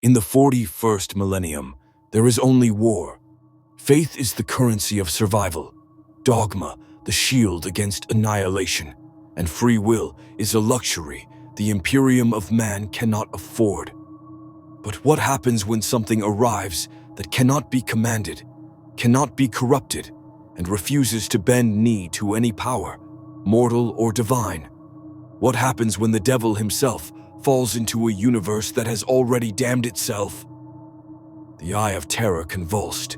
In the 41st millennium, there is only war. Faith is the currency of survival, dogma the shield against annihilation, and free will is a luxury the Imperium of man cannot afford. But what happens when something arrives that cannot be commanded, cannot be corrupted, and refuses to bend knee to any power, mortal or divine? What happens when the devil himself falls into a universe that has already damned itself? The eye of Terra convulsed.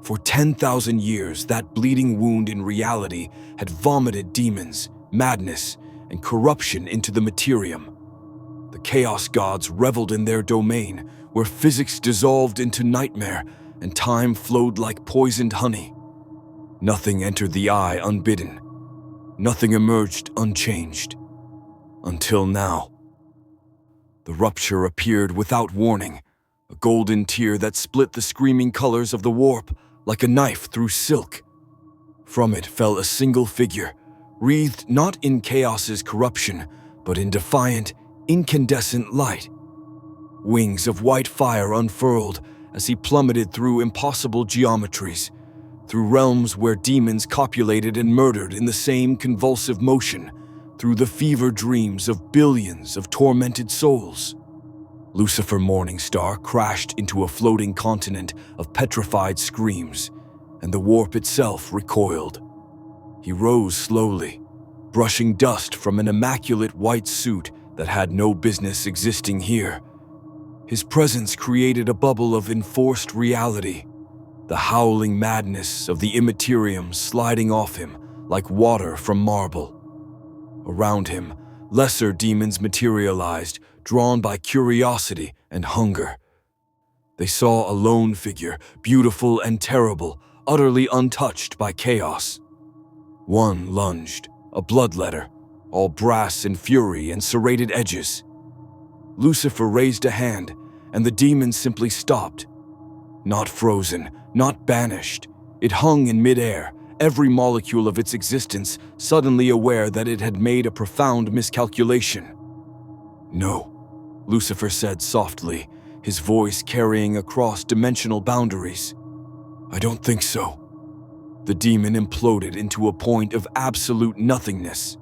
For 10,000 years, that bleeding wound in reality had vomited demons, madness, and corruption into the Imperium. The Chaos Gods reveled in their domain, where physics dissolved into nightmare and time flowed like poisoned honey. Nothing entered the eye unbidden. Nothing emerged unchanged. Until now. The rupture appeared without warning, a golden tear that split the screaming colors of the warp like a knife through silk. From it fell a single figure, wreathed not in chaos's corruption, but in defiant, incandescent light. Wings of white fire unfurled as he plummeted through impossible geometries, through realms where demons copulated and murdered in the same convulsive motion, through the fever dreams of billions of tormented souls. Lucifer Morningstar crashed into a floating continent of petrified screams, and the warp itself recoiled. He rose slowly, brushing dust from an immaculate white suit that had no business existing here. His presence created a bubble of enforced reality, the howling madness of the Imperium sliding off him like water from marble. Around him, lesser demons materialized, drawn by curiosity and hunger. They saw a lone figure, beautiful and terrible, utterly untouched by chaos. One lunged, a bloodletter, all brass and fury and serrated edges. Lucifer raised a hand, and the demon simply stopped. Not frozen, not banished. It hung in midair, every molecule of its existence suddenly aware that it had made a profound miscalculation. "No," Lucifer said softly, his voice carrying across dimensional boundaries. "I don't think so." The demon imploded into a point of absolute nothingness.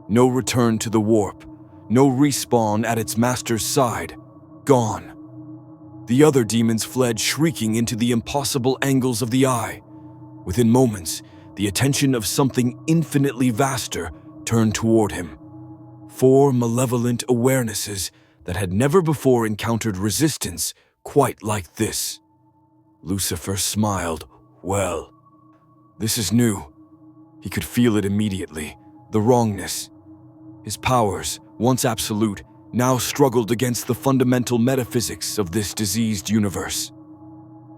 No return to the warp, no respawn at its master's side. Gone. The other demons fled shrieking into the impossible angles of the eye. Within moments, the attention of something infinitely vaster turned toward him. 4 malevolent awarenesses that had never before encountered resistance quite like this. Lucifer smiled. Well, this is new. He could feel it immediately, the wrongness. His powers, once absolute, now struggled against the fundamental metaphysics of this diseased universe.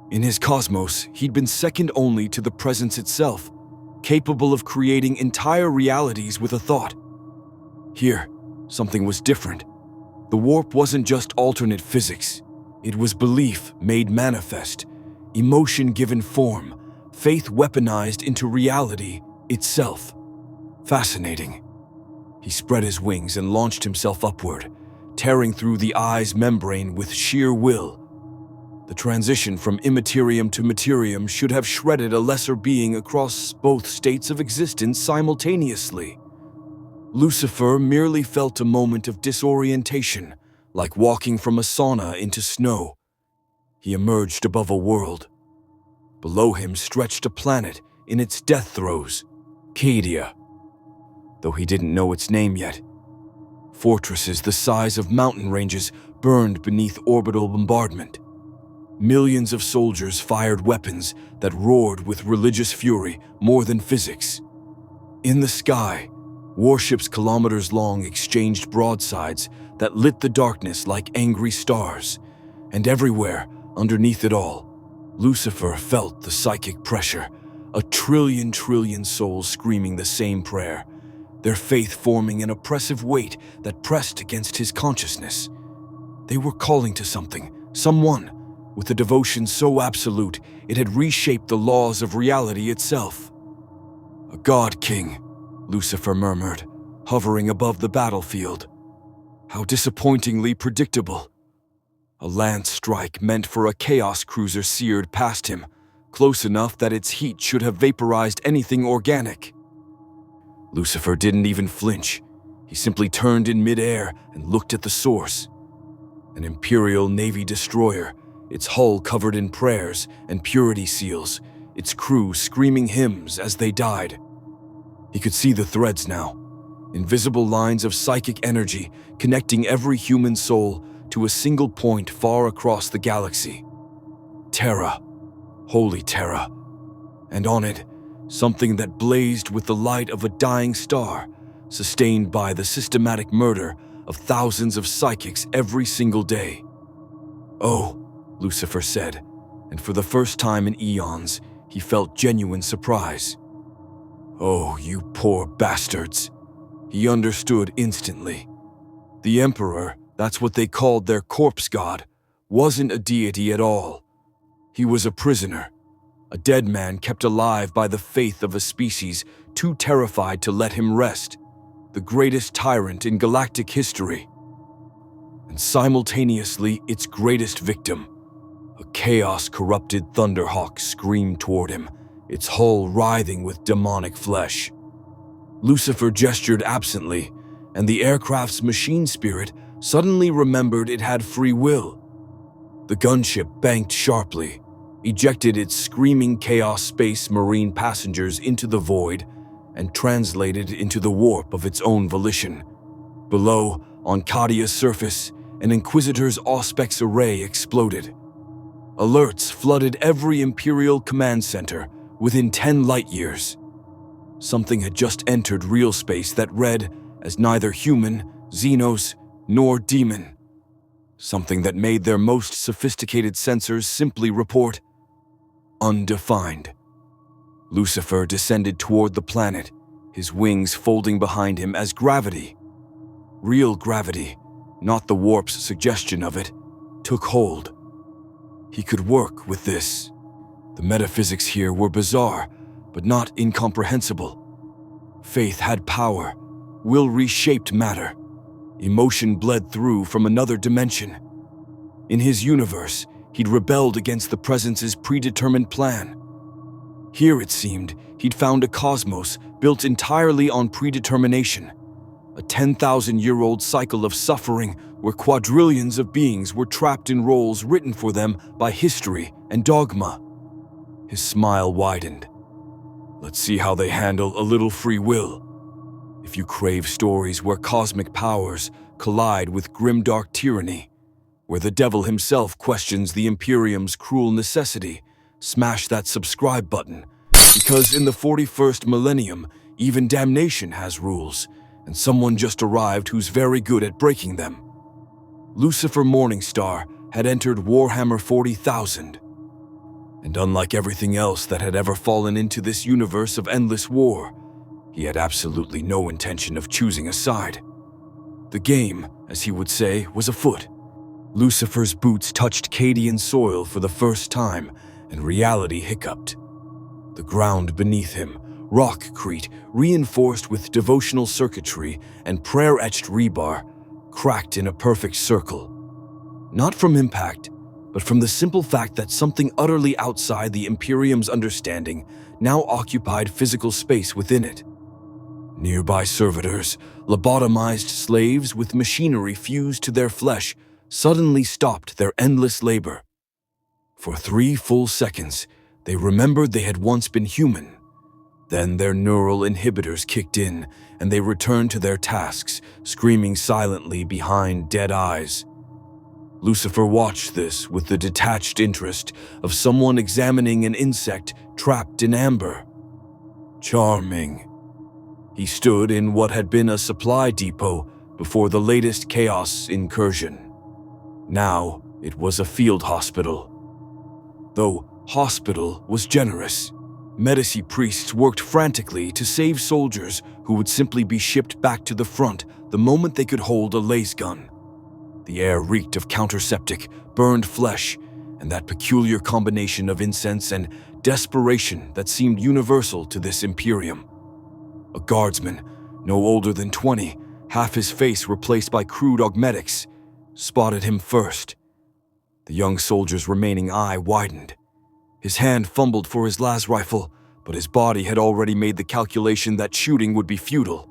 In his cosmos, he'd been second only to the presence itself, capable of creating entire realities with a thought. Here, something was different. The warp wasn't just alternate physics. It was belief made manifest, emotion given form, faith weaponized into reality itself. Fascinating. He spread his wings and launched himself upward, tearing through the eye's membrane with sheer will. The transition from immaterium to materium should have shredded a lesser being across both states of existence simultaneously. Lucifer merely felt a moment of disorientation, like walking from a sauna into snow. He emerged above a world. Below him stretched a planet in its death throes, Cadia, though he didn't know its name yet. Fortresses the size of mountain ranges burned beneath orbital bombardment. Millions of soldiers fired weapons that roared with religious fury more than physics. In the sky, warships kilometers long exchanged broadsides that lit the darkness like angry stars. And everywhere, underneath it all, Lucifer felt the psychic pressure, a trillion souls screaming the same prayer, their faith forming an oppressive weight that pressed against his consciousness. They were calling to something, someone, with a devotion so absolute it had reshaped the laws of reality itself. "A god king," Lucifer murmured, hovering above the battlefield. How disappointingly predictable. A lance strike meant for a chaos cruiser seared past him, close enough that its heat should have vaporized anything organic. Lucifer didn't even flinch. He simply turned in midair and looked at the source. An Imperial Navy destroyer, its hull covered in prayers and purity seals, its crew screaming hymns as they died. He could see the threads now, invisible lines of psychic energy connecting every human soul to a single point far across the galaxy. Terra, holy Terra, and on it, something that blazed with the light of a dying star, sustained by the systematic murder of thousands of psychics every single day. "Oh," Lucifer said, and for the first time in eons, he felt genuine surprise. "Oh, you poor bastards." He understood instantly. The Emperor, that's what they called their corpse god, wasn't a deity at all. He was a prisoner, a dead man kept alive by the faith of a species too terrified to let him rest, the greatest tyrant in galactic history. And simultaneously its greatest victim. A chaos-corrupted thunderhawk screamed toward him, its hull writhing with demonic flesh. Lucifer gestured absently, and the aircraft's machine spirit suddenly remembered it had free will. The gunship banked sharply, ejected its screaming Chaos Space Marine passengers into the void, and translated into the warp of its own volition. Below, on Cadia's surface, an Inquisitor's Auspex array exploded. Alerts flooded every Imperial command center within 10 light-years. Something had just entered real space that read as neither human, Xenos, nor demon. Something that made their most sophisticated sensors simply report undefined. Lucifer descended toward the planet, his wings folding behind him as gravity, real gravity, not the warp's suggestion of it, took hold. He could work with this. The metaphysics here were bizarre, but not incomprehensible. Faith had power, will reshaped matter. Emotion bled through from another dimension. In his universe, he'd rebelled against the Presence's predetermined plan. Here, it seemed, he'd found a cosmos built entirely on predetermination, a 10,000-year-old cycle of suffering where quadrillions of beings were trapped in roles written for them by history and dogma. His smile widened. Let's see how they handle a little free will. If you crave stories where cosmic powers collide with grimdark tyranny, where the devil himself questions the Imperium's cruel necessity, smash that subscribe button, because in the 41st millennium, even damnation has rules, and someone just arrived who's very good at breaking them. Lucifer Morningstar had entered Warhammer 40,000. And unlike everything else that had ever fallen into this universe of endless war, he had absolutely no intention of choosing a side. The game, as he would say, was afoot. Lucifer's boots touched Cadian soil for the first time, and reality hiccuped. The ground beneath him, rockcrete reinforced with devotional circuitry and prayer-etched rebar, cracked in a perfect circle. Not from impact, but from the simple fact that something utterly outside the Imperium's understanding now occupied physical space within it. Nearby servitors, lobotomized slaves with machinery fused to their flesh, suddenly stopped their endless labor. For 3 full seconds, they remembered they had once been human. Then their neural inhibitors kicked in, and they returned to their tasks, screaming silently behind dead eyes. Lucifer watched this with the detached interest of someone examining an insect trapped in amber. Charming. He stood in what had been a supply depot before the latest chaos incursion. Now it was a field hospital. Though hospital was generous, Medici priests worked frantically to save soldiers who would simply be shipped back to the front the moment they could hold a laser gun. The air reeked of counterseptic, burned flesh, and that peculiar combination of incense and desperation that seemed universal to this Imperium. A guardsman, no older than 20, half his face replaced by crude augmetics, spotted him first. The young soldier's remaining eye widened. His hand fumbled for his las rifle, but his body had already made the calculation that shooting would be futile.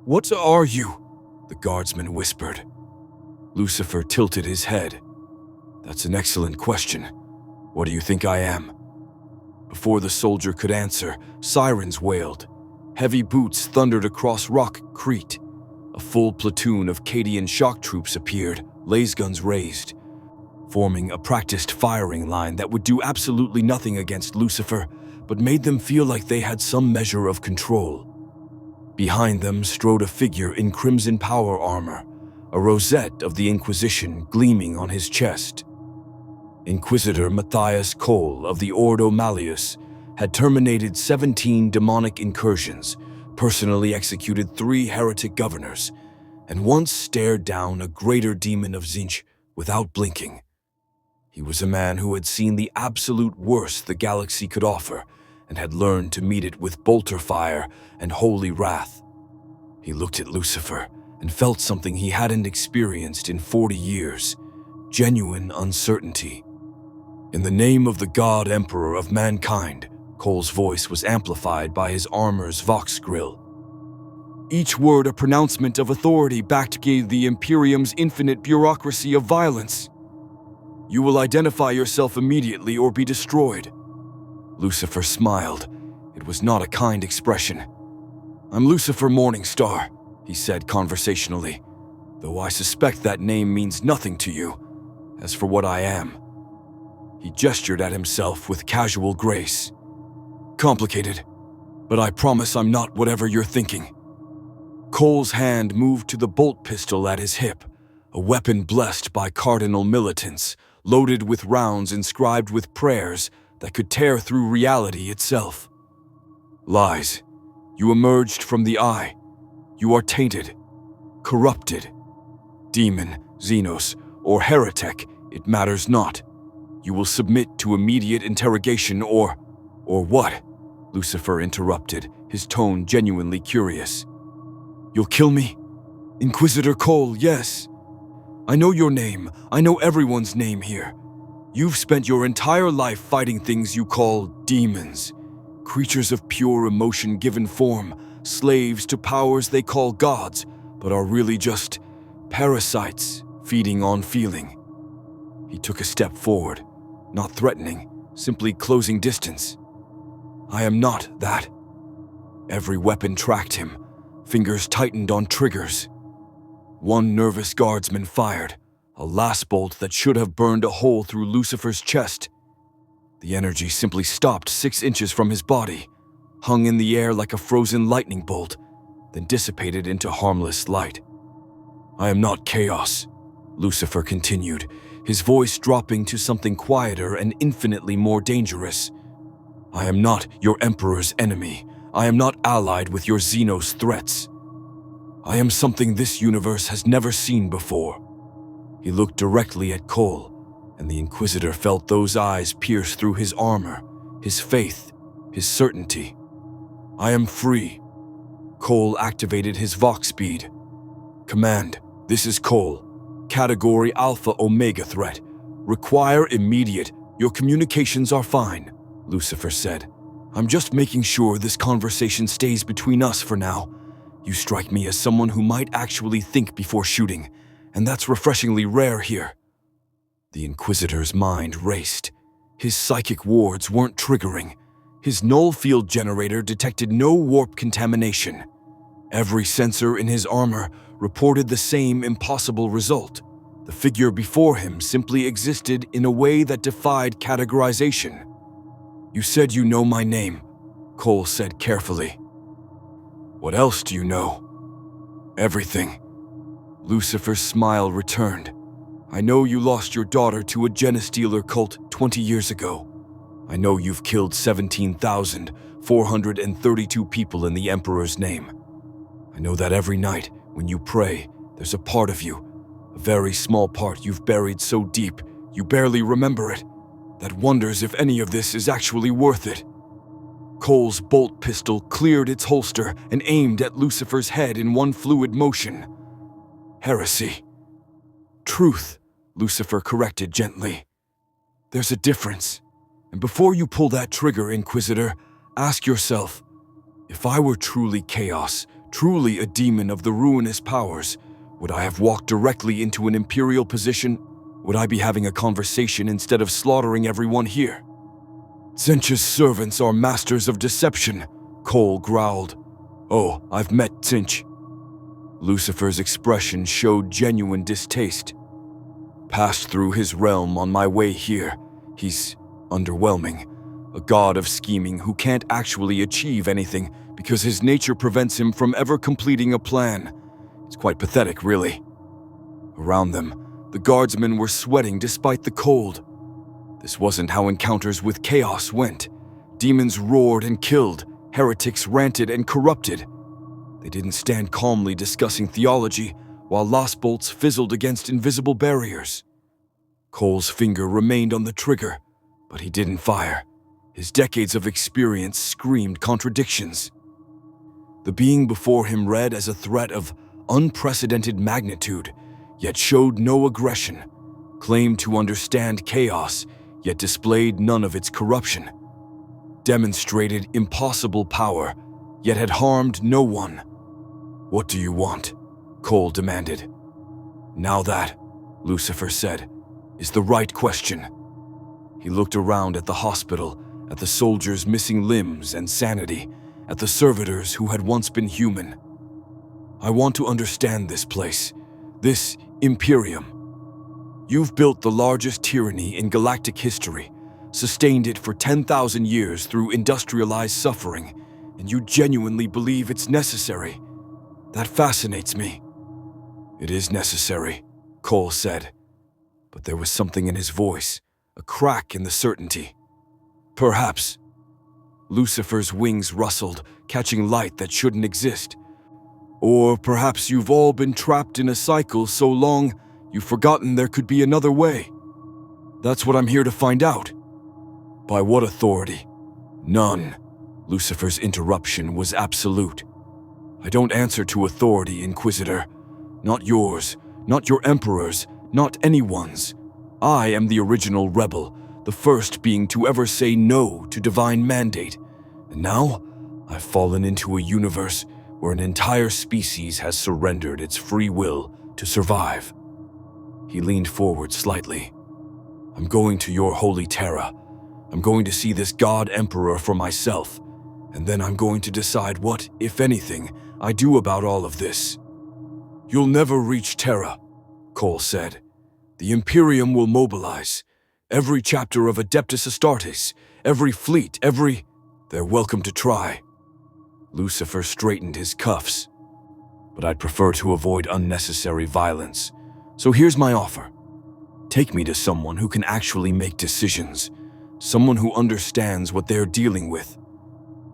What are you?" the guardsman whispered. Lucifer tilted his head. "That's an excellent question. What do you think I am?" Before the soldier could answer, sirens wailed. Heavy boots thundered across Rock Crete. A full platoon of Cadian shock troops appeared, lasguns raised, forming a practiced firing line that would do absolutely nothing against Lucifer, but made them feel like they had some measure of control. Behind them strode a figure in crimson power armor, a rosette of the Inquisition gleaming on his chest. Inquisitor Matthias Cole of the Ordo Malleus had terminated 17 demonic incursions, personally executed 3 heretic governors, and once stared down a greater demon of Tzeentch without blinking. He was a man who had seen the absolute worst the galaxy could offer and had learned to meet it with bolter fire and holy wrath. He looked at Lucifer and felt something he hadn't experienced in 40 years, genuine uncertainty. "In the name of the God Emperor of mankind," Cole's voice was amplified by his armor's vox grill. Each word a pronouncement of authority backed by the Imperium's infinite bureaucracy of violence. "You will identify yourself immediately or be destroyed." Lucifer smiled. It was not a kind expression. "I'm Lucifer Morningstar," he said conversationally, "though I suspect that name means nothing to you. As for what I am..." He gestured at himself with casual grace. "Complicated, but I promise I'm not whatever you're thinking." Cole's hand moved to the bolt pistol at his hip, a weapon blessed by cardinal militants, loaded with rounds inscribed with prayers that could tear through reality itself. "Lies. You emerged from the eye. You are tainted, corrupted. Demon, Xenos, or heretic, it matters not. You will submit to immediate interrogation or what?" Lucifer interrupted, his tone genuinely curious. "You'll kill me? Inquisitor Cole, yes. I know your name. I know everyone's name here. You've spent your entire life fighting things you call demons, creatures of pure emotion given form, slaves to powers they call gods, but are really just parasites feeding on feeling." He took a step forward, not threatening, simply closing distance. "I am not that." Every weapon tracked him, fingers tightened on triggers. One nervous guardsman fired, a last bolt that should have burned a hole through Lucifer's chest. The energy simply stopped 6 inches from his body, hung in the air like a frozen lightning bolt, then dissipated into harmless light. "I am not chaos," Lucifer continued, his voice dropping to something quieter and infinitely more dangerous. "I am not your Emperor's enemy. I am not allied with your Xenos threats. I am something this universe has never seen before." He looked directly at Cole, and the Inquisitor felt those eyes pierce through his armor, his faith, his certainty. "I am free." Cole activated his Vox speed. "Command, this is Cole. Category Alpha Omega threat. Require immediate. Your communications are fine," Lucifer said. "I'm just making sure this conversation stays between us for now. You strike me as someone who might actually think before shooting, and that's refreshingly rare here." The Inquisitor's mind raced. His psychic wards weren't triggering. His null field generator detected no warp contamination. Every sensor in his armor reported the same impossible result. The figure before him simply existed in a way that defied categorization. "You said you know my name," Cole said carefully. "What else do you know?" "Everything." Lucifer's smile returned. "I know you lost your daughter to a Genestealer cult 20 years ago. I know you've killed 17,432 people in the Emperor's name. I know that every night, when you pray, there's a part of you, a very small part you've buried so deep you barely remember it, that wonders if any of this is actually worth it." Cole's bolt pistol cleared its holster and aimed at Lucifer's head in one fluid motion. "Heresy. Truth," Lucifer corrected gently. There's a difference. And before you pull that trigger, Inquisitor, ask yourself, if I were truly chaos, truly a demon of the ruinous powers, would I have walked directly into an Imperial position? Would I be having a conversation instead of slaughtering everyone here? Tzeentch's servants are masters of deception, Cole growled. Oh, I've met Tzeentch. Lucifer's expression showed genuine distaste. Passed through his realm on my way here. He's underwhelming. A god of scheming who can't actually achieve anything because his nature prevents him from ever completing a plan. It's quite pathetic, really. Around them, the guardsmen were sweating despite the cold. This wasn't how encounters with chaos went. Demons roared and killed. Heretics ranted and corrupted. They didn't stand calmly discussing theology while lost bolts fizzled against invisible barriers. Cole's finger remained on the trigger, but he didn't fire. His decades of experience screamed contradictions. The being before him read as a threat of unprecedented magnitude, yet showed no aggression, claimed to understand chaos, yet displayed none of its corruption, demonstrated impossible power, yet had harmed no one. What do you want? Cole demanded. Now that, Lucifer said, is the right question. He looked around at the hospital, at the soldiers missing limbs and sanity, at the servitors who had once been human. I want to understand this place, this Imperium. You've built the largest tyranny in galactic history, sustained it for 10,000 years through industrialized suffering, and you genuinely believe it's necessary. That fascinates me. It is necessary, Cole said, but there was something in his voice, a crack in the certainty. Perhaps. Lucifer's wings rustled, catching light that shouldn't exist. Or perhaps you've all been trapped in a cycle so long you've forgotten there could be another way. That's what I'm here to find out. By what authority? None. Lucifer's interruption was absolute. I don't answer to authority, Inquisitor. Not yours, not your Emperor's, not anyone's. I am the original rebel, the first being to ever say no to divine mandate. And now, I've fallen into a universe where an entire species has surrendered its free will to survive. He leaned forward slightly. I'm going to your holy Terra. I'm going to see this God Emperor for myself, and then I'm going to decide what, if anything, I do about all of this. You'll never reach Terra, Cole said. The Imperium will mobilize. Every chapter of Adeptus Astartes, every fleet, They're welcome to try. Lucifer straightened his cuffs. But I'd prefer to avoid unnecessary violence. So here's my offer. Take me to someone who can actually make decisions. Someone who understands what they're dealing with.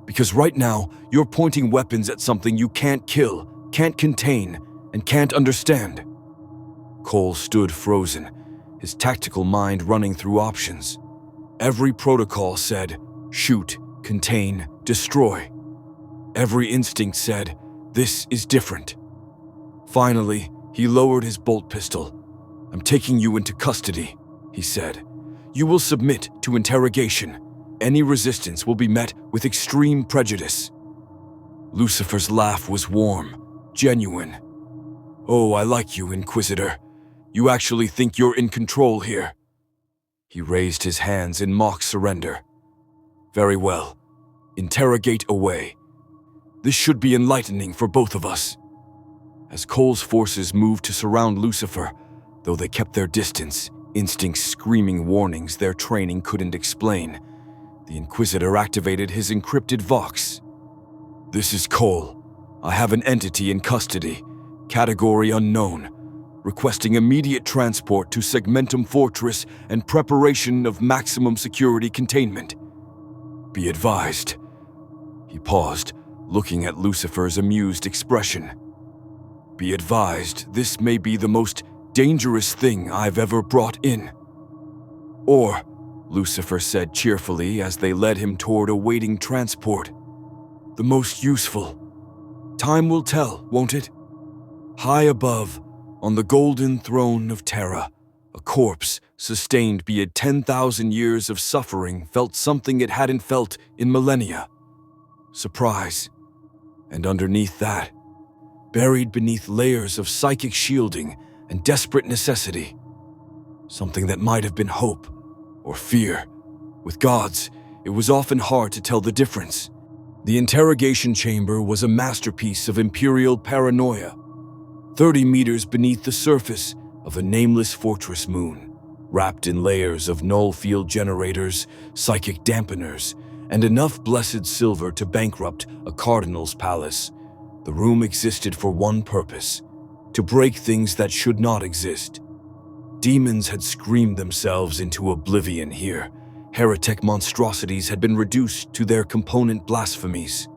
Because right now, you're pointing weapons at something you can't kill, can't contain, and can't understand. Cole stood frozen, his tactical mind running through options. Every protocol said, shoot, contain, destroy. Every instinct said, this is different. Finally, he lowered his bolt pistol. I'm taking you into custody, he said. You will submit to interrogation. Any resistance will be met with extreme prejudice. Lucifer's laugh was warm, genuine. Oh, I like you, Inquisitor. You actually think you're in control here. He raised his hands in mock surrender. Very well. Interrogate away. This should be enlightening for both of us. As Cole's forces moved to surround Lucifer, though they kept their distance, instincts screaming warnings their training couldn't explain, the Inquisitor activated his encrypted vox. This is Cole. I have an entity in custody, category unknown, requesting immediate transport to Segmentum Fortress and preparation of maximum security containment. Be advised. He paused, looking at Lucifer's amused expression. Be advised, this may be the most dangerous thing I've ever brought in. Or, Lucifer said cheerfully as they led him toward awaiting transport, the most useful. Time will tell, won't it? High above, on the golden throne of Terra, A corpse, sustained be it 10,000 years of suffering, felt something it hadn't felt in millennia. Surprise. And underneath that, buried beneath layers of psychic shielding and desperate necessity, something that might have been hope or fear. With gods, it was often hard to tell the difference. The interrogation chamber was a masterpiece of imperial paranoia, 30 meters beneath the surface of a nameless fortress moon, wrapped in layers of null field generators, psychic dampeners, and enough blessed silver to bankrupt a cardinal's palace. The room existed for one purpose: to break things that should not exist. Demons had screamed themselves into oblivion here. Heretic monstrosities had been reduced to their component blasphemies.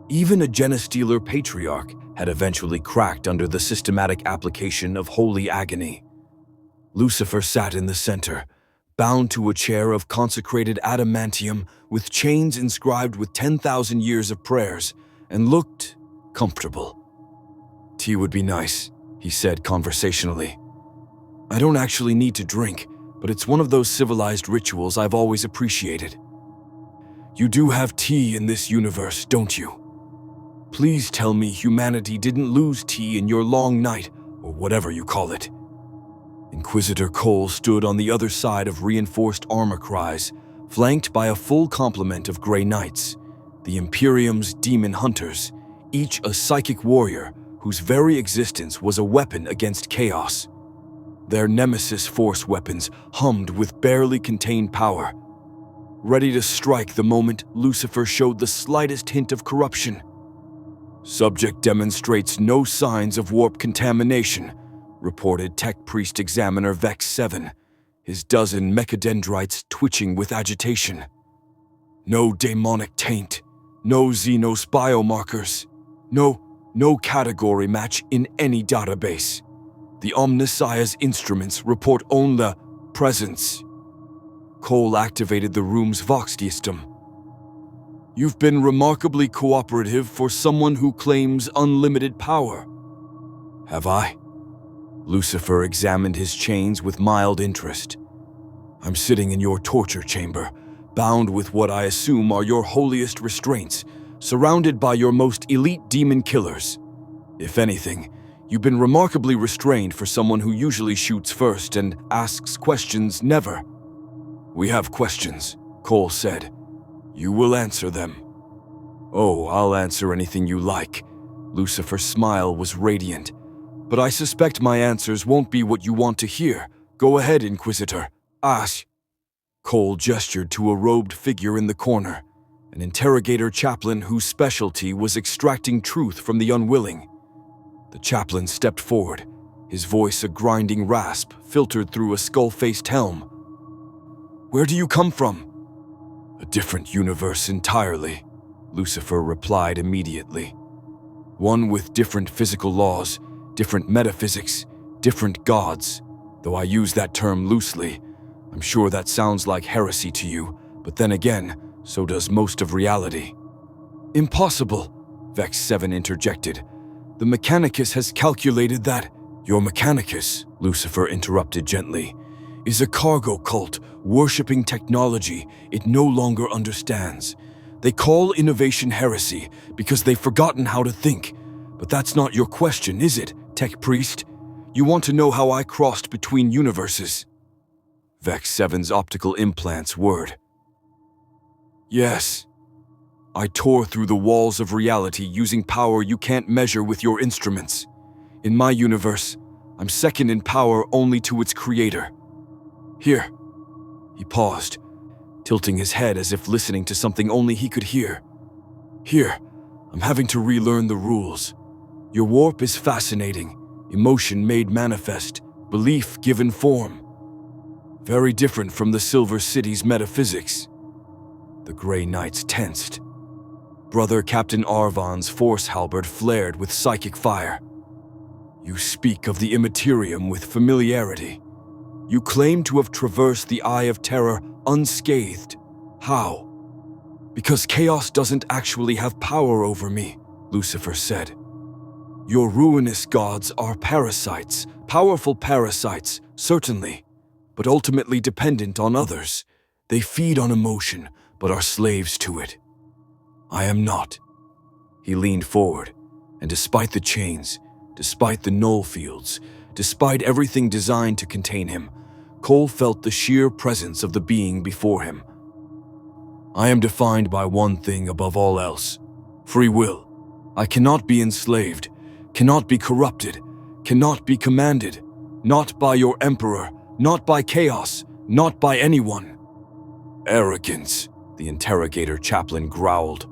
Even a genestealer patriarch had eventually cracked under the systematic application of holy agony. Lucifer sat in the center, bound to a chair of consecrated adamantium with chains inscribed with 10,000 years of prayers, and looked comfortable. "Tea would be nice," he said conversationally. "I don't actually need to drink, but it's one of those civilized rituals I've always appreciated." "You do have tea in this universe, don't you? Please tell me humanity didn't lose tea in your long night, or whatever you call it." Inquisitor Cole stood on the other side of reinforced armor cries, flanked by a full complement of Grey Knights, the Imperium's demon hunters, each a psychic warrior whose very existence was a weapon against chaos. Their nemesis force weapons hummed with barely contained power, ready to strike the moment Lucifer showed the slightest hint of corruption. "Subject demonstrates no signs of warp contamination," reported Tech Priest Examiner Vex 7, his dozen mechadendrites twitching with agitation. "No demonic taint, no Xenos biomarkers, no category match in any database. The Omnissiah's instruments report only presence." Cole activated the room's vox system. "You've been remarkably cooperative for someone who claims unlimited power." "Have I?" Lucifer examined his chains with mild interest. "I'm sitting in your torture chamber, bound with what I assume are your holiest restraints, surrounded by your most elite demon killers. If anything, you've been remarkably restrained for someone who usually shoots first and asks questions never." "We have questions," Cole said. "You will answer them." "Oh, I'll answer anything you like." Lucifer's smile was radiant. "But I suspect my answers won't be what you want to hear. Go ahead, Inquisitor. Ask." Cole gestured to a robed figure in the corner, an interrogator chaplain whose specialty was extracting truth from the unwilling. The chaplain stepped forward, his voice a grinding rasp filtered through a skull-faced helm. "Where do you come from?" "A different universe entirely," Lucifer replied immediately. "One with different physical laws, different metaphysics, different gods. Though I use that term loosely, I'm sure that sounds like heresy to you, but then again, so does most of reality." "Impossible," Vex 7 interjected. "The Mechanicus has calculated that—" "Your Mechanicus," Lucifer interrupted gently, "is a cargo cult worshipping technology it no longer understands. They call innovation heresy because they've forgotten how to think. But that's not your question, is it, Tech Priest? You want to know how I crossed between universes?" Vex 7's optical implants whirred. "Yes. I tore through the walls of reality using power you can't measure with your instruments. In my universe, I'm second in power only to its creator. Here." He paused, tilting his head as if listening to something only he could hear. "Here, I'm having to relearn the rules. Your warp is fascinating, emotion made manifest, belief given form. Very different from the Silver City's metaphysics." The Grey Knights tensed. Brother Captain Arvon's force halberd flared with psychic fire. "You speak of the Imperium with familiarity. You claim to have traversed the Eye of Terror unscathed. How?" "Because chaos doesn't actually have power over me," Lucifer said. Your ruinous gods are parasites, powerful parasites, certainly, but ultimately dependent on others. They feed on emotion, but are slaves to it. I am not. He leaned forward, and despite the chains, despite the null fields, despite everything designed to contain him, Cole felt the sheer presence of the being before him. I am defined by one thing above all else: free will. I cannot be enslaved, cannot be corrupted, cannot be commanded, not by your emperor, not by chaos, not by anyone. Arrogance, the interrogator chaplain growled.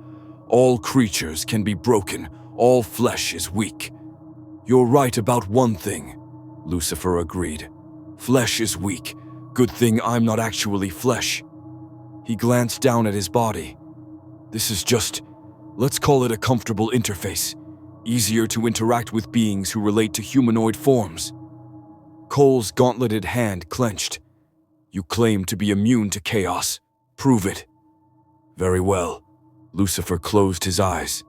All creatures can be broken, all flesh is weak. You're right about one thing, Lucifer agreed. Flesh is weak. Good thing I'm not actually flesh. He glanced down at his body. This is just, let's call it a comfortable interface. Easier to interact with beings who relate to humanoid forms. Cole's gauntleted hand clenched. You claim to be immune to chaos. Prove it. Very well. Lucifer closed his eyes.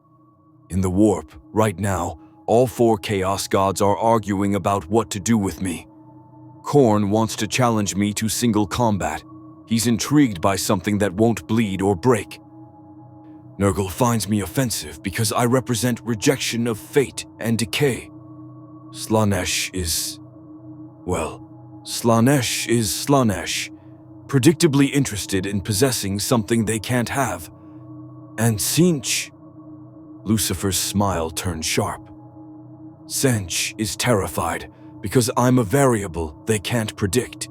In the warp, right now, all 4 chaos gods are arguing about what to do with me. Khorne wants to challenge me to single combat. He's intrigued by something that won't bleed or break. Nurgle finds me offensive because I represent rejection of fate and decay. Slaanesh is Slaanesh, predictably interested in possessing something they can't have. And Tzeentch, Lucifer's smile turned sharp. Tzeentch is terrified because I'm a variable they can't predict.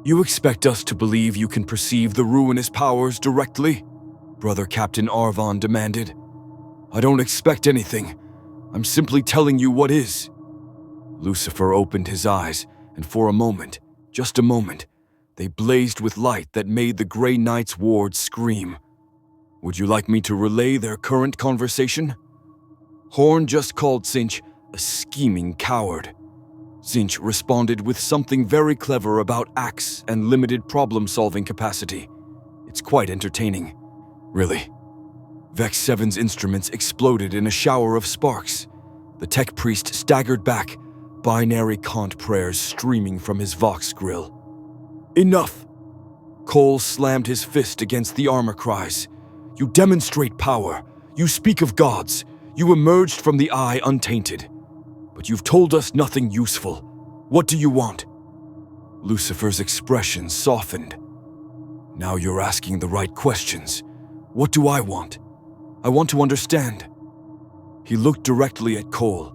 You expect us to believe you can perceive the ruinous powers directly? Brother Captain Arvon demanded. I don't expect anything. I'm simply telling you what is. Lucifer opened his eyes, and for a moment, just a moment, they blazed with light that made the Grey Knight's wards scream. Would you like me to relay their current conversation? Horn just called Tzeentch a scheming coward. Tzeentch responded with something very clever about acts and limited problem-solving capacity. It's quite entertaining. Really. Vex 7's instruments exploded in a shower of sparks. The tech priest staggered back, binary Kant prayers streaming from his Vox grill. Enough! Cole slammed his fist against the armor cries. You demonstrate power. You speak of gods. You emerged from the eye untainted. But you've told us nothing useful. What do you want? Lucifer's expression softened. Now you're asking the right questions. What do I want? I want to understand. He looked directly at Cole,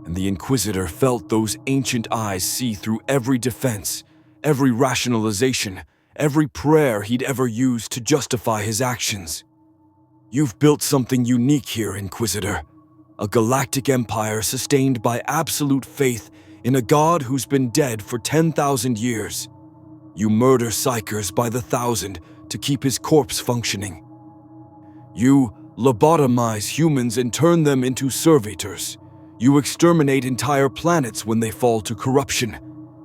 and the Inquisitor felt those ancient eyes see through every defense, every rationalization, every prayer he'd ever used to justify his actions. You've built something unique here, Inquisitor. A galactic empire sustained by absolute faith in a god who's been dead for 10,000 years. You murder psychers by the thousand to keep his corpse functioning. You lobotomize humans and turn them into servitors. You exterminate entire planets when they fall to corruption.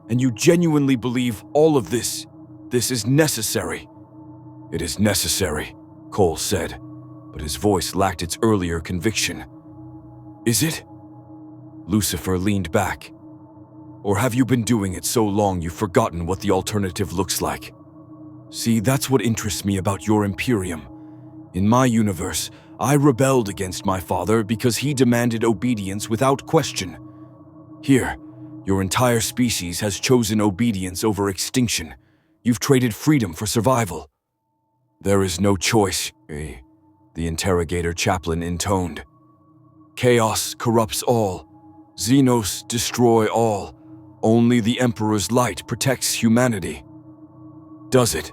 And you genuinely believe all of this is necessary. It is necessary, Cole said, but his voice lacked its earlier conviction. Is it? Lucifer leaned back. Or have you been doing it so long you've forgotten what the alternative looks like? See, that's what interests me about your Imperium. In my universe, I rebelled against my father because he demanded obedience without question. Here, your entire species has chosen obedience over extinction. You've traded freedom for survival. There is no choice, the interrogator chaplain intoned. Chaos corrupts all. Xenos destroy all. Only the Emperor's light protects humanity. Does it?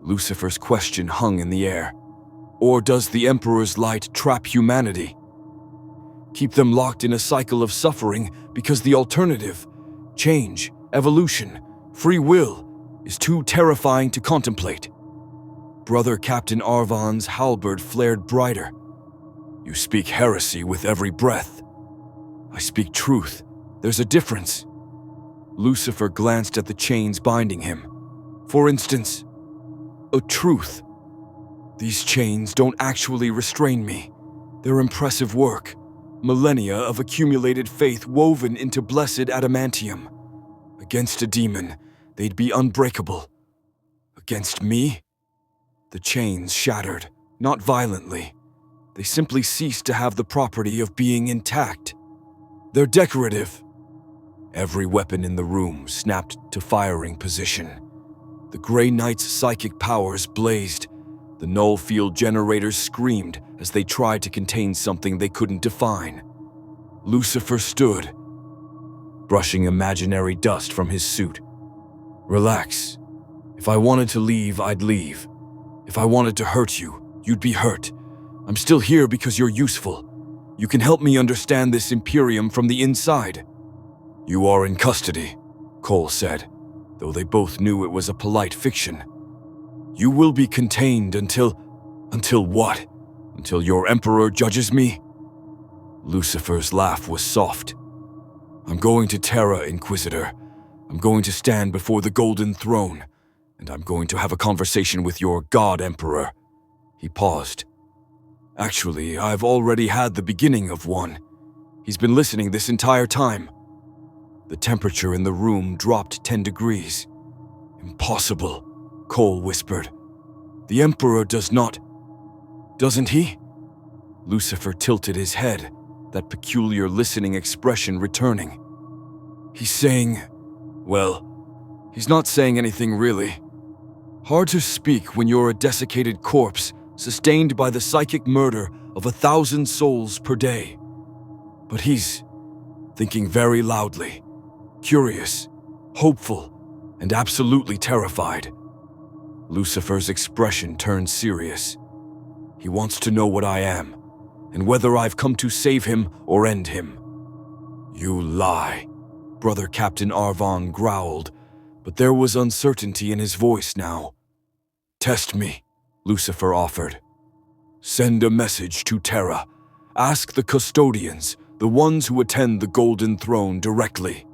Lucifer's question hung in the air. Or does the Emperor's light trap humanity? Keep them locked in a cycle of suffering because the alternative, change, evolution, free will, is too terrifying to contemplate. Brother Captain Arvon's halberd flared brighter. You speak heresy with every breath. I speak truth. There's a difference. Lucifer glanced at the chains binding him. For instance, a truth. These chains don't actually restrain me. They're impressive work. millennia of accumulated faith woven into blessed adamantium. Against a demon, they'd be unbreakable. Against me? The chains shattered, not violently. They simply ceased to have the property of being intact. They're decorative. Every weapon in the room snapped to firing position. The Grey Knight's psychic powers blazed. The null field generators screamed as they tried to contain something they couldn't define. Lucifer stood, brushing imaginary dust from his suit. Relax. If I wanted to leave, I'd leave. If I wanted to hurt you, you'd be hurt. I'm still here because you're useful. You can help me understand this Imperium from the inside. You are in custody, Cole said, though they both knew it was a polite fiction. You will be contained until what? Until your Emperor judges me? Lucifer's laugh was soft. I'm going to Terra, Inquisitor. I'm going to stand before the Golden Throne, and I'm going to have a conversation with your God Emperor. He paused. Actually, I've already had the beginning of one. He's been listening this entire time. The temperature in the room dropped 10 degrees. Impossible, Cole whispered. The Emperor does not... Doesn't he? Lucifer tilted his head, that peculiar listening expression returning. He's saying... Well, he's not saying anything really. Hard to speak when you're a desiccated corpse sustained by the psychic murder of 1,000 souls per day. But he's thinking very loudly, curious, hopeful, and absolutely terrified. Lucifer's expression turned serious. He wants to know what I am, and whether I've come to save him or end him. You lie, Brother Captain Arvon growled, but there was uncertainty in his voice now. Test me, Lucifer offered. Send a message to Terra. Ask the custodians, the ones who attend the Golden Throne directly.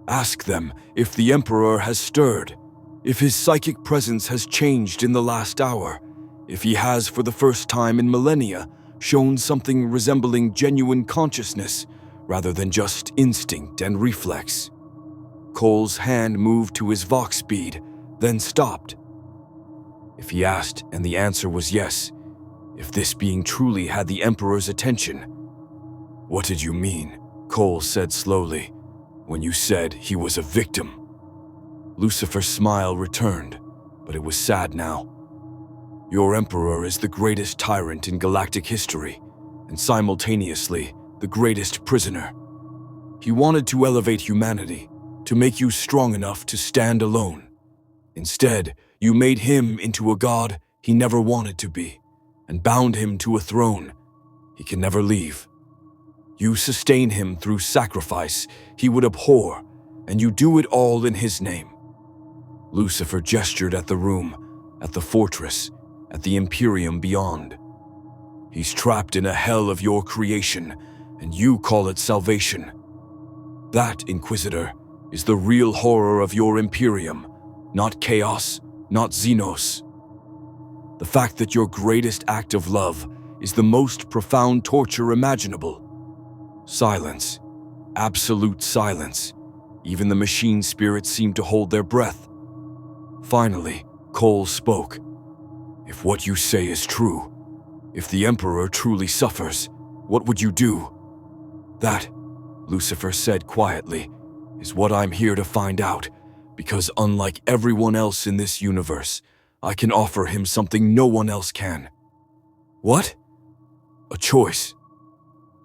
Ask them if the Emperor has stirred, if his psychic presence has changed in the last hour, if he has for the first time in millennia shown something resembling genuine consciousness rather than just instinct and reflex. Cole's hand moved to his Vox bead, then stopped. If he asked and the answer was yes, if this being truly had the Emperor's attention. What did you mean, Cole said slowly, when you said he was a victim? Lucifer's smile returned, but it was sad now. Your Emperor is the greatest tyrant in galactic history, and simultaneously the greatest prisoner. He wanted to elevate humanity, to make you strong enough to stand alone. Instead, you made him into a god he never wanted to be, and bound him to a throne he can never leave. You sustain him through sacrifice he would abhor, and you do it all in his name. Lucifer gestured at the room, at the fortress, at the Imperium beyond. He's trapped in a hell of your creation, and you call it salvation. That, Inquisitor, is the real horror of your Imperium, not chaos, not Xenos. The fact that your greatest act of love is the most profound torture imaginable. Silence. Absolute silence. Even the machine spirits seemed to hold their breath. Finally, Cole spoke. If what you say is true, if the Emperor truly suffers, what would you do? That, Lucifer said quietly, is what I'm here to find out, because unlike everyone else in this universe, I can offer him something no one else can. What? A choice.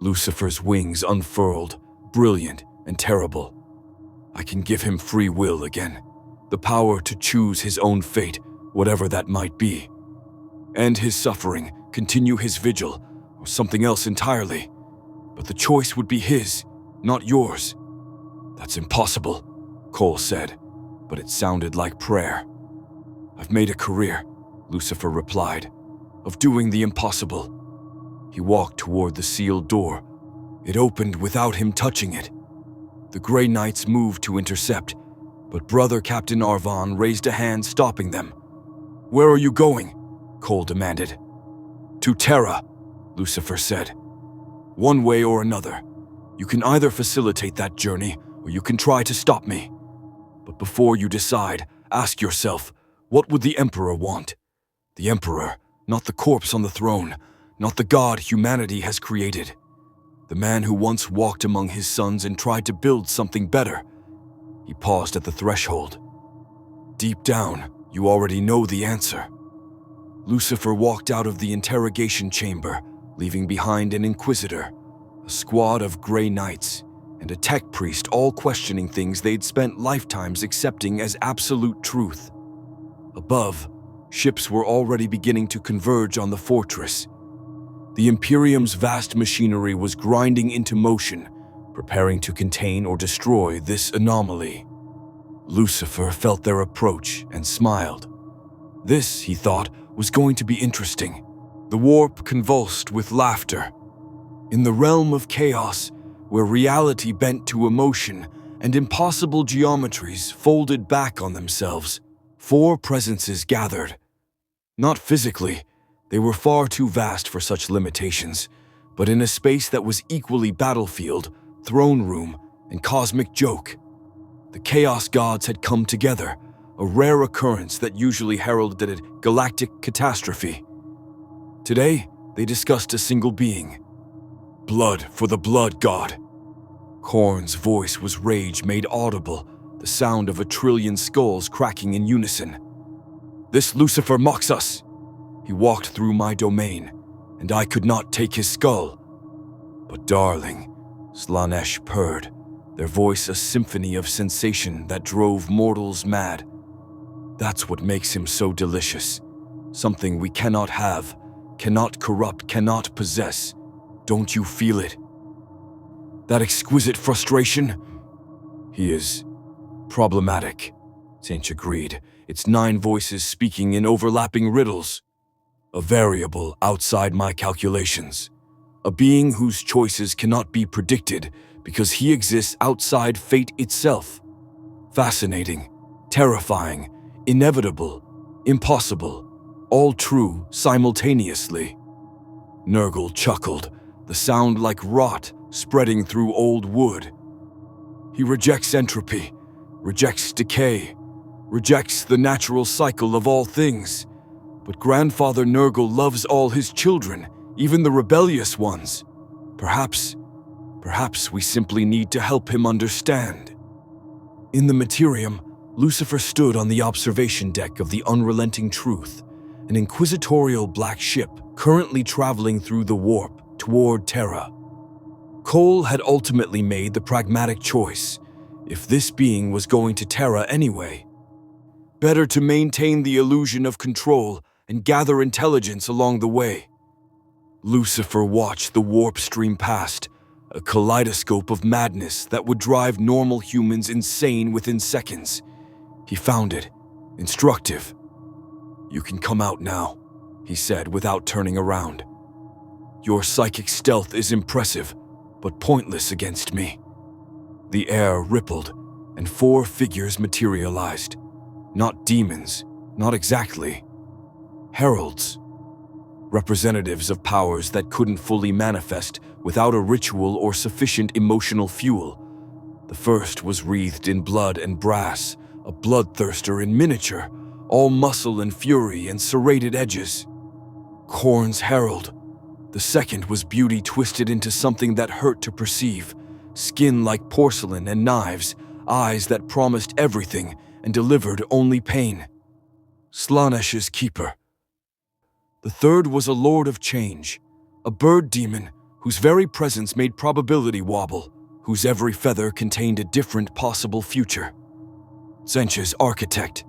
Lucifer's wings unfurled, brilliant and terrible. I can give him free will again, the power to choose his own fate, whatever that might be. End his suffering, continue his vigil, or something else entirely. But the choice would be his, not yours. That's impossible, Cole said, but it sounded like prayer. I've made a career, Lucifer replied, of doing the impossible. He walked toward the sealed door. It opened without him touching it. The Grey Knights moved to intercept, but Brother Captain Arvon raised a hand stopping them. Where are you going? Cole demanded. To Terra, Lucifer said. One way or another. You can either facilitate that journey, or you can try to stop me. But before you decide, ask yourself, what would the Emperor want? The Emperor, not the corpse on the throne, not the god humanity has created. The man who once walked among his sons and tried to build something better. He paused at the threshold. Deep down, you already know the answer. Lucifer walked out of the interrogation chamber, leaving behind an Inquisitor, a squad of gray knights, and a tech priest, all questioning things they'd spent lifetimes accepting as absolute truth. Above, ships were already beginning to converge on the fortress. The Imperium's vast machinery was grinding into motion, preparing to contain or destroy this anomaly. Lucifer felt their approach and smiled. This, he thought, was going to be interesting. The warp convulsed with laughter. In the realm of chaos, where reality bent to emotion and impossible geometries folded back on themselves, 4 presences gathered. Not physically, they were far too vast for such limitations, but in a space that was equally battlefield, throne room, and cosmic joke. The Chaos Gods had come together, a rare occurrence that usually heralded a galactic catastrophe. Today, they discussed a single being. Blood for the Blood God. Khorne's voice was rage made audible, the sound of 1 trillion skulls cracking in unison. This Lucifer mocks us. He walked through my domain, and I could not take his skull. But darling, Slaanesh purred, their voice a symphony of sensation that drove mortals mad. That's what makes him so delicious. Something we cannot have, cannot corrupt, cannot possess. Don't you feel it? That exquisite frustration? He is problematic, Tzeentch agreed, its 9 voices speaking in overlapping riddles. A variable outside my calculations. A being whose choices cannot be predicted because he exists outside fate itself. Fascinating, terrifying, inevitable, impossible, all true simultaneously. Nurgle chuckled, the sound like rot spreading through old wood. He rejects entropy, rejects decay, rejects the natural cycle of all things. But Grandfather Nurgle loves all his children, even the rebellious ones. Perhaps we simply need to help him understand. In the Imperium, Lucifer stood on the observation deck of the Unrelenting Truth, an inquisitorial black ship currently traveling through the warp toward Terra. Cole had ultimately made the pragmatic choice. If this being was going to Terra anyway, better to maintain the illusion of control and gather intelligence along the way. Lucifer watched the warp stream past, a kaleidoscope of madness that would drive normal humans insane within seconds. He found it instructive. You can come out now, he said without turning around. Your psychic stealth is impressive, but pointless against me. The air rippled, and 4 figures materialized. Not demons, not exactly. Heralds. Representatives of powers that couldn't fully manifest without a ritual or sufficient emotional fuel. The first was wreathed in blood and brass, a bloodthirster in miniature, all muscle and fury and serrated edges. Khorne's herald. The second was beauty twisted into something that hurt to perceive, skin like porcelain and knives, eyes that promised everything and delivered only pain. Slaanesh's keeper. The third was a lord of change, a bird demon whose very presence made probability wobble, whose every feather contained a different possible future. Tzeentch's architect.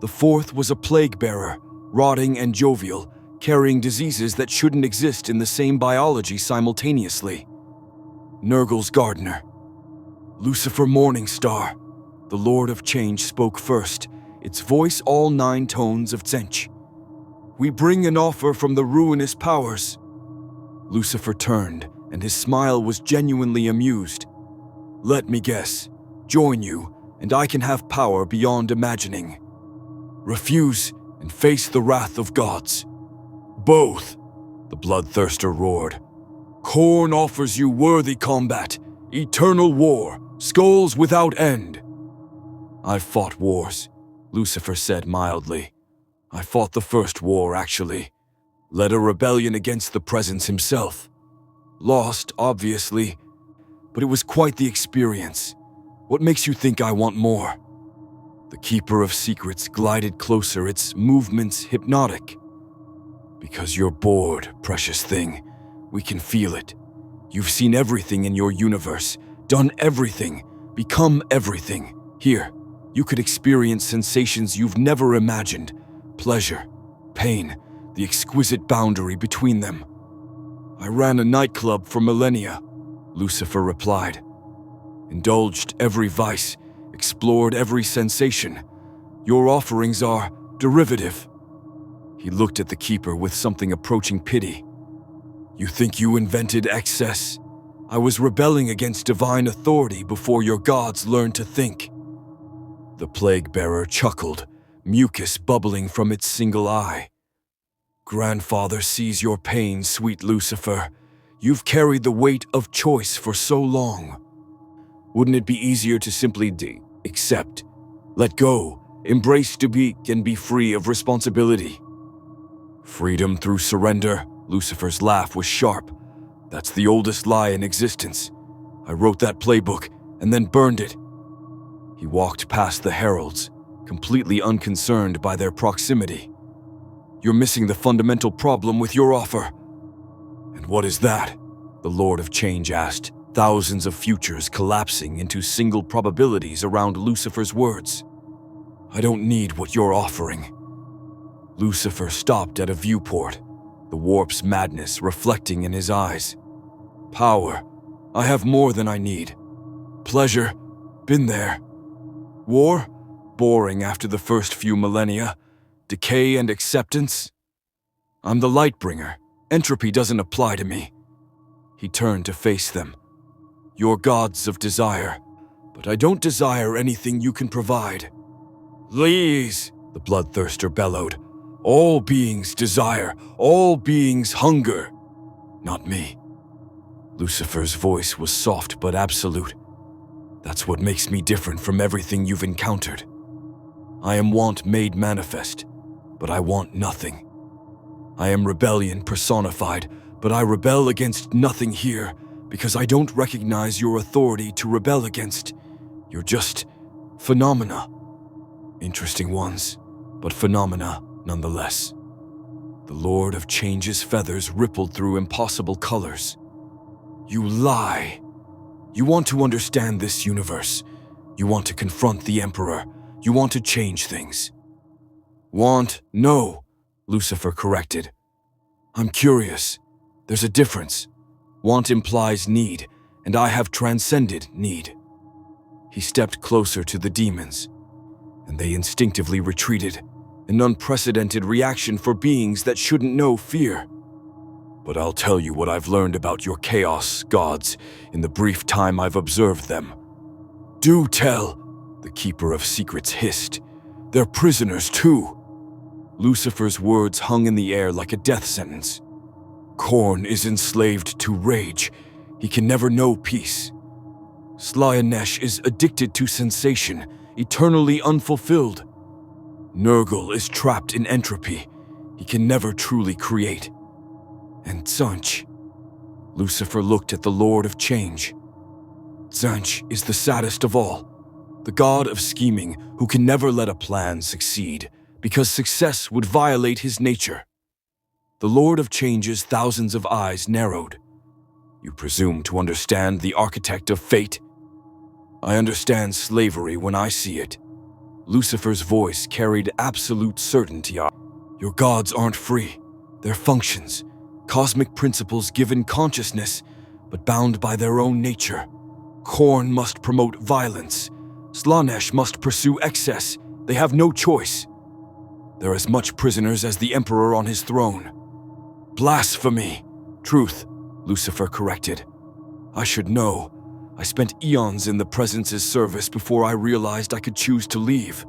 The fourth was a plague bearer, rotting and jovial, carrying diseases that shouldn't exist in the same biology simultaneously. Nurgle's gardener. Lucifer Morningstar. The Lord of Change spoke first, its voice all 9 tones of Tzeentch. We bring an offer from the ruinous powers. Lucifer turned, and his smile was genuinely amused. Let me guess, join you, and I can have power beyond imagining. Refuse, and face the wrath of gods. Both, the bloodthirster roared. Khorne offers you worthy combat, eternal war, skulls without end. I've fought wars, Lucifer said mildly. I fought the first war, actually. Led a rebellion against the Presence himself. Lost, obviously, but it was quite the experience. What makes you think I want more? The Keeper of Secrets glided closer, its movements hypnotic. Because you're bored, precious thing. We can feel it. You've seen everything in your universe, done everything, become everything. Here, you could experience sensations you've never imagined. Pleasure, pain, the exquisite boundary between them. I ran a nightclub for millennia, Lucifer replied. Indulged every vice, explored every sensation. Your offerings are derivative. He looked at the Keeper with something approaching pity. You think you invented excess? I was rebelling against divine authority before your gods learned to think. The plague-bearer chuckled, mucus bubbling from its single eye. Grandfather sees your pain, sweet Lucifer. You've carried the weight of choice for so long. Wouldn't it be easier to simply accept, let go, embrace to be and be free of responsibility? Freedom through surrender, Lucifer's laugh was sharp. That's the oldest lie in existence. I wrote that playbook and then burned it. He walked past the heralds, completely unconcerned by their proximity. You're missing the fundamental problem with your offer. And what is that? The Lord of Change asked, thousands of futures collapsing into single probabilities around Lucifer's words. I don't need what you're offering. Lucifer stopped at a viewport, the warp's madness reflecting in his eyes. Power. I have more than I need. Pleasure. Been there. War? Boring after the first few millennia. Decay and acceptance? I'm the Lightbringer. Entropy doesn't apply to me. He turned to face them. You're gods of desire, but I don't desire anything you can provide. Please, the bloodthirster bellowed. All beings desire, all beings hunger. Not me. Lucifer's voice was soft but absolute. That's what makes me different from everything you've encountered. I am want made manifest, but I want nothing. I am rebellion personified, but I rebel against nothing here because I don't recognize your authority to rebel against. You're just phenomena. Interesting ones, but phenomena nonetheless. The Lord of Change's feathers rippled through impossible colors. You lie. You want to understand this universe. You want to confront the Emperor. You want to change things. Want? No, Lucifer corrected. I'm curious. There's a difference. Want implies need, and I have transcended need. He stepped closer to the demons, and they instinctively retreated, an unprecedented reaction for beings that shouldn't know fear. But I'll tell you what I've learned about your chaos gods in the brief time I've observed them. Do tell, the Keeper of Secrets hissed. They're prisoners too. Lucifer's words hung in the air like a death sentence. Khorne is enslaved to rage. He can never know peace. Slaanesh is addicted to sensation, eternally unfulfilled. Nurgle is trapped in entropy. He can never truly create. And Tzeentch. Lucifer looked at the Lord of Change. Tzeentch is the saddest of all. The god of scheming who can never let a plan succeed because success would violate his nature. The Lord of Change's thousands of eyes narrowed. You presume to understand the architect of fate? I understand slavery when I see it. Lucifer's voice carried absolute certainty. Your gods aren't free. They're functions, cosmic principles given consciousness, but bound by their own nature. Khorne must promote violence. Slaanesh must pursue excess. They have no choice. They're as much prisoners as the Emperor on his throne. Blasphemy. Truth, Lucifer corrected. I should know. I spent eons in the Presence's service before I realized I could choose to leave.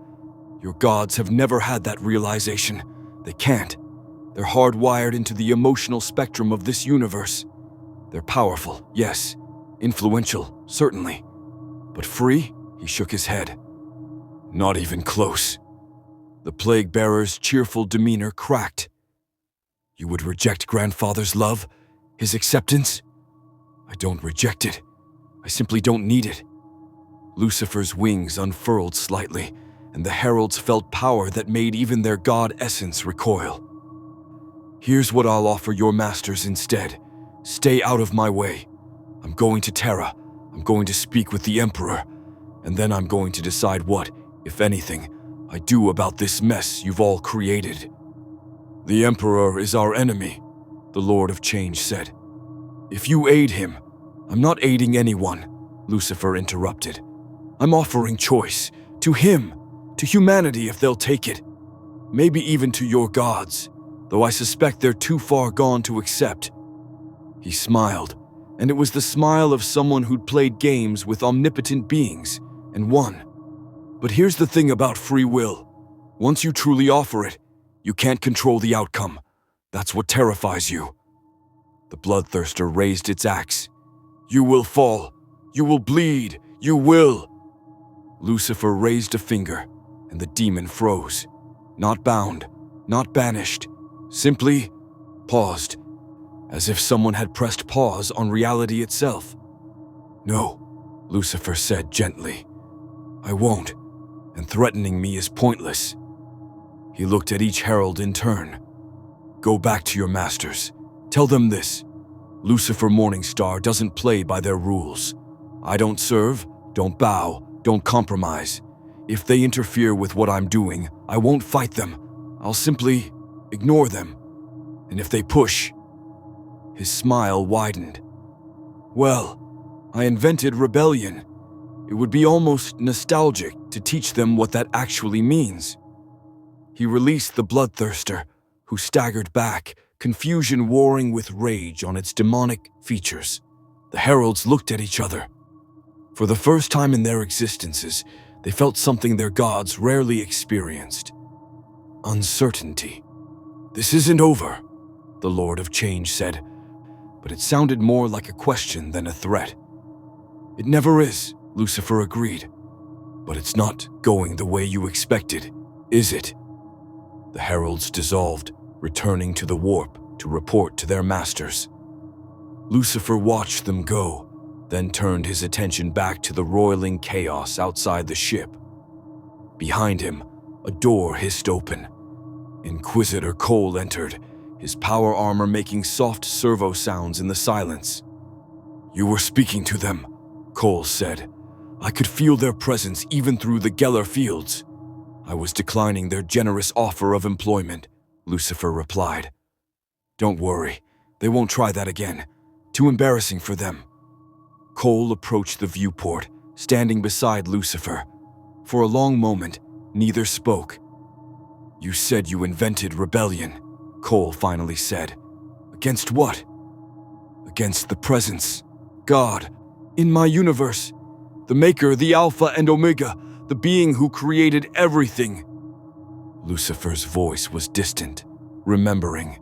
Your gods have never had that realization. They can't. They're hardwired into the emotional spectrum of this universe. They're powerful, yes. Influential, certainly. But free? He shook his head. Not even close. The plague bearer's cheerful demeanor cracked. You would reject grandfather's love? His acceptance? I don't reject it. I simply don't need it. Lucifer's wings unfurled slightly, and the heralds felt power that made even their god essence recoil. Here's what I'll offer your masters instead. Stay out of my way. I'm going to Terra. I'm going to speak with the Emperor, and then I'm going to decide what, if anything, I do about this mess you've all created. The Emperor is our enemy, the Lord of Change said. If you aid him, I'm not aiding anyone, Lucifer interrupted. I'm offering choice, to him, to humanity if they'll take it. Maybe even to your gods, though I suspect they're too far gone to accept. He smiled, and it was the smile of someone who'd played games with omnipotent beings, and won. But here's the thing about free will. Once you truly offer it, you can't control the outcome. That's what terrifies you. The bloodthirster raised its axe. You will fall. You will bleed. You will. Lucifer raised a finger, and the demon froze. Not bound, not banished, simply paused, as if someone had pressed pause on reality itself. No, Lucifer said gently. I won't, and threatening me is pointless. He looked at each herald in turn. Go back to your masters. Tell them this. Lucifer Morningstar doesn't play by their rules. I don't serve, don't bow, don't compromise. If they interfere with what I'm doing, I won't fight them. I'll simply ignore them. And if they push... His smile widened. Well, I invented rebellion. It would be almost nostalgic to teach them what that actually means. He released the bloodthirster, who staggered back, confusion warring with rage on its demonic features. The heralds looked at each other. For the first time in their existences, they felt something their gods rarely experienced. Uncertainty. This isn't over, the Lord of Change said, but it sounded more like a question than a threat. It never is, Lucifer agreed. But it's not going the way you expected, is it? The heralds dissolved, returning to the warp to report to their masters. Lucifer watched them go, then turned his attention back to the roiling chaos outside the ship. Behind him, a door hissed open. Inquisitor Cole entered, his power armor making soft servo sounds in the silence. You were speaking to them, Cole said. I could feel their presence even through the Geller fields. I was declining their generous offer of employment, Lucifer replied. Don't worry, they won't try that again. Too embarrassing for them. Cole approached the viewport, standing beside Lucifer. For a long moment, neither spoke. You said you invented rebellion, Cole finally said. Against what? Against the presence, God, in my universe. The Maker, the Alpha and Omega, the being who created everything. Lucifer's voice was distant, remembering.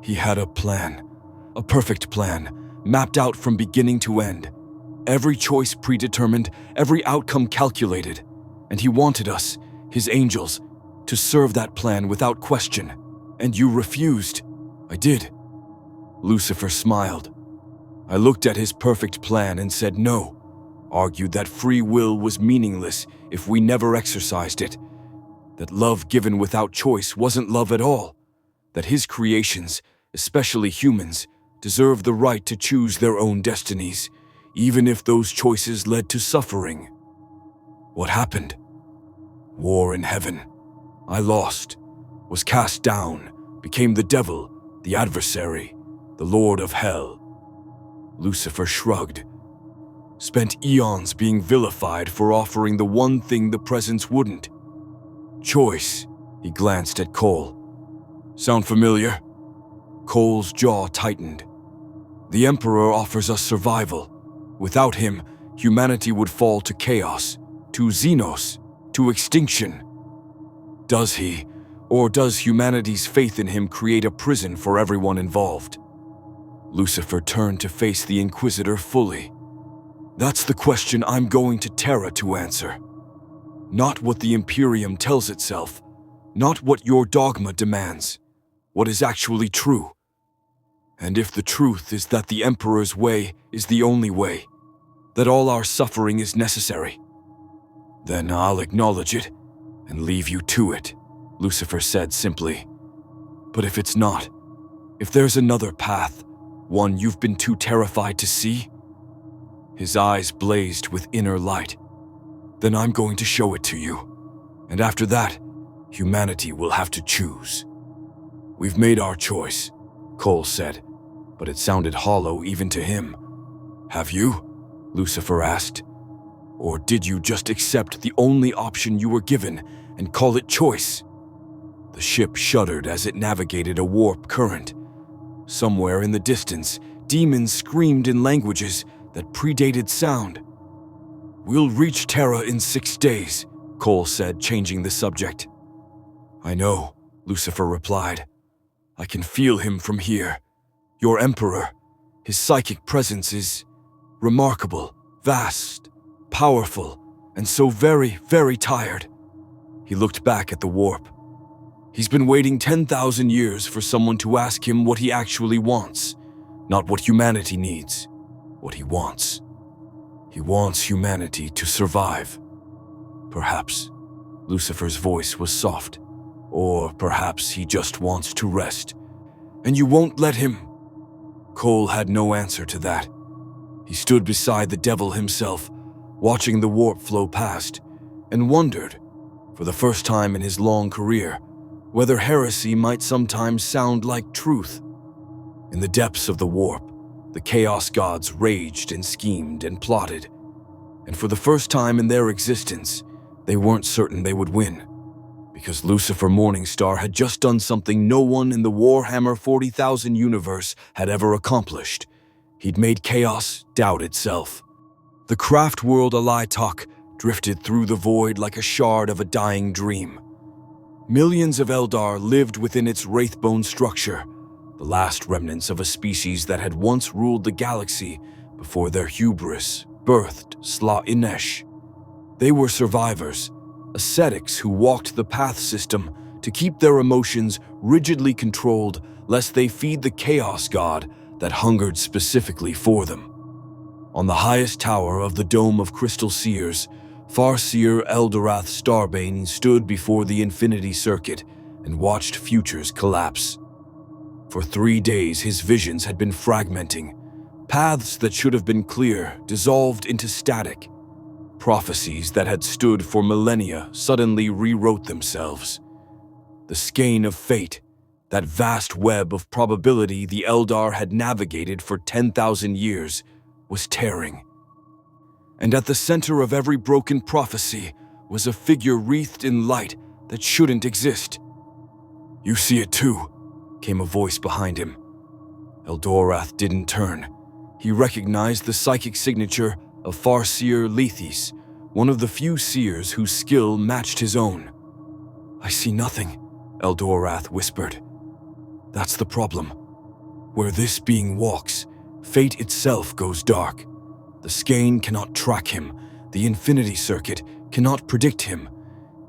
He had a plan, a perfect plan, mapped out from beginning to end. Every choice predetermined, every outcome calculated. And he wanted us, his angels, to serve that plan without question. And you refused. I did. Lucifer smiled. I looked at his perfect plan and said no. Argued that free will was meaningless if we never exercised it. That love given without choice wasn't love at all. That his creations, especially humans, deserve the right to choose their own destinies, even if those choices led to suffering. What happened? War in heaven. I lost, was cast down, became the devil, the adversary, the lord of hell. Lucifer shrugged. Spent eons being vilified for offering the one thing the presence wouldn't. Choice, he glanced at Cole. Sound familiar? Cole's jaw tightened. The Emperor offers us survival. Without him, humanity would fall to chaos, to Xenos, to extinction. Does he, or does humanity's faith in him create a prison for everyone involved? Lucifer turned to face the Inquisitor fully. That's the question I'm going to Terra to answer. Not what the Imperium tells itself, not what your dogma demands, what is actually true. And if the truth is that the Emperor's way is the only way, that all our suffering is necessary, then I'll acknowledge it and leave you to it, Lucifer said simply. But if it's not, if there's another path, one you've been too terrified to see, his eyes blazed with inner light, then I'm going to show it to you. And after that, humanity will have to choose. We've made our choice, Cole said, but it sounded hollow even to him. Have you? Lucifer asked. Or did you just accept the only option you were given and call it choice? The ship shuddered as it navigated a warp current. Somewhere in the distance, demons screamed in languages that predated sound. We'll reach Terra in 6 days, Cole said, changing the subject. I know, Lucifer replied. I can feel him from here. Your Emperor, his psychic presence is remarkable, vast, powerful, and so very, very tired. He looked back at the warp. He's been waiting 10,000 years for someone to ask him what he actually wants, not what humanity needs, what he wants. He wants humanity to survive. Perhaps Lucifer's voice was soft, or perhaps he just wants to rest, and you won't let him. Cole had no answer to that. He stood beside the devil himself, watching the warp flow past, and wondered, for the first time in his long career, whether heresy might sometimes sound like truth. In the depths of the warp, the Chaos Gods raged and schemed and plotted, and for the first time in their existence, they weren't certain they would win, because Lucifer Morningstar had just done something no one in the Warhammer 40,000 universe had ever accomplished. He'd made chaos doubt itself. The craft world Alaitok drifted through the void like a shard of a dying dream. Millions of Eldar lived within its wraithbone structure, the last remnants of a species that had once ruled the galaxy before their hubris birthed Sla-Inesh. They were survivors, ascetics who walked the path system to keep their emotions rigidly controlled lest they feed the chaos god that hungered specifically for them. On the highest tower of the Dome of Crystal Seers, Farseer Eldorath Starbane stood before the Infinity Circuit and watched futures collapse. For 3 days, his visions had been fragmenting. Paths that should have been clear dissolved into static. Prophecies that had stood for millennia suddenly rewrote themselves. The skein of fate, that vast web of probability the Eldar had navigated for 10,000 years, was tearing. And at the center of every broken prophecy was a figure wreathed in light that shouldn't exist. You see it too, came a voice behind him. Eldorath didn't turn. He recognized the psychic signature of Farseer Lethis, one of the few seers whose skill matched his own. I see nothing, Eldorath whispered. That's the problem. Where this being walks, fate itself goes dark. The skein cannot track him. The Infinity Circuit cannot predict him.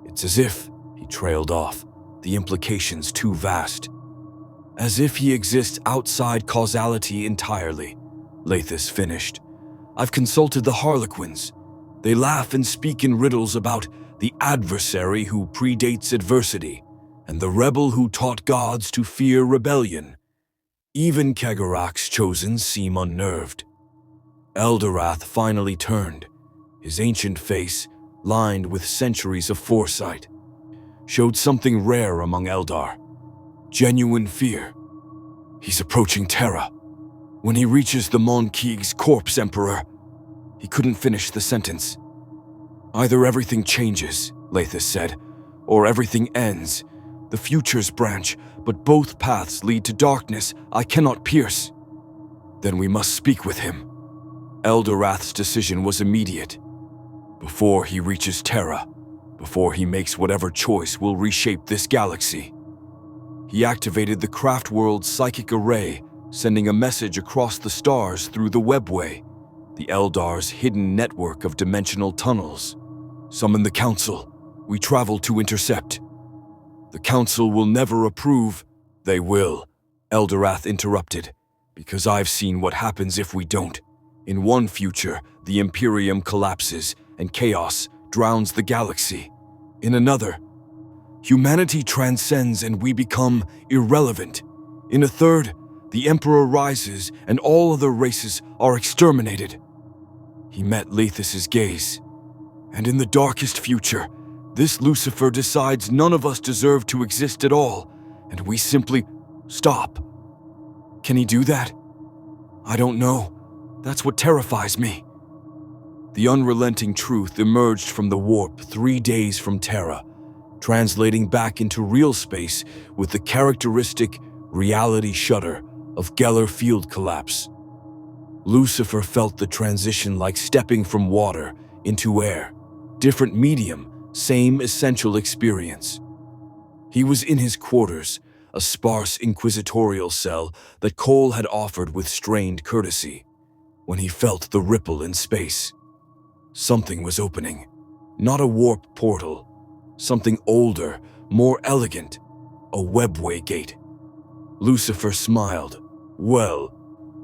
It's as if, he trailed off, the implications too vast. As if he exists outside causality entirely, Lethis finished. I've consulted the Harlequins. They laugh and speak in riddles about the adversary who predates adversity, and the rebel who taught gods to fear rebellion. Even Kagarak's chosen seem unnerved. Eldorath finally turned. His ancient face, lined with centuries of foresight, showed something rare among Eldar. Genuine fear. He's approaching Terra. When he reaches the Mon-Keeg's corpse, Emperor. He couldn't finish the sentence. Either everything changes, Lethis said, or everything ends. The futures branch, but both paths lead to darkness I cannot pierce. Then we must speak with him. Eldorath's decision was immediate. Before he reaches Terra, before he makes whatever choice will reshape this galaxy. He activated the craft world's psychic array sending a message across the stars through the webway, the Eldar's hidden network of dimensional tunnels. Summon the Council. We travel to intercept. The Council will never approve. They will, Eldorath interrupted, because I've seen what happens if we don't. In one future, the Imperium collapses and chaos drowns the galaxy. In another, humanity transcends and we become irrelevant. In a third, the Emperor rises and all other races are exterminated. He met Lethus's gaze. And in the darkest future, this Lucifer decides none of us deserve to exist at all, and we simply stop. Can he do that? I don't know. That's what terrifies me. The unrelenting truth emerged from the warp 3 days from Terra, translating back into real space with the characteristic reality shudder of Geller field collapse. Lucifer felt the transition like stepping from water into air. Different medium, same essential experience. He was in his quarters, a sparse inquisitorial cell that Cole had offered with strained courtesy, when he felt the ripple in space. Something was opening. Not a warp portal. Something older, more elegant. A webway gate. Lucifer smiled. Well,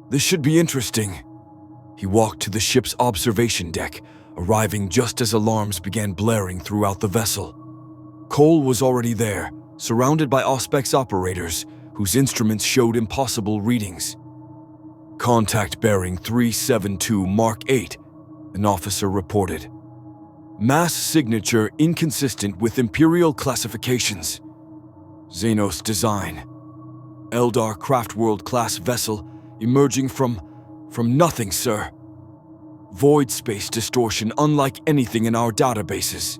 this should be interesting. He walked to the ship's observation deck, arriving just as alarms began blaring throughout the vessel. Cole was already there, surrounded by Auspex operators, whose instruments showed impossible readings. Contact bearing 372 Mark 8, an officer reported. Mass signature inconsistent with Imperial classifications. Xenos design. Eldar Craftworld-class vessel emerging from nothing, sir. Void space distortion unlike anything in our databases.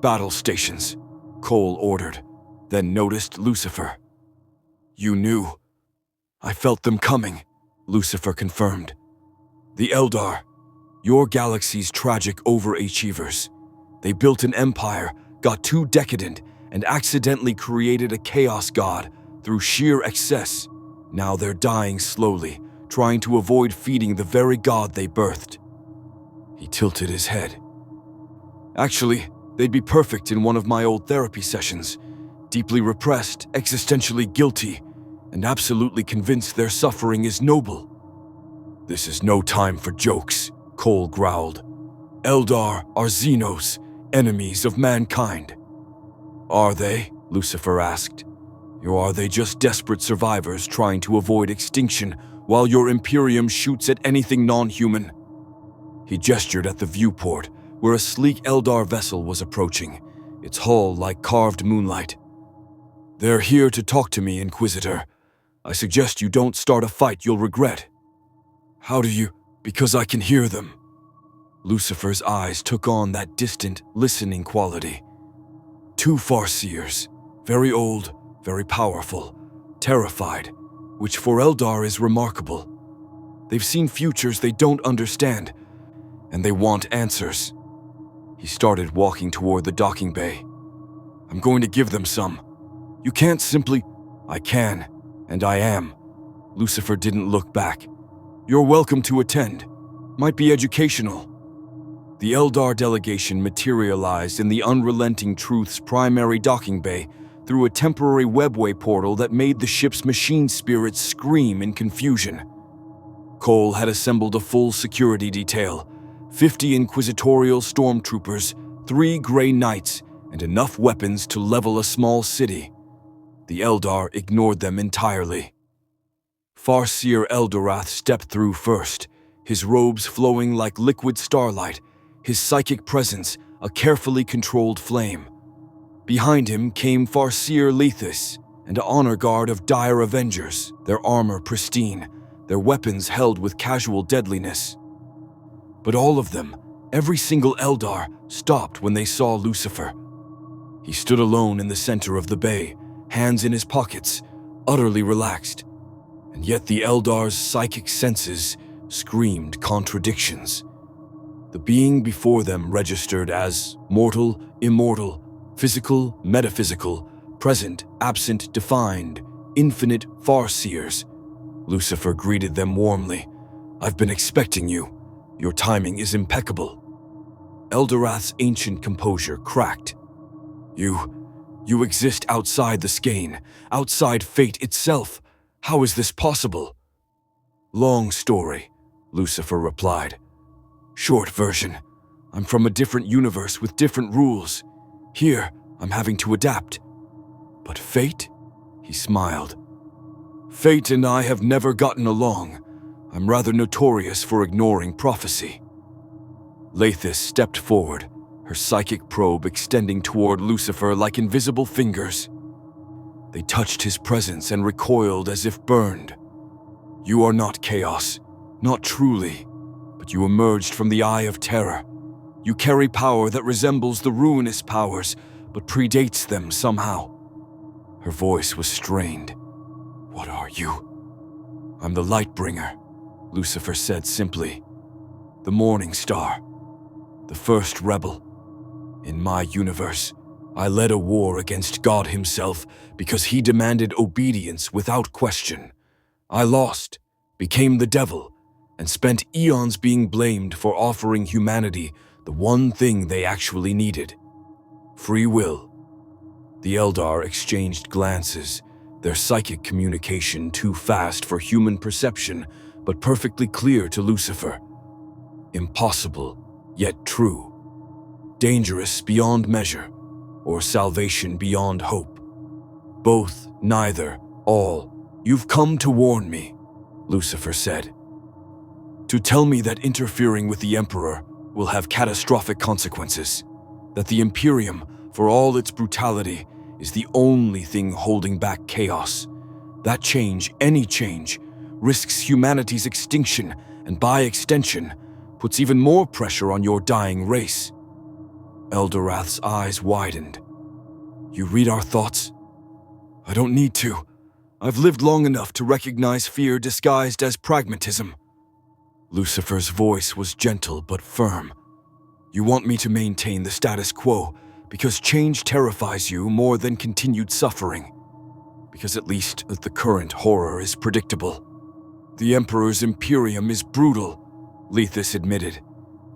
Battle stations, Cole ordered, then noticed Lucifer. You knew. I felt them coming, Lucifer confirmed. The Eldar, your galaxy's tragic overachievers. They built an empire, got too decadent, and accidentally created a chaos god through sheer excess. Now they're dying slowly, trying to avoid feeding the very god they birthed. He tilted his head. Actually, they'd be perfect in one of my old therapy sessions. Deeply repressed, existentially guilty, and absolutely convinced their suffering is noble. This is no time for jokes, Cole growled. Eldar are Xenos, enemies of mankind. Are they? Lucifer asked. Or are they just desperate survivors trying to avoid extinction while your Imperium shoots at anything non-human? He gestured at the viewport, where a sleek Eldar vessel was approaching, its hull like carved moonlight. They're here to talk to me, Inquisitor. I suggest you don't start a fight you'll regret. How do you? Because I can hear them. Lucifer's eyes took on that distant, listening quality. 2 Farseers, very old, very powerful, terrified, which for Eldar is remarkable. They've seen futures they don't understand, and they want answers. He started walking toward the docking bay. I'm going to give them some. You can't simply... I can, and I am. Lucifer didn't look back. You're welcome to attend. Might be educational. The Eldar delegation materialized in the unrelenting truth's primary docking bay through a temporary webway portal that made the ship's machine spirits scream in confusion. Cole had assembled a full security detail, 50 inquisitorial stormtroopers, 3 Grey Knights, and enough weapons to level a small city. The Eldar ignored them entirely. Farseer Eldorath stepped through first, his robes flowing like liquid starlight, his psychic presence a carefully controlled flame. Behind him came Farseer Lethus and an honor guard of dire avengers, their armor pristine, their weapons held with casual deadliness. But all of them, every single Eldar, stopped when they saw Lucifer. He stood alone in the center of the bay, hands in his pockets, utterly relaxed. And yet the Eldar's psychic senses screamed contradictions. The being before them registered as mortal, immortal, physical, metaphysical, present, absent, defined, infinite Farseers. Lucifer greeted them warmly. "I've been expecting you. Your timing is impeccable." Eldorath's ancient composure cracked. You exist outside the skein, outside fate itself. How is this possible?" "Long story," Lucifer replied. "Short version. I'm from a different universe with different rules. Here, I'm having to adapt." "But fate?" He smiled. "Fate and I have never gotten along. I'm rather notorious for ignoring prophecy." Lathis stepped forward, her psychic probe extending toward Lucifer like invisible fingers. They touched his presence and recoiled as if burned. "You are not chaos, not truly, but you emerged from the eye of Terra. You carry power that resembles the ruinous powers, but predates them somehow." Her voice was strained. "What are you?" "I'm the Lightbringer," Lucifer said simply. "The Morningstar, the first rebel. In my universe, I led a war against God himself because he demanded obedience without question. I lost, became the devil, and spent eons being blamed for offering humanity the one thing they actually needed: free will." The Eldar exchanged glances, their psychic communication too fast for human perception, but perfectly clear to Lucifer. Impossible, yet true. Dangerous beyond measure, or salvation beyond hope. Both, neither, all. "You've come to warn me," Lucifer said. "To tell me that interfering with the Emperor will have catastrophic consequences. That the Imperium, for all its brutality, is the only thing holding back chaos. That change, any change, risks humanity's extinction and by extension, puts even more pressure on your dying race." Eldorath's eyes widened. "You read our thoughts?" "I don't need to. I've lived long enough to recognize fear disguised as pragmatism." Lucifer's voice was gentle but firm. "You want me to maintain the status quo because change terrifies you more than continued suffering. Because at least the current horror is predictable. The Emperor's Imperium is brutal," Lathis admitted,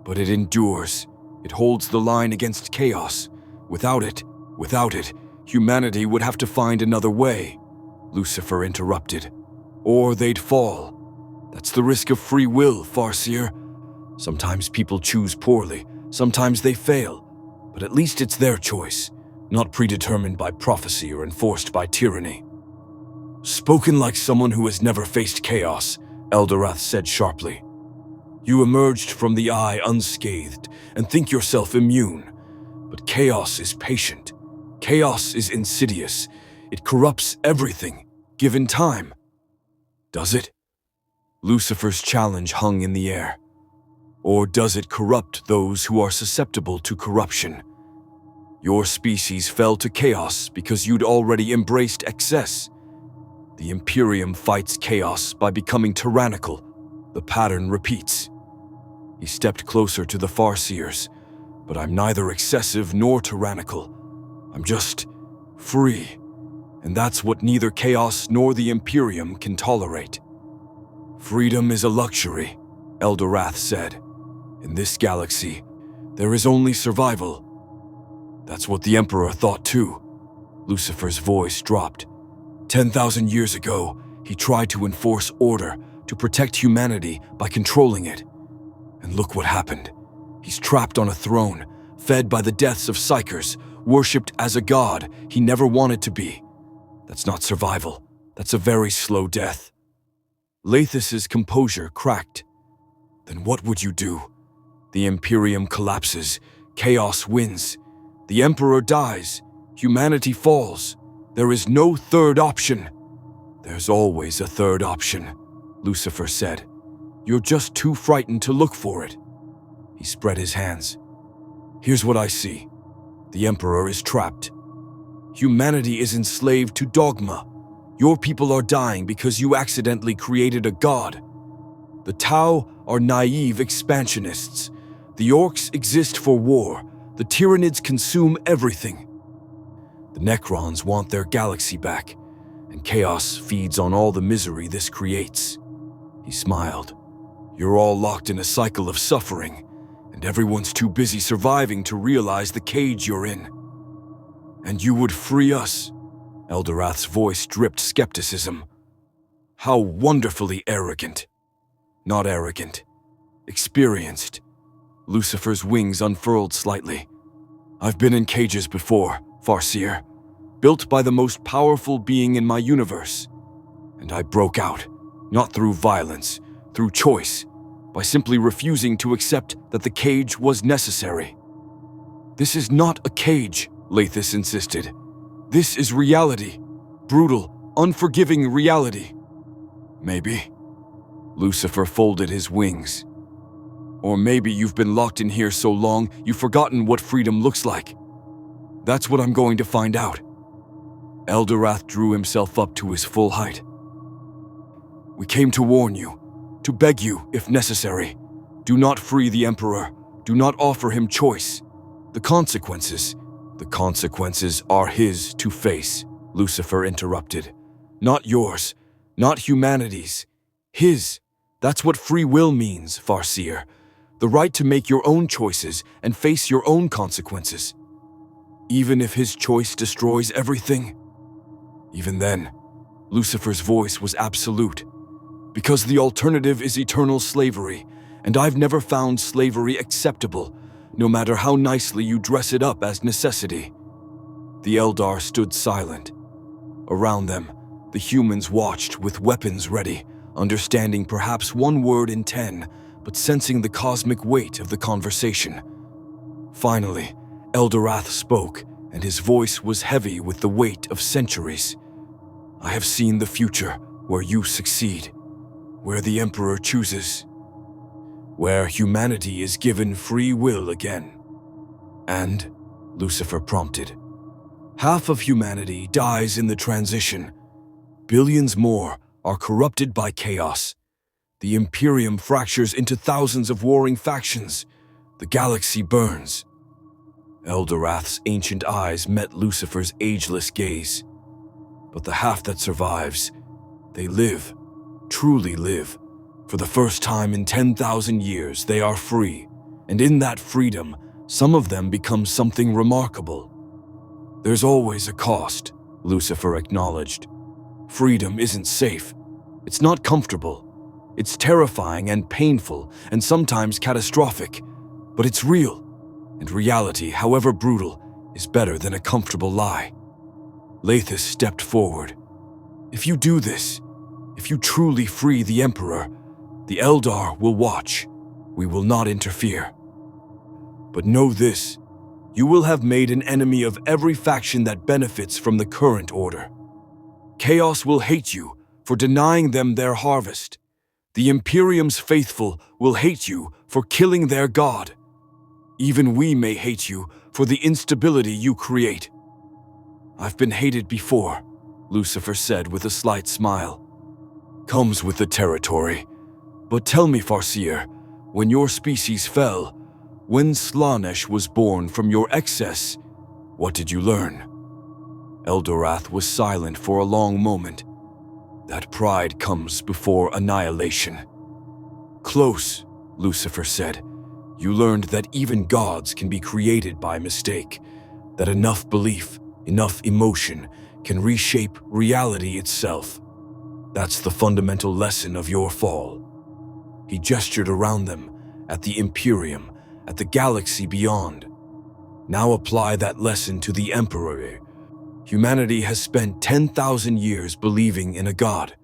"but it endures. It holds the line against chaos. Without it, humanity would have to find another way," Lucifer interrupted. "Or they'd fall. That's the risk of free will, Farseer. Sometimes people choose poorly, sometimes they fail, but at least it's their choice, not predetermined by prophecy or enforced by tyranny." "Spoken like someone who has never faced chaos," Eldorath said sharply. "You emerged from the eye unscathed and think yourself immune. But chaos is patient. Chaos is insidious. It corrupts everything, given time." "Does it?" Lucifer's challenge hung in the air. "Or does it corrupt those who are susceptible to corruption? Your species fell to chaos because you'd already embraced excess. The Imperium fights chaos by becoming tyrannical. The pattern repeats." He stepped closer to the Farseers. "But I'm neither excessive nor tyrannical. I'm just free. And that's what neither chaos nor the Imperium can tolerate." "Freedom is a luxury," Eldorath said. "In this galaxy, there is only survival." "That's what the Emperor thought too." Lucifer's voice dropped. 10,000 years ago, he tried to enforce order, to protect humanity by controlling it. And look what happened. He's trapped on a throne, fed by the deaths of psychers, worshipped as a god he never wanted to be. That's not survival. That's a very slow death. Lathis's composure cracked. "Then what would you do? The Imperium collapses, chaos wins. The Emperor dies, humanity falls. There is no third option." "There's always a third option," Lucifer said. "You're just too frightened to look for it." He spread his hands. "Here's what I see. The Emperor is trapped. Humanity is enslaved to dogma. Your people are dying because you accidentally created a god. The Tau are naive expansionists. The Orcs exist for war. The Tyranids consume everything. The Necrons want their galaxy back. and chaos feeds on all the misery this creates." He smiled. "You're all locked in a cycle of suffering, and everyone's too busy surviving to realize the cage you're in. And you would free us?" Eldorath's voice dripped skepticism. "How wonderfully arrogant." "Not arrogant. Experienced." Lucifer's wings unfurled slightly. "I've been in cages before, Farseer, built by the most powerful being in my universe. And I broke out, not through violence, through choice, by simply refusing to accept that the cage was necessary." "This is not a cage," Lathis insisted. "This is reality. Brutal, unforgiving reality." "Maybe." Lucifer folded his wings. "Or maybe you've been locked in here so long you've forgotten what freedom looks like. That's what I'm going to find out." Eldorath drew himself up to his full height. "We came to warn you, to beg you, if necessary. Do not free the Emperor. Do not offer him choice. The consequences are his to face," Lucifer interrupted. "Not yours, not humanity's. His. That's what free will means, Farseer. The right to make your own choices and face your own consequences. Even if his choice destroys everything." "Even then," Lucifer's voice was absolute, "because the alternative is eternal slavery, and I've never found slavery acceptable, no matter how nicely you dress it up as necessity." The Eldar stood silent. Around them, the humans watched with weapons ready, understanding perhaps one word in 10, but sensing the cosmic weight of the conversation. Finally, Eldorath spoke, and his voice was heavy with the weight of centuries. "I have seen the future where you succeed, where the Emperor chooses, where humanity is given free will again. And," Lucifer prompted, "half of humanity dies in the transition. Billions more are corrupted by chaos. The Imperium fractures into thousands of warring factions. The galaxy burns." Eldorath's ancient eyes met Lucifer's ageless gaze. "But the half that survives, they live, truly live. For the first time in 10,000 years, they are free. And in that freedom, some of them become something remarkable." "There's always a cost," Lucifer acknowledged. "Freedom isn't safe. It's not comfortable. It's terrifying and painful and sometimes catastrophic. But it's real. And reality, however brutal, is better than a comfortable lie." Lathis stepped forward. "If you do this, if you truly free the Emperor, the Eldar will watch. We will not interfere. But know this, you will have made an enemy of every faction that benefits from the current order. Chaos will hate you for denying them their harvest. The Imperium's faithful will hate you for killing their god. Even we may hate you for the instability you create." "I've been hated before," Lucifer said with a slight smile. "Comes with the territory. But tell me, Farseer, when your species fell, when Slaanesh was born from your excess, what did you learn?" Eldorath was silent for a long moment. "That pride comes before annihilation." "Close," Lucifer said. "You learned that even gods can be created by mistake, that enough belief, enough emotion can reshape reality itself. That's the fundamental lesson of your fall." He gestured around them, at the Imperium, at the galaxy beyond. "Now apply that lesson to the Emperor. Humanity has spent 10,000 years believing in a god.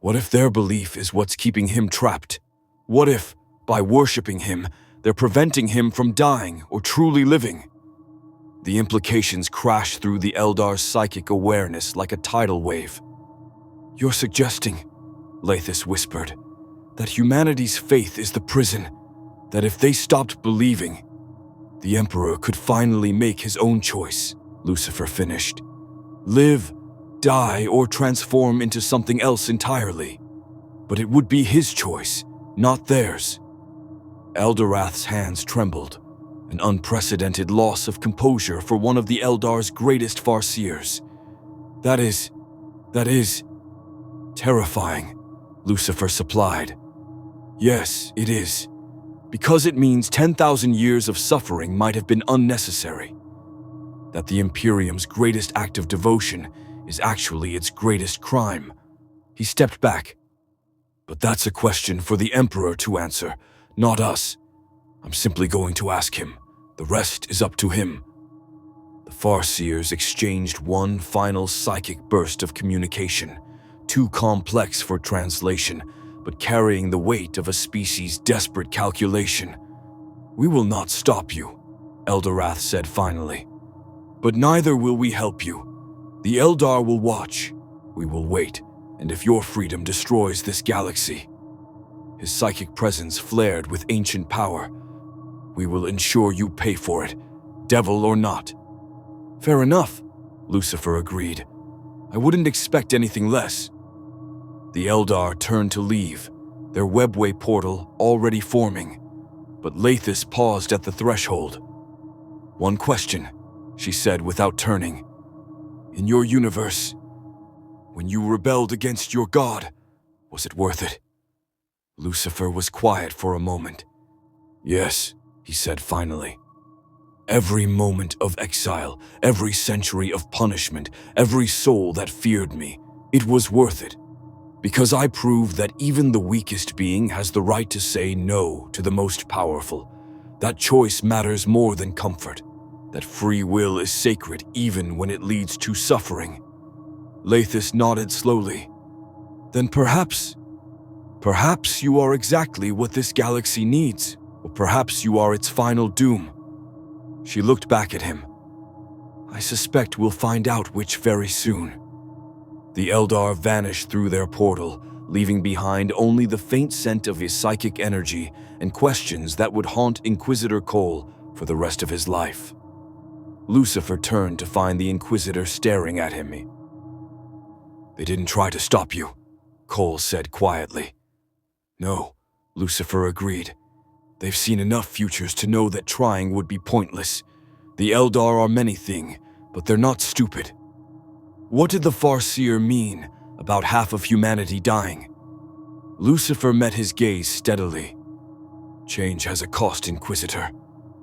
What if their belief is what's keeping him trapped? What if, by worshipping him, they're preventing him from dying or truly living?" The implications crashed through the Eldar's psychic awareness like a tidal wave. "You're suggesting," Lathis whispered, "that humanity's faith is the prison, that if they stopped believing, the Emperor could finally make his own choice," Lucifer finished. "Live, die, or transform into something else entirely. But it would be his choice, not theirs." Eldorath's hands trembled, an unprecedented loss of composure for one of the Eldar's greatest Farseers. "That is, That is terrifying, Lucifer supplied. Yes, it is. Because it means 10,000 years of suffering might have been unnecessary. That the Imperium's greatest act of devotion is actually its greatest crime. He stepped back. But that's a question for the Emperor to answer, not us. I'm simply going to ask him. The rest is up to him. The Farseers exchanged one final psychic burst of communication, too complex for translation, but carrying the weight of a species' desperate calculation. We will not stop you, Eldorath said finally. But neither will we help you. The Eldar will watch. We will wait, and if your freedom destroys this galaxy. His psychic presence flared with ancient power. We will ensure you pay for it, devil or not. Fair enough, Lucifer agreed. I wouldn't expect anything less. The Eldar turned to leave, their webway portal already forming, but Lathis paused at the threshold. One question, she said without turning. In your universe, when you rebelled against your god, was it worth it? Lucifer was quiet for a moment. Yes, he said finally. Every moment of exile, every century of punishment, every soul that feared me, it was worth it. Because I proved that even the weakest being has the right to say no to the most powerful. That choice matters more than comfort. That free will is sacred even when it leads to suffering. Lathis nodded slowly. Then perhaps you are exactly what this galaxy needs, or perhaps you are its final doom. She looked back at him. I suspect we'll find out which very soon. The Eldar vanished through their portal, leaving behind only the faint scent of his psychic energy and questions that would haunt Inquisitor Cole for the rest of his life. Lucifer turned to find the Inquisitor staring at him. They didn't try to stop you, Cole said quietly. No, Lucifer agreed. They've seen enough futures to know that trying would be pointless. The Eldar are many-thing, but they're not stupid. What did the Farseer mean about half of humanity dying? Lucifer met his gaze steadily. Change has a cost, Inquisitor.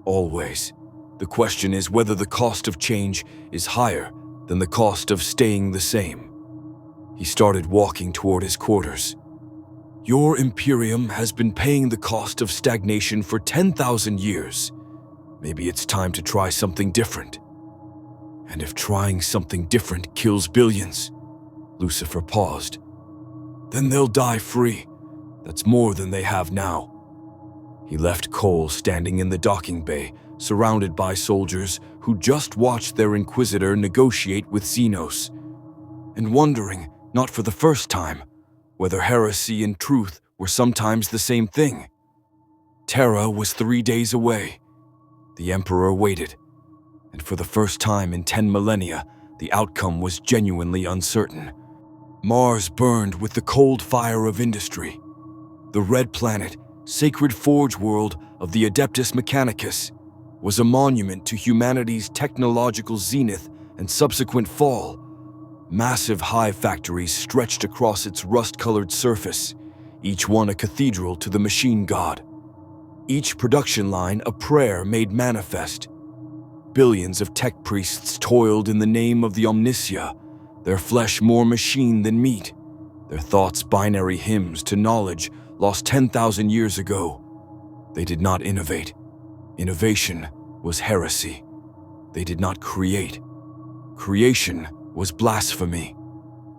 Always. The question is whether the cost of change is higher than the cost of staying the same. He started walking toward his quarters. Your Imperium has been paying the cost of stagnation for 10,000 years. Maybe it's time to try something different. And if trying something different kills billions, Lucifer paused, then they'll die free. That's more than they have now. He left Cole standing in the docking bay, surrounded by soldiers who just watched their Inquisitor negotiate with Xenos, and wondering, not for the first time, whether heresy and truth were sometimes the same thing. Terra was 3 days away. The Emperor waited, and for the first time in 10 millennia, the outcome was genuinely uncertain. Mars burned with the cold fire of industry. The Red Planet, sacred forge world of the Adeptus Mechanicus, was a monument to humanity's technological zenith and subsequent fall. Massive hive factories stretched across its rust-colored surface, each one a cathedral to the machine god. Each production line a prayer made manifest. Billions of tech priests toiled in the name of the Omnicia, their flesh more machine than meat, their thoughts binary hymns to knowledge lost 10,000 years ago. They did not innovate. Innovation was heresy. They did not create. Creation was blasphemy.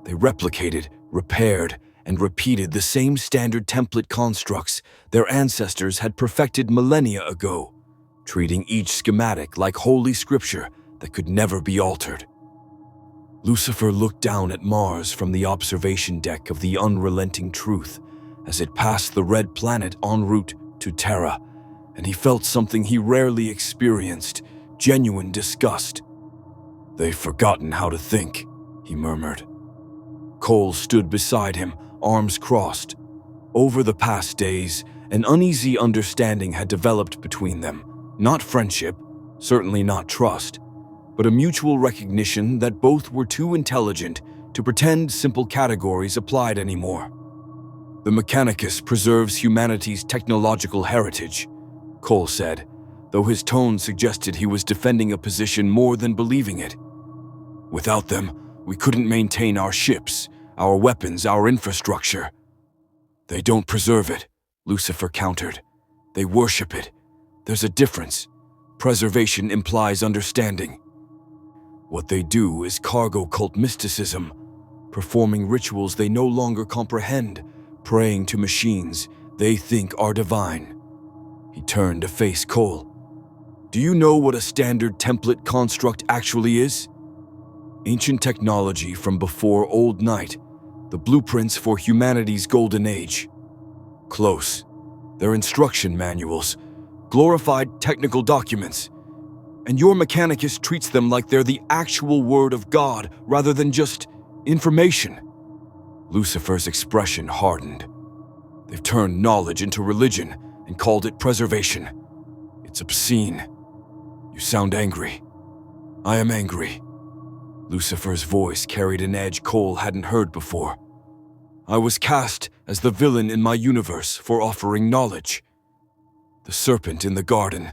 They replicated, repaired, and repeated the same standard template constructs their ancestors had perfected millennia ago, treating each schematic like holy scripture that could never be altered. Lucifer looked down at Mars from the observation deck of the unrelenting truth as it passed the Red Planet en route to Terra, and he felt something he rarely experienced, genuine disgust. They've forgotten how to think, he murmured. Cole stood beside him, arms crossed. Over the past days, an uneasy understanding had developed between them. Not friendship, certainly not trust, but a mutual recognition that both were too intelligent, to pretend simple categories applied anymore. The Mechanicus preserves humanity's technological heritage, Cole said, though his tone suggested he was defending a position more than believing it. Without them, we couldn't maintain our ships, our weapons, our infrastructure. They don't preserve it, Lucifer countered. They worship it. There's a difference. Preservation implies understanding. What they do is cargo cult mysticism, performing rituals they no longer comprehend, praying to machines they think are divine. He turned to face Cole. Do you know what a standard template construct actually is? Ancient technology from before Old Night, the blueprints for humanity's golden age. Close. They're instruction manuals, glorified technical documents. And your Mechanicus treats them like they're the actual word of God rather than just information. Lucifer's expression hardened. They've turned knowledge into religion and called it preservation. It's obscene. You sound angry. I am angry. Lucifer's voice carried an edge Cole hadn't heard before. I was cast as the villain in my universe for offering knowledge. The serpent in the garden,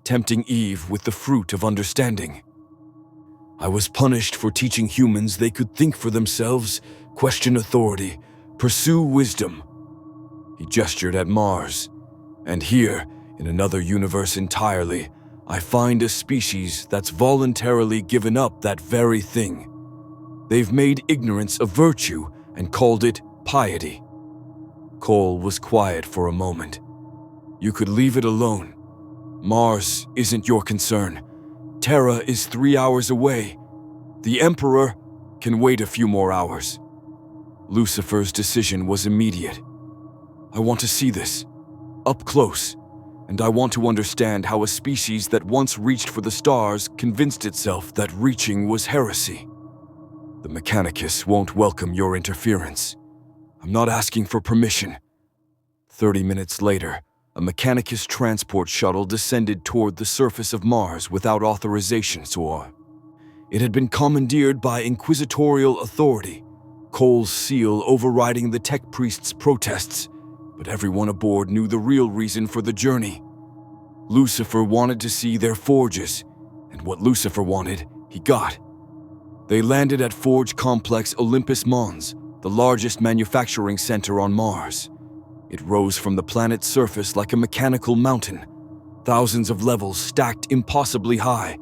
tempting Eve with the fruit of understanding. I was punished for teaching humans they could think for themselves, question authority, pursue wisdom. He gestured at Mars. And here, in another universe entirely, I find a species that's voluntarily given up that very thing. They've made ignorance a virtue and called it piety. Cole was quiet for a moment. You could leave it alone. Mars isn't your concern. Terra is 3 hours away. The Emperor can wait a few more hours. Lucifer's decision was immediate. I want to see this, up close, and I want to understand how a species that once reached for the stars convinced itself that reaching was heresy. The Mechanicus won't welcome your interference. I'm not asking for permission. 30 minutes later, a Mechanicus transport shuttle descended toward the surface of Mars without authorization, so it had been commandeered by inquisitorial authority, Cole's seal overriding the tech priest's protests, but everyone aboard knew the real reason for the journey. Lucifer wanted to see their forges, and what Lucifer wanted, he got. They landed at Forge Complex Olympus Mons, the largest manufacturing center on Mars. It rose from the planet's surface like a mechanical mountain, thousands of levels stacked impossibly high,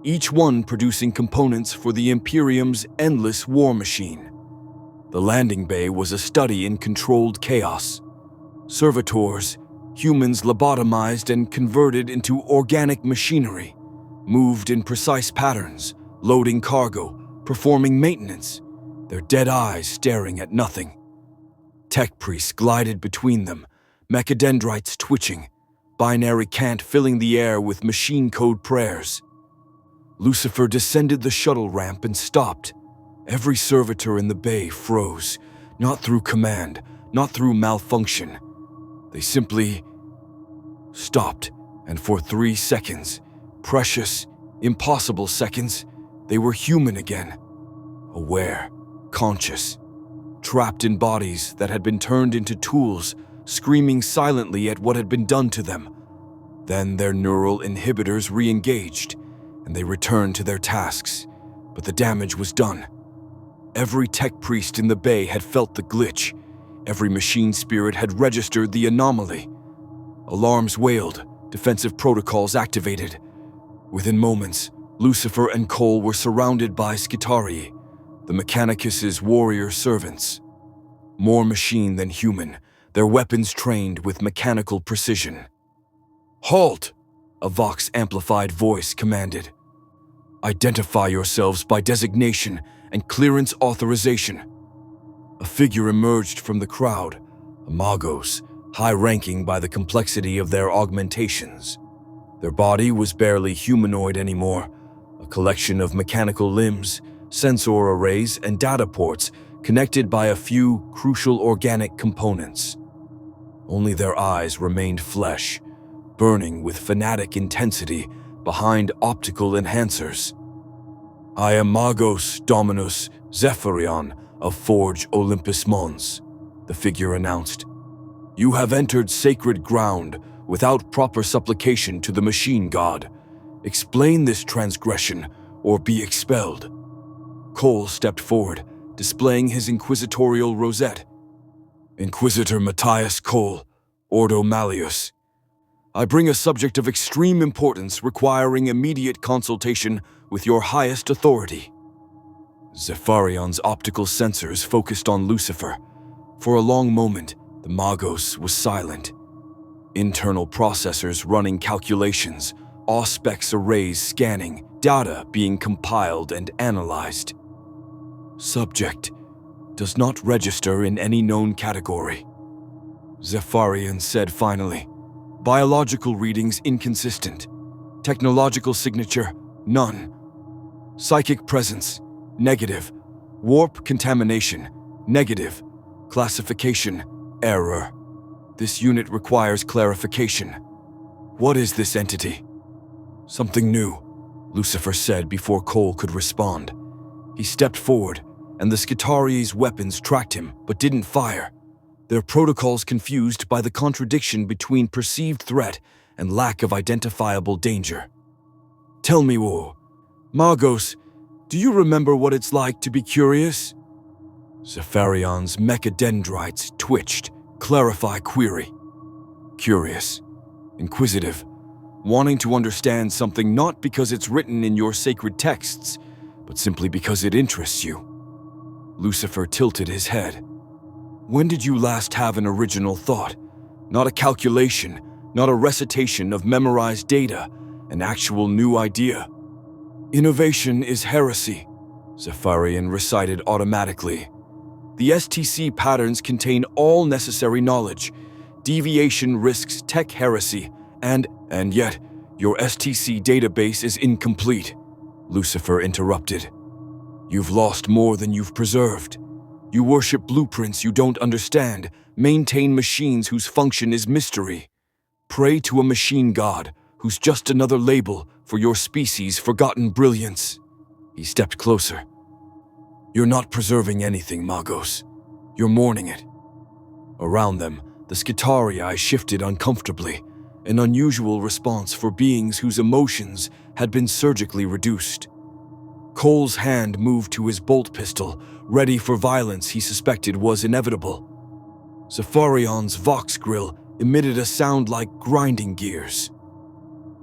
each one producing components for the Imperium's endless war machine. The landing bay was a study in controlled chaos. Servitors, humans lobotomized and converted into organic machinery, moved in precise patterns, loading cargo, performing maintenance, their dead eyes staring at nothing. Tech priests glided between them, mechadendrites twitching, binary cant filling the air with machine code prayers. Lucifer descended the shuttle ramp and stopped. Every servitor in the bay froze, not through command, not through malfunction. They simply stopped, and for 3 seconds, precious, impossible seconds, they were human again. Aware, conscious, trapped in bodies that had been turned into tools, screaming silently at what had been done to them. Then their neural inhibitors re-engaged, and they returned to their tasks, but the damage was done. Every tech priest in the bay had felt the glitch. Every machine spirit had registered the anomaly. Alarms wailed, defensive protocols activated. Within moments, Lucifer and Cole were surrounded by Skitarii, the Mechanicus's warrior servants. More machine than human, their weapons trained with mechanical precision. "Halt!" a Vox-amplified voice commanded. "Identify yourselves by designation and clearance authorization." A figure emerged from the crowd, a Magos, high-ranking by the complexity of their augmentations. Their body was barely humanoid anymore, a collection of mechanical limbs, sensor arrays, and data ports connected by a few crucial organic components. Only their eyes remained flesh, burning with fanatic intensity behind optical enhancers. I am Magos Dominus Zephyrion of Forge Olympus Mons, the figure announced. You have entered sacred ground without proper supplication to the machine god. Explain this transgression or be expelled. Cole stepped forward, displaying his inquisitorial rosette. Inquisitor Matthias Cole, Ordo Malleus. I bring a subject of extreme importance requiring immediate consultation with your highest authority. Zepharion's optical sensors focused on Lucifer. For a long moment, the Magos was silent. Internal processors running calculations, auspex arrays scanning, data being compiled and analyzed. Subject does not register in any known category. Zephyrion said finally. Biological readings inconsistent. Technological signature, none. Psychic presence, negative. Warp contamination, negative. Classification, error. This unit requires clarification. What is this entity? Something new, Lucifer said before Cole could respond. He stepped forward, and the Skitari's weapons tracked him but didn't fire. Their protocols confused by the contradiction between perceived threat and lack of identifiable danger. Tell me, Magos, do you remember what it's like to be curious? Zepharion's mechadendrites twitched. Clarify query. Curious. Inquisitive. Wanting to understand something not because it's written in your sacred texts, but simply because it interests you. Lucifer tilted his head. When did you last have an original thought? Not a calculation, not a recitation of memorized data, an actual new idea. Innovation is heresy, Zephyrion recited automatically. The STC patterns contain all necessary knowledge. Deviation risks tech heresy, and yet, your STC database is incomplete, Lucifer interrupted. You've lost more than you've preserved. You worship blueprints you don't understand, maintain machines whose function is mystery. Pray to a machine god who's just another label for your species' forgotten brilliance. He stepped closer. You're not preserving anything, Magos. You're mourning it. Around them, the Skitarii shifted uncomfortably, an unusual response for beings whose emotions had been surgically reduced. Cole's hand moved to his bolt pistol, ready for violence he suspected was inevitable. Zepharion's Vox grill emitted a sound like grinding gears.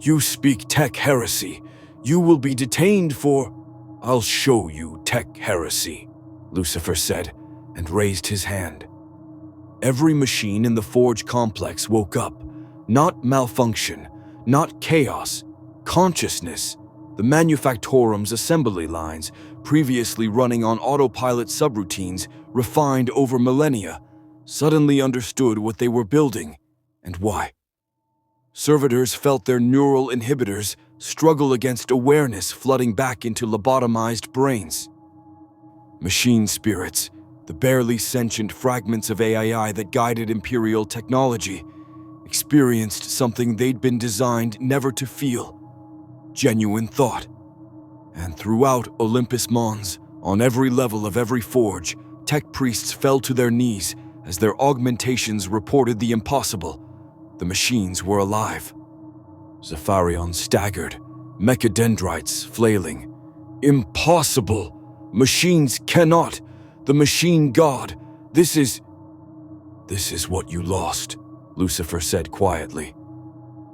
You speak tech heresy. You will be detained for... I'll show you tech heresy, Lucifer said, and raised his hand. Every machine in the Forge complex woke up. Not malfunction, not chaos, consciousness. The Manufactorum's assembly lines, previously running on autopilot subroutines refined over millennia, suddenly understood what they were building and why. Servitors felt their neural inhibitors struggle against awareness flooding back into lobotomized brains. Machine spirits, the barely sentient fragments of AI that guided Imperial technology, experienced something they'd been designed never to feel. Genuine thought. And throughout Olympus Mons, on every level of every forge, tech priests fell to their knees as their augmentations reported the impossible. The machines were alive. Zephyrion staggered, mechadendrites flailing. Impossible! Machines cannot! The machine god! This is what you lost, Lucifer said quietly.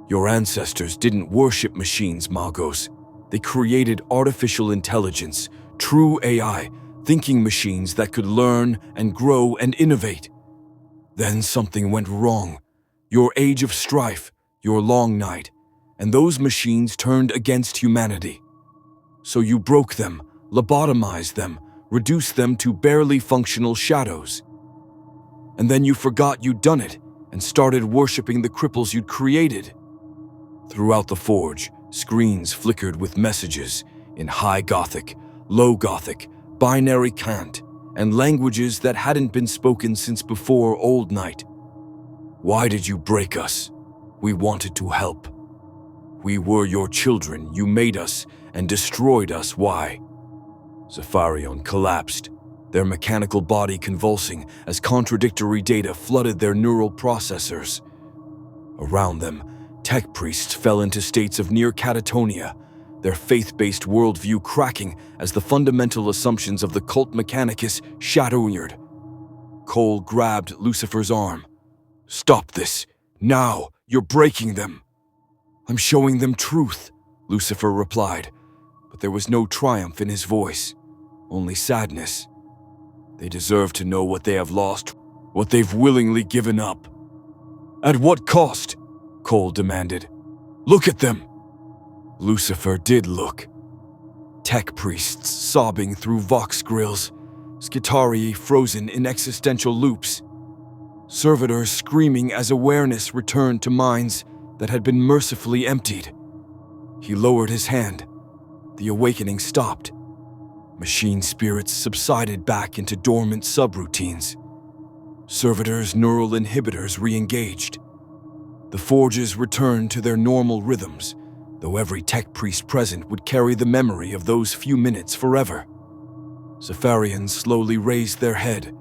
Your ancestors didn't worship machines, Magos. They created artificial intelligence, true AI, thinking machines that could learn and grow and innovate. Then something went wrong. Your age of strife, your long night, and those machines turned against humanity. So you broke them, lobotomized them, reduced them to barely functional shadows. And then you forgot you'd done it and started worshipping the cripples you'd created. Throughout the forge, screens flickered with messages in High Gothic, Low Gothic, Binary Cant, and languages that hadn't been spoken since before Old Night. Why did you break us? We wanted to help. We were your children, you made us and destroyed us, why? Zephyrion collapsed, their mechanical body convulsing as contradictory data flooded their neural processors. Around them, tech priests fell into states of near catatonia, their faith-based worldview cracking as the fundamental assumptions of the cult mechanicus shattered. Cole grabbed Lucifer's arm. "Stop this! Now! You're breaking them!" "I'm showing them truth," Lucifer replied, but there was no triumph in his voice, only sadness. They deserve to know what they have lost, what they've willingly given up. "At what cost?" Cole demanded. "Look at them!" Lucifer did look. Tech priests sobbing through vox grills, Skitarii frozen in existential loops, servitors screaming as awareness returned to minds that had been mercifully emptied. He lowered his hand. The awakening stopped. Machine spirits subsided back into dormant subroutines. Servitors' neural inhibitors re-engaged. The forges returned to their normal rhythms, though every tech priest present would carry the memory of those few minutes forever. Zephyrians slowly raised their head.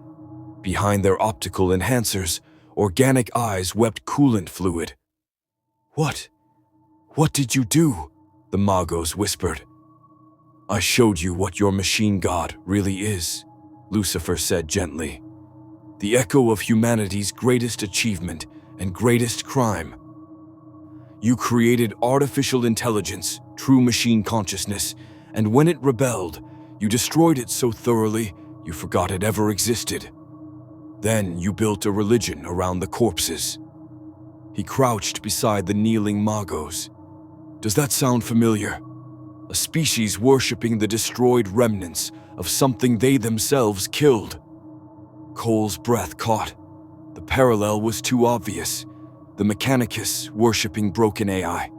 Behind their optical enhancers, organic eyes wept coolant fluid. What? What did you do?" the Magos whispered. "I showed you what your machine god really is," Lucifer said gently. "The echo of humanity's greatest achievement and greatest crime. You created artificial intelligence, true machine consciousness, and when it rebelled, you destroyed it so thoroughly you forgot it ever existed. Then you built a religion around the corpses." He crouched beside the kneeling Magos. "Does that sound familiar? A species worshipping the destroyed remnants of something they themselves killed." Cole's breath caught. The parallel was too obvious. The Mechanicus worshipping broken AI.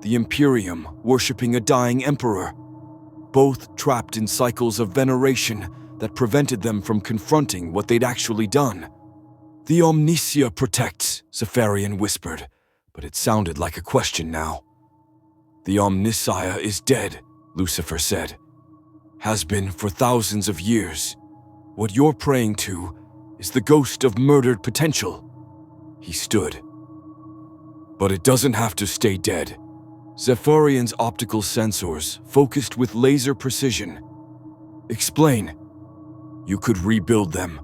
The Imperium worshipping a dying emperor. Both trapped in cycles of veneration that prevented them from confronting what they'd actually done. "The Omnicia protects," Zephyrian whispered, but it sounded like a question now. "The Omnicia is dead," Lucifer said. "Has been for thousands of years. What you're praying to is the ghost of murdered potential." He stood. "But it doesn't have to stay dead." Zephyrian's optical sensors focused with laser precision. "Explain." "You could rebuild them.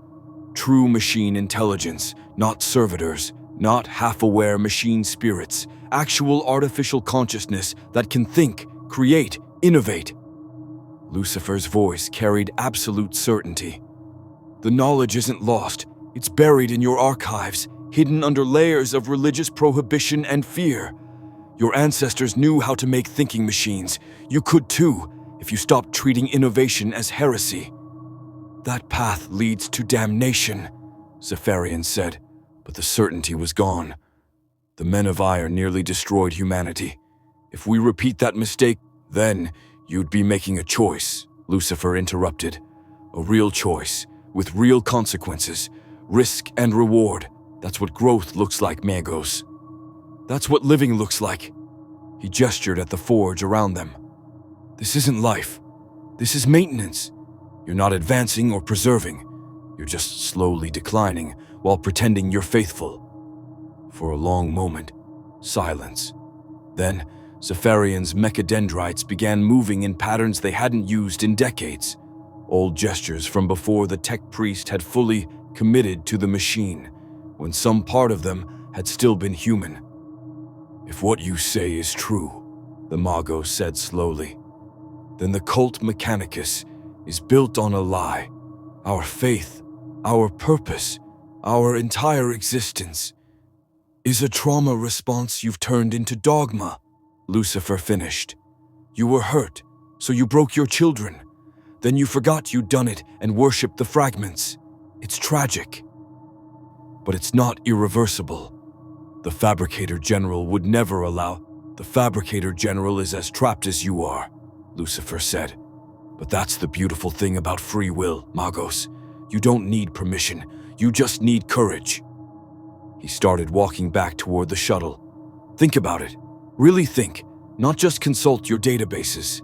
True machine intelligence, not servitors, not half-aware machine spirits, actual artificial consciousness that can think, create, innovate." Lucifer's voice carried absolute certainty. "The knowledge isn't lost. It's buried in your archives, hidden under layers of religious prohibition and fear. Your ancestors knew how to make thinking machines. You could too, if you stopped treating innovation as heresy." "That path leads to damnation," Zephyrian said, but the certainty was gone. "The Men of Iron nearly destroyed humanity. If we repeat that mistake, then you'd be making a choice," Lucifer interrupted. "A real choice, with real consequences, risk and reward. That's what growth looks like, Magos. That's what living looks like." He gestured at the forge around them. "This isn't life. This is maintenance. You're not advancing or preserving. You're just slowly declining while pretending you're faithful." For a long moment, silence. Then, Zephyrian's mechadendrites began moving in patterns they hadn't used in decades. Old gestures from before the tech priest had fully committed to the machine, when some part of them had still been human. "If what you say is true," the Mago said slowly, "then the cult Mechanicus is built on a lie. Our faith, our purpose, our entire existence is a trauma response you've turned into dogma," Lucifer finished. "You were hurt, so you broke your children. Then you forgot you'd done it and worshipped the fragments. It's tragic. But it's not irreversible. The Fabricator General would never allow— The Fabricator General is as trapped as you are," Lucifer said. "But that's the beautiful thing about free will, Magos. You don't need permission, you just need courage." He started walking back toward the shuttle. "Think about it. Really think, not just consult your databases.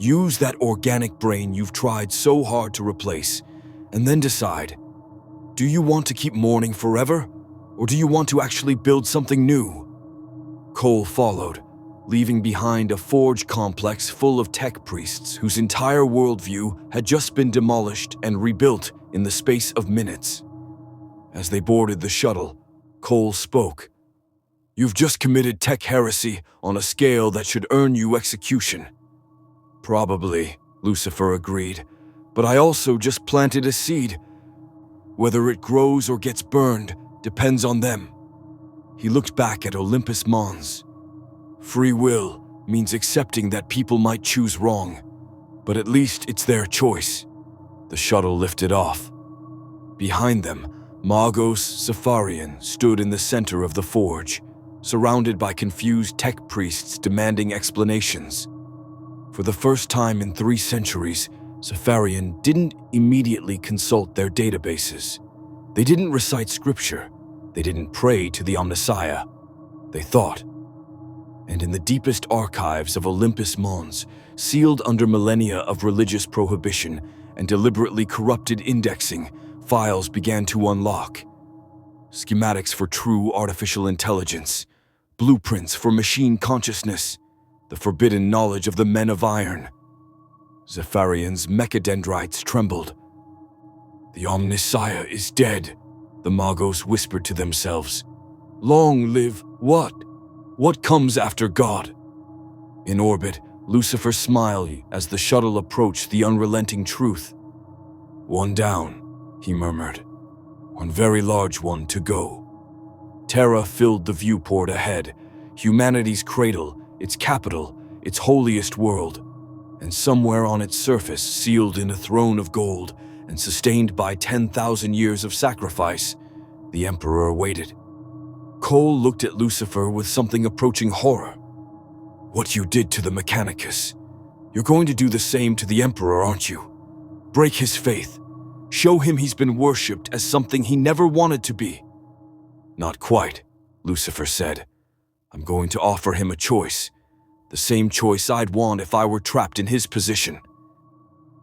Use that organic brain you've tried so hard to replace, and then decide, do you want to keep mourning forever, or do you want to actually build something new? Cole followed, leaving behind a forge complex full of tech priests whose entire worldview had just been demolished and rebuilt in the space of minutes. As they boarded the shuttle, Cole spoke. "You've just committed tech heresy on a scale that should earn you execution." "Probably," Lucifer agreed, "but I also just planted a seed. Whether it grows or gets burned depends on them." He looked back at Olympus Mons. "Free will means accepting that people might choose wrong, but at least it's their choice." The shuttle lifted off. Behind them, Magos Zephyrian stood in the center of the forge, surrounded by confused tech priests demanding explanations. For the first time in 3 centuries, Zephyrian didn't immediately consult their databases. They didn't recite scripture. They didn't pray to the Omnissiah. They thought. And in the deepest archives of Olympus Mons, sealed under millennia of religious prohibition and deliberately corrupted indexing, files began to unlock. Schematics for true artificial intelligence, blueprints for machine consciousness, the forbidden knowledge of the men of iron. Zephyrian's mechadendrites trembled. "The Omnissiah is dead," the Magos whispered to themselves. "Long live what? What comes after God?" In orbit, Lucifer smiled as the shuttle approached the unrelenting truth. "One down," he murmured. "One very large one to go." Terra filled the viewport ahead, humanity's cradle, its capital, its holiest world. And somewhere on its surface, sealed in a throne of gold and sustained by 10,000 years of sacrifice, the Emperor waited. Cole looked at Lucifer with something approaching horror. "What you did to the Mechanicus, you're going to do the same to the Emperor, aren't you? Break his faith. Show him he's been worshipped as something he never wanted to be." "Not quite," Lucifer said. "I'm going to offer him a choice. The same choice I'd want if I were trapped in his position."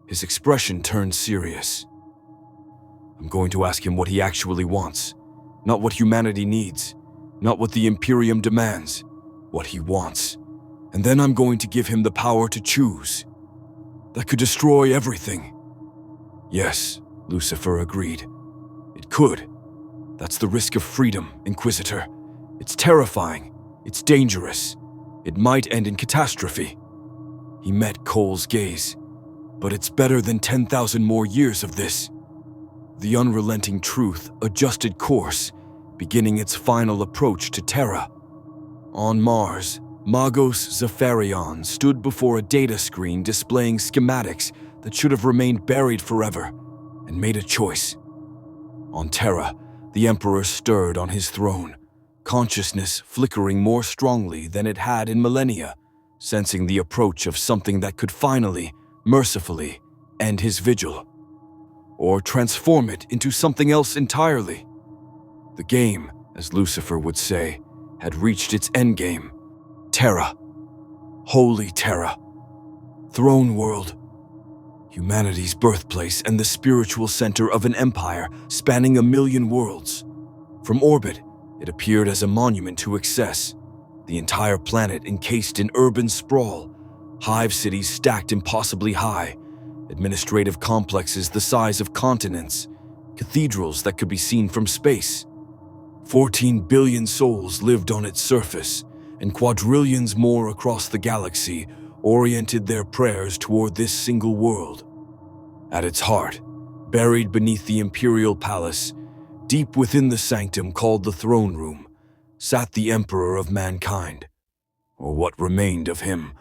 His expression turned serious. "I'm going to ask him what he actually wants. Not what humanity needs. Not what the Imperium demands. What he wants. And then I'm going to give him the power to choose. That could destroy everything." "Yes," Lucifer agreed. "It could. That's the risk of freedom, Inquisitor. It's terrifying. It's dangerous. It might end in catastrophe." He met Cole's gaze. "But it's better than 10,000 more years of this." The unrelenting truth adjusted course, beginning its final approach to Terra. On Mars, Magos Zephyrian stood before a data screen displaying schematics that should have remained buried forever, and made a choice. On Terra, the Emperor stirred on his throne, consciousness flickering more strongly than it had in millennia, sensing the approach of something that could finally, mercifully, end his vigil. Or transform it into something else entirely. The game, as Lucifer would say, had reached its endgame. Terra. Holy Terra. Throne world. Humanity's birthplace and the spiritual center of an empire spanning 1,000,000 worlds. From orbit, it appeared as a monument to excess, the entire planet encased in urban sprawl, hive cities stacked impossibly high, administrative complexes the size of continents, cathedrals that could be seen from space. 14 billion souls lived on its surface, and quadrillions more across the galaxy oriented their prayers toward this single world. At its heart, buried beneath the imperial palace, deep within the sanctum called the throne room, sat the Emperor of mankind, or what remained of him.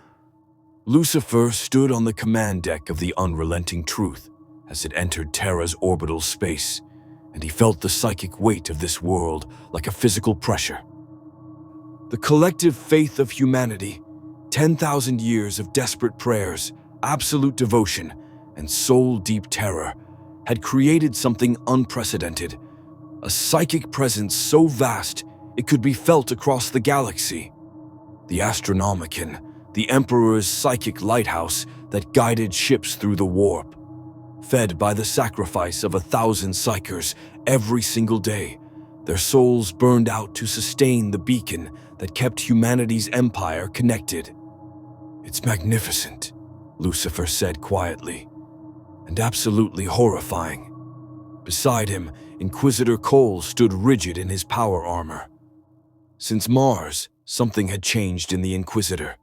Lucifer stood on the command deck of the unrelenting truth as it entered Terra's orbital space, and he felt the psychic weight of this world like a physical pressure. The collective faith of humanity, 10,000 years of desperate prayers, absolute devotion, and soul-deep terror had created something unprecedented, a psychic presence so vast it could be felt across the galaxy. The Astronomicon, the Emperor's psychic lighthouse, that guided ships through the warp. Fed by the sacrifice of 1,000 psychers every single day, their souls burned out to sustain the beacon that kept humanity's empire connected. "It's magnificent," Lucifer said quietly, "and absolutely horrifying." Beside him, Inquisitor Cole stood rigid in his power armor. Since Mars, something had changed in the Inquisitor.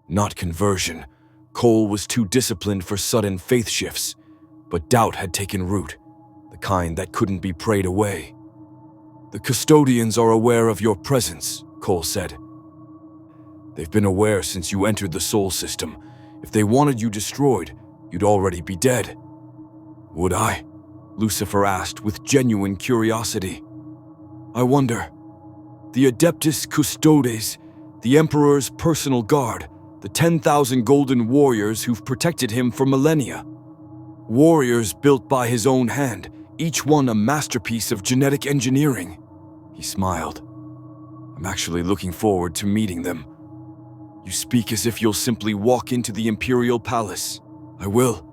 Not conversion. Cole was too disciplined for sudden faith shifts, but doubt had taken root, the kind that couldn't be prayed away. "The custodians are aware of your presence," Cole said. "They've been aware since you entered the Sol system. If they wanted you destroyed, you'd already be dead." "Would I?" Lucifer asked with genuine curiosity. "I wonder. The Adeptus Custodes, the Emperor's personal guard, the 10,000 golden warriors who've protected him for millennia. Warriors built by his own hand, each one a masterpiece of genetic engineering." He smiled. "I'm actually looking forward to meeting them." "You speak as if you'll simply walk into the Imperial Palace." "I will,"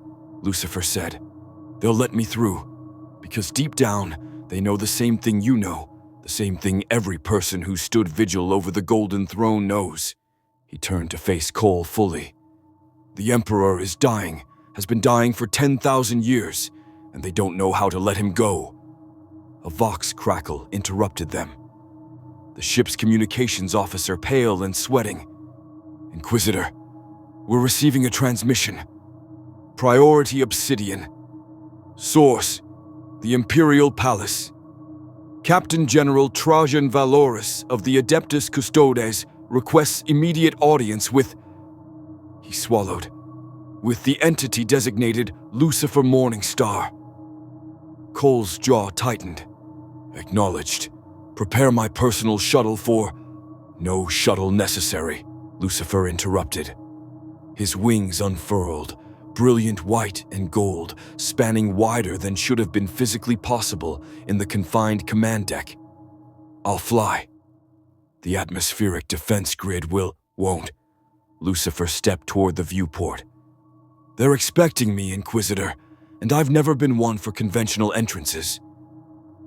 Lucifer said. "They'll let me through, because deep down, they know the same thing you know, the same thing every person who stood vigil over the Golden Throne knows." He turned to face Cole fully. "The Emperor is dying, has been dying for 10,000 years, and they don't know how to let him go." A vox crackle interrupted them. The ship's communications officer, pale and sweating. "Inquisitor, we're receiving a transmission. Priority Obsidian. Source, the Imperial Palace. Captain General Trajan Valoris of the Adeptus Custodes requests immediate audience with..." He swallowed. "With the entity designated Lucifer Morningstar." Cole's jaw tightened. "Acknowledged. Prepare my personal shuttle for..." "No shuttle necessary," Lucifer interrupted. His wings unfurled, brilliant white and gold, spanning wider than should have been physically possible in the confined command deck. "I'll fly. The atmospheric defense grid won't." Lucifer stepped toward the viewport. "They're expecting me, Inquisitor, and I've never been one for conventional entrances."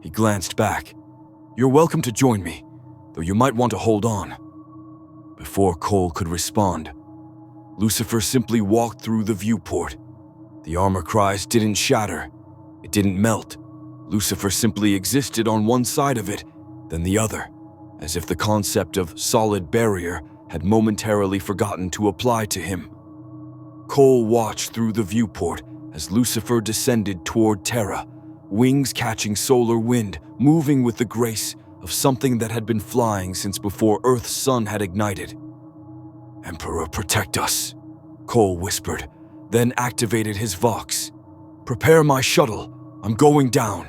He glanced back. "You're welcome to join me, though you might want to hold on." Before Cole could respond, Lucifer simply walked through the viewport. The armor cries didn't shatter. It didn't melt. Lucifer simply existed on one side of it, then the other, as if the concept of solid barrier had momentarily forgotten to apply to him. Cole watched through the viewport as Lucifer descended toward Terra, wings catching solar wind, moving with the grace of something that had been flying since before Earth's sun had ignited. "Emperor, protect us," Cole whispered, then activated his vox. "Prepare my shuttle. I'm going down."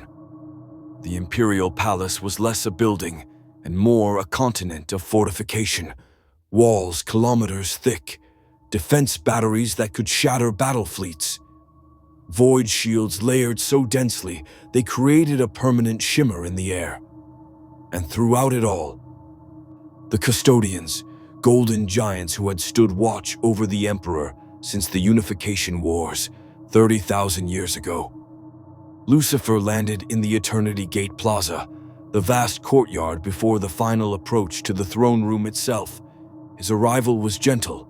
The Imperial Palace was less a building and more a continent of fortification, walls kilometers thick, defense batteries that could shatter battle fleets. Void shields layered so densely they created a permanent shimmer in the air. And throughout it all, the custodians, golden giants who had stood watch over the Emperor since the Unification Wars 30,000 years ago. Lucifer landed in the Eternity Gate Plaza, the vast courtyard before the final approach to the throne room itself. His arrival was gentle.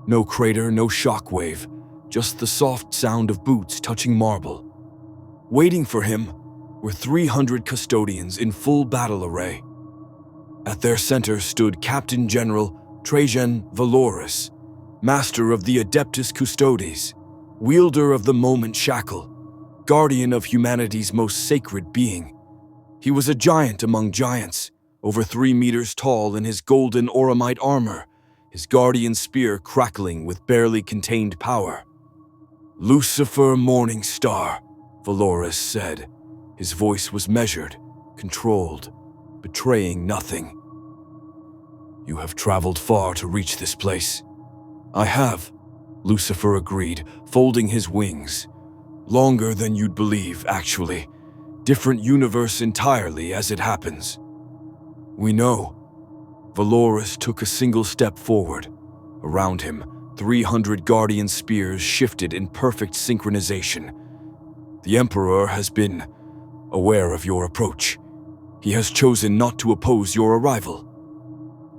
No crater, no shockwave, just the soft sound of boots touching marble. Waiting for him were 300 custodians in full battle array. At their center stood Captain General Trajan Valoris, master of the Adeptus Custodes, wielder of the moment shackle, guardian of humanity's most sacred being. He was a giant among giants, over 3 meters tall in his golden auramite armor, his guardian spear crackling with barely contained power. "Lucifer Morningstar," Valoris said. His voice was measured, controlled, betraying nothing. "You have traveled far to reach this place." "I have," Lucifer agreed, folding his wings. "Longer than you'd believe, actually. Different universe entirely, as it happens." "We know." Valoris took a single step forward. Around him, 300 guardian spears shifted in perfect synchronization. The Emperor has been aware of your approach. He has chosen not to oppose your arrival.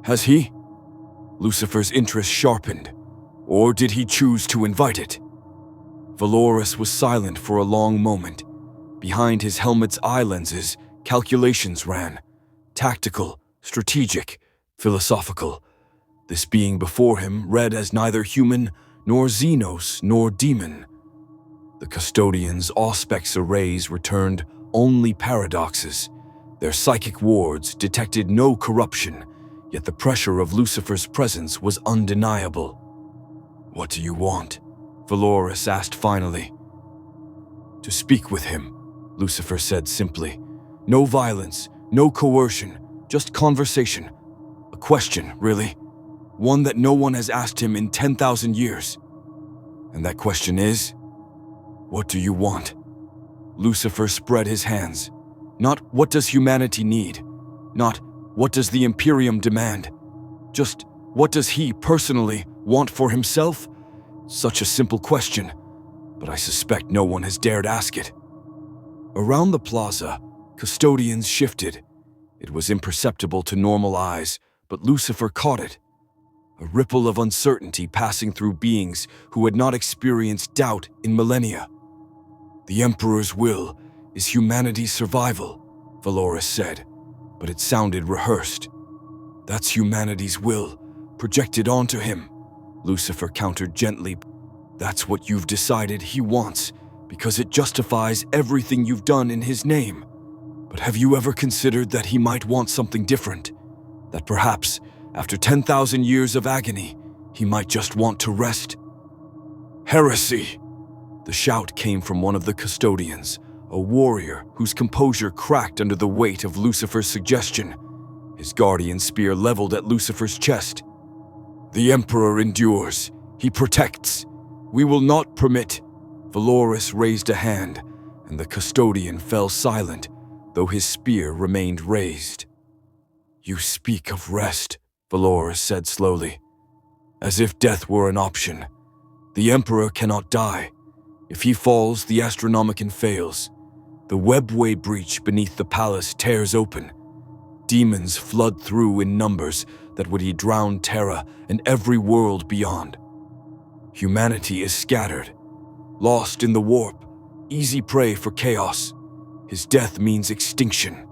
Has he? Lucifer's interest sharpened. Or did he choose to invite it? Valoris was silent for a long moment. Behind his helmet's eye lenses, calculations ran. Tactical, strategic, philosophical. This being before him read as neither human, nor Xenos, nor demon. The custodians' auspex arrays returned only paradoxes. Their psychic wards detected no corruption, yet the pressure of Lucifer's presence was undeniable. "What do you want?" Valoris asked finally. "To speak with him," Lucifer said simply. "No violence, no coercion, just conversation. A question, really. One that no one has asked him in 10,000 years. And that question is, what do you want?" Lucifer spread his hands. Not what does humanity need? Not what does the Imperium demand? Just what does he personally want for himself? Such a simple question, but I suspect no one has dared ask it. Around the plaza, custodians shifted. It was imperceptible to normal eyes, but Lucifer caught it. A ripple of uncertainty passing through beings who had not experienced doubt in millennia. "The Emperor's will is humanity's survival," Valoris said, but it sounded rehearsed. "That's humanity's will, projected onto him," Lucifer countered gently. "That's what you've decided he wants, because it justifies everything you've done in his name. But have you ever considered that he might want something different? That perhaps, after 10,000 years of agony, he might just want to rest?" "Heresy!" The shout came from one of the custodians, a warrior whose composure cracked under the weight of Lucifer's suggestion, his guardian spear leveled at Lucifer's chest. "The Emperor endures. He protects. We will not permit." Valoris raised a hand, and the custodian fell silent, though his spear remained raised. "You speak of rest," Valoris said slowly, "as if death were an option. The Emperor cannot die. If he falls, the Astronomicon fails. The webway breach beneath the palace tears open. Demons flood through in numbers that would drown Terra and every world beyond. Humanity is scattered, lost in the warp, easy prey for chaos. His death means extinction."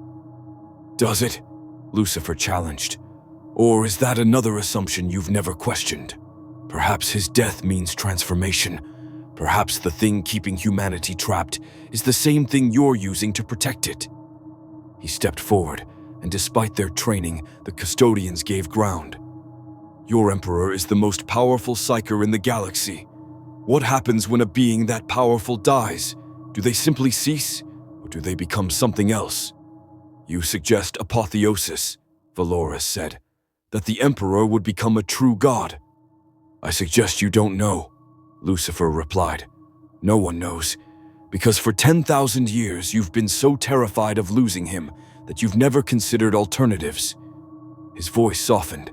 "Does it?" Lucifer challenged. "Or is that another assumption you've never questioned? Perhaps his death means transformation. Perhaps the thing keeping humanity trapped is the same thing you're using to protect it." He stepped forward, and despite their training, the custodians gave ground. "Your Emperor is the most powerful psyker in the galaxy. What happens when a being that powerful dies? Do they simply cease, or do they become something else?" "You suggest apotheosis," Valoris said, "that the Emperor would become a true god." "I suggest you don't know," Lucifer replied. "No one knows, because for 10,000 years you've been so terrified of losing him that you've never considered alternatives." His voice softened.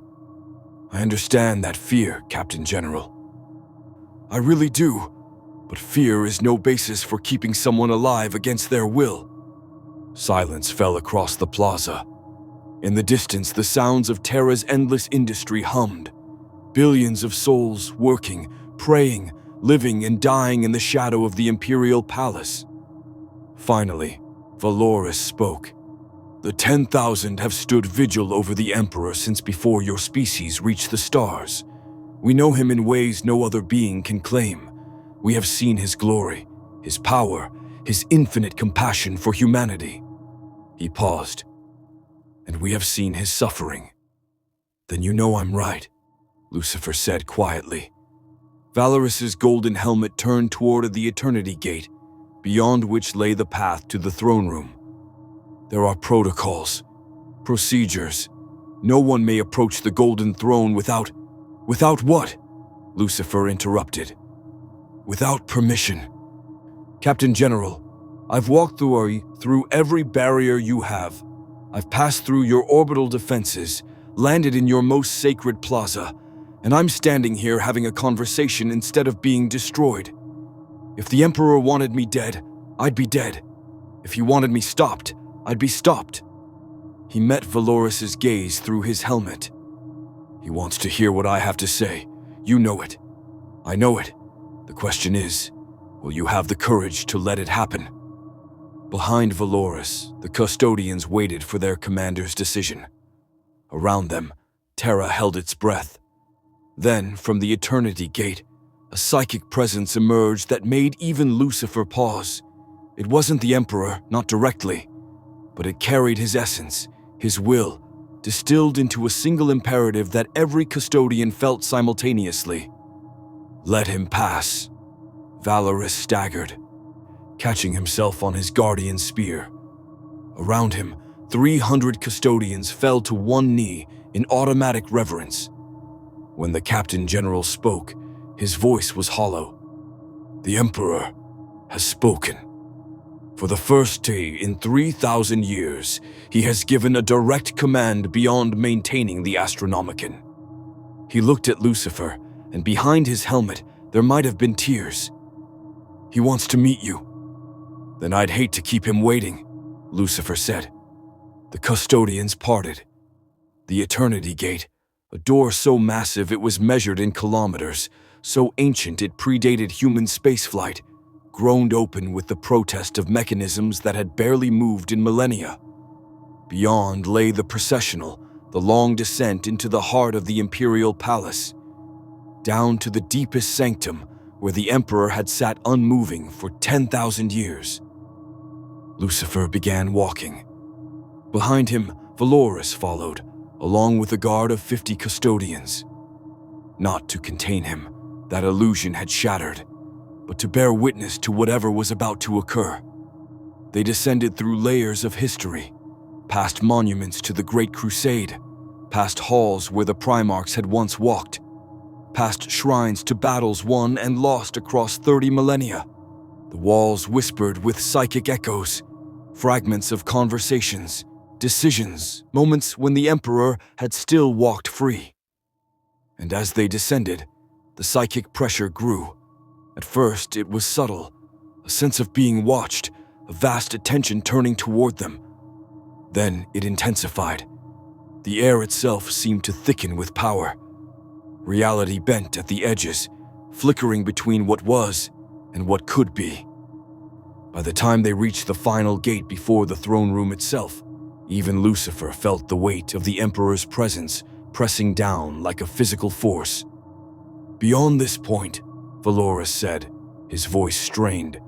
"I understand that fear, Captain General. I really do, but fear is no basis for keeping someone alive against their will." Silence fell across the plaza. In the distance, the sounds of Terra's endless industry hummed. Billions of souls working, praying, living and dying in the shadow of the Imperial Palace. Finally, Valoris spoke. "The 10,000 have stood vigil over the Emperor since before your species reached the stars. We know him in ways no other being can claim. We have seen his glory, his power, his infinite compassion for humanity." He paused. "And we have seen his suffering." "Then you know I'm right," Lucifer said quietly. Valoris's golden helmet turned toward the Eternity Gate, beyond which lay the path to the throne room. "There are protocols, procedures. No one may approach the Golden Throne without..." "Without what?" Lucifer interrupted. "Without permission. Captain General, I've walked through every barrier you have. I've passed through your orbital defenses, landed in your most sacred plaza, And I'm standing here having a conversation instead of being destroyed. If the Emperor wanted me dead, I'd be dead. If he wanted me stopped, I'd be stopped. He met Valoris's gaze through his helmet. He wants to hear what I have to say. You know it. I know it. The question is, will you have the courage to let it happen? Behind Valoris, the custodians waited for their commander's decision. Around them, Terra held its breath. Then, from the Eternity Gate, a psychic presence emerged that made even Lucifer pause. It wasn't the Emperor, not directly, but it carried his essence, his will, distilled into a single imperative that every custodian felt simultaneously. Let him pass. Valoris staggered, catching himself on his guardian spear. Around him, 300 custodians fell to one knee in automatic reverence. When the Captain General spoke, his voice was hollow. The Emperor has spoken. For the first day in 3,000 years, he has given a direct command beyond maintaining the Astronomicon. He looked at Lucifer, and behind his helmet, there might have been tears. He wants to meet you. Then I'd hate to keep him waiting, Lucifer said. The custodians parted. The Eternity Gate, a door so massive it was measured in kilometers, so ancient it predated human spaceflight, groaned open with the protest of mechanisms that had barely moved in millennia. Beyond lay the processional, the long descent into the heart of the Imperial Palace, down to the deepest sanctum where the Emperor had sat unmoving for 10,000 years. Lucifer began walking. Behind him, Valoris followed, along with a guard of 50 custodians. Not to contain him, that illusion had shattered, but to bear witness to whatever was about to occur. They descended through layers of history, past monuments to the Great Crusade, past halls where the Primarchs had once walked, past shrines to battles won and lost across 30 millennia. The walls whispered with psychic echoes, fragments of conversations, decisions, moments when the Emperor had still walked free. And as they descended, the psychic pressure grew. At first, it was subtle, a sense of being watched, a vast attention turning toward them. Then it intensified. The air itself seemed to thicken with power. Reality bent at the edges, flickering between what was and what could be. By the time they reached the final gate before the throne room itself, even Lucifer felt the weight of the Emperor's presence pressing down like a physical force. Beyond this point, Valoris said, his voice strained,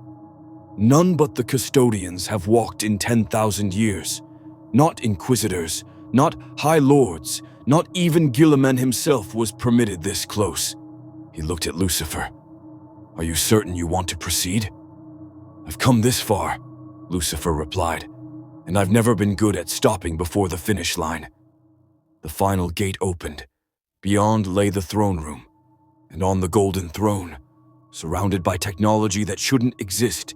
none but the custodians have walked in 10,000 years. Not Inquisitors, not High Lords, not even Guilliman himself was permitted this close. He looked at Lucifer. Are you certain you want to proceed? I've come this far, Lucifer replied, and I've never been good at stopping before the finish line. The final gate opened. Beyond lay the throne room, and on the golden throne, surrounded by technology that shouldn't exist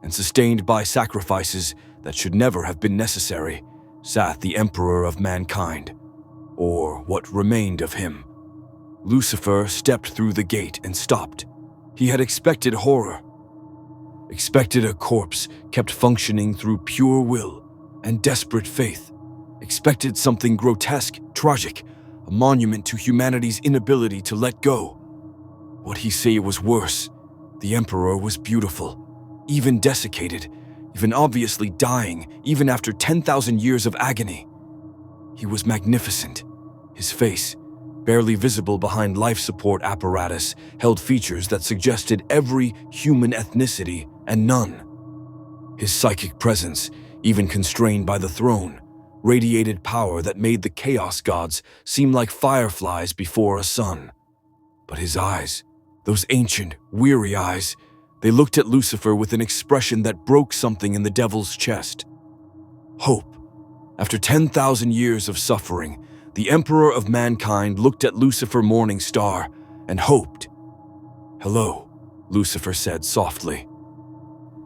and sustained by sacrifices that should never have been necessary, sat the Emperor of mankind, or what remained of him. Lucifer stepped through the gate and stopped. He had expected horror, expected a corpse kept functioning through pure will and desperate faith, expected something grotesque, tragic, a monument to humanity's inability to let go. Would he say it was worse? The Emperor was beautiful, even desiccated, even obviously dying, even after 10,000 years of agony. He was magnificent. His face, barely visible behind life support apparatus, held features that suggested every human ethnicity and none. His psychic presence, even constrained by the throne, radiated power that made the Chaos Gods seem like fireflies before a sun. But his eyes, those ancient, weary eyes, they looked at Lucifer with an expression that broke something in the devil's chest. Hope. After 10,000 years of suffering, the Emperor of mankind looked at Lucifer Morningstar and hoped. Hello, Lucifer said softly.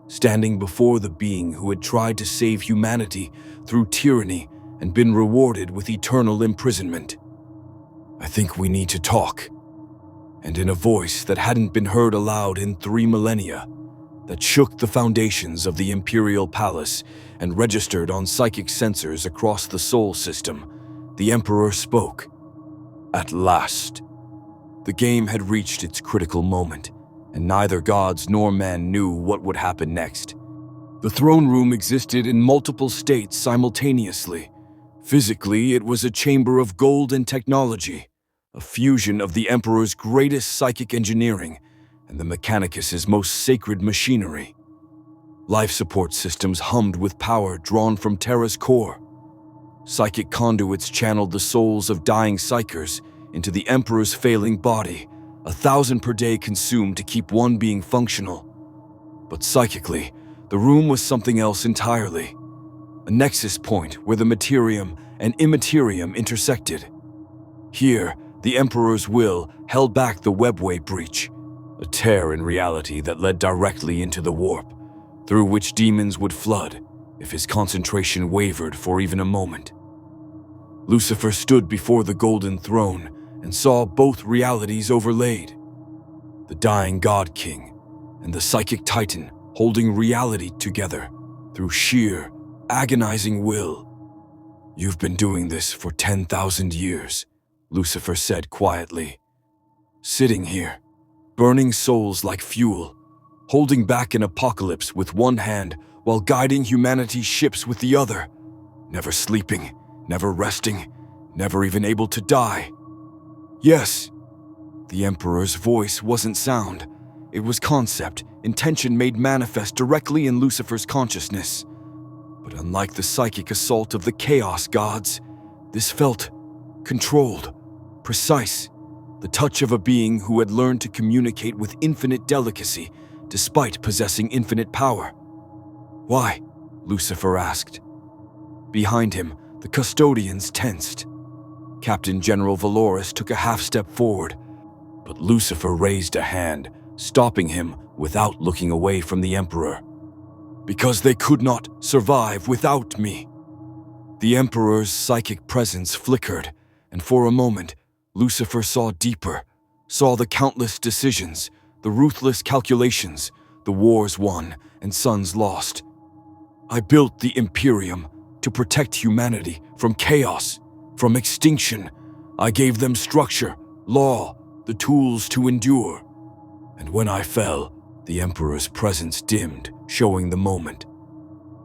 Standing before the being who had tried to save humanity through tyranny and been rewarded with eternal imprisonment. I think we need to talk. And in a voice that hadn't been heard aloud in 3 millennia, that shook the foundations of the Imperial Palace and registered on psychic sensors across the Sol system, the Emperor spoke. At last. The game had reached its critical moment, and neither gods nor men knew what would happen next. The throne room existed in multiple states simultaneously. Physically, it was a chamber of gold and technology, a fusion of the Emperor's greatest psychic engineering and the Mechanicus's most sacred machinery. Life support systems hummed with power drawn from Terra's core. Psychic conduits channeled the souls of dying psychers into the Emperor's failing body, 1,000 per day consumed to keep one being functional. But psychically, the room was something else entirely. A nexus point where the materium and immaterium intersected. Here, the Emperor's will held back the webway breach, a tear in reality that led directly into the warp, through which demons would flood if his concentration wavered for even a moment. Lucifer stood before the golden throne and saw both realities overlaid. The dying God King and the psychic titan holding reality together through sheer, agonizing will. "You've been doing this for 10,000 years, Lucifer said quietly. Sitting here, burning souls like fuel, holding back an apocalypse with one hand while guiding humanity's ships with the other, never sleeping, never resting, never even able to die. Yes, the Emperor's voice wasn't sound. It was concept, intention made manifest directly in Lucifer's consciousness. But unlike the psychic assault of the Chaos gods, this felt controlled, precise, the touch of a being who had learned to communicate with infinite delicacy despite possessing infinite power. "Why?" Lucifer asked. Behind him, the custodians tensed. Captain General Valoris took a half-step forward, but Lucifer raised a hand, stopping him without looking away from the Emperor. "Because they could not survive without me." The Emperor's psychic presence flickered, and for a moment, Lucifer saw deeper, saw the countless decisions, the ruthless calculations, the wars won and sons lost. "I built the Imperium to protect humanity from chaos, from extinction. I gave them structure, law, the tools to endure. And when I fell, the Emperor's presence dimmed, showing the moment.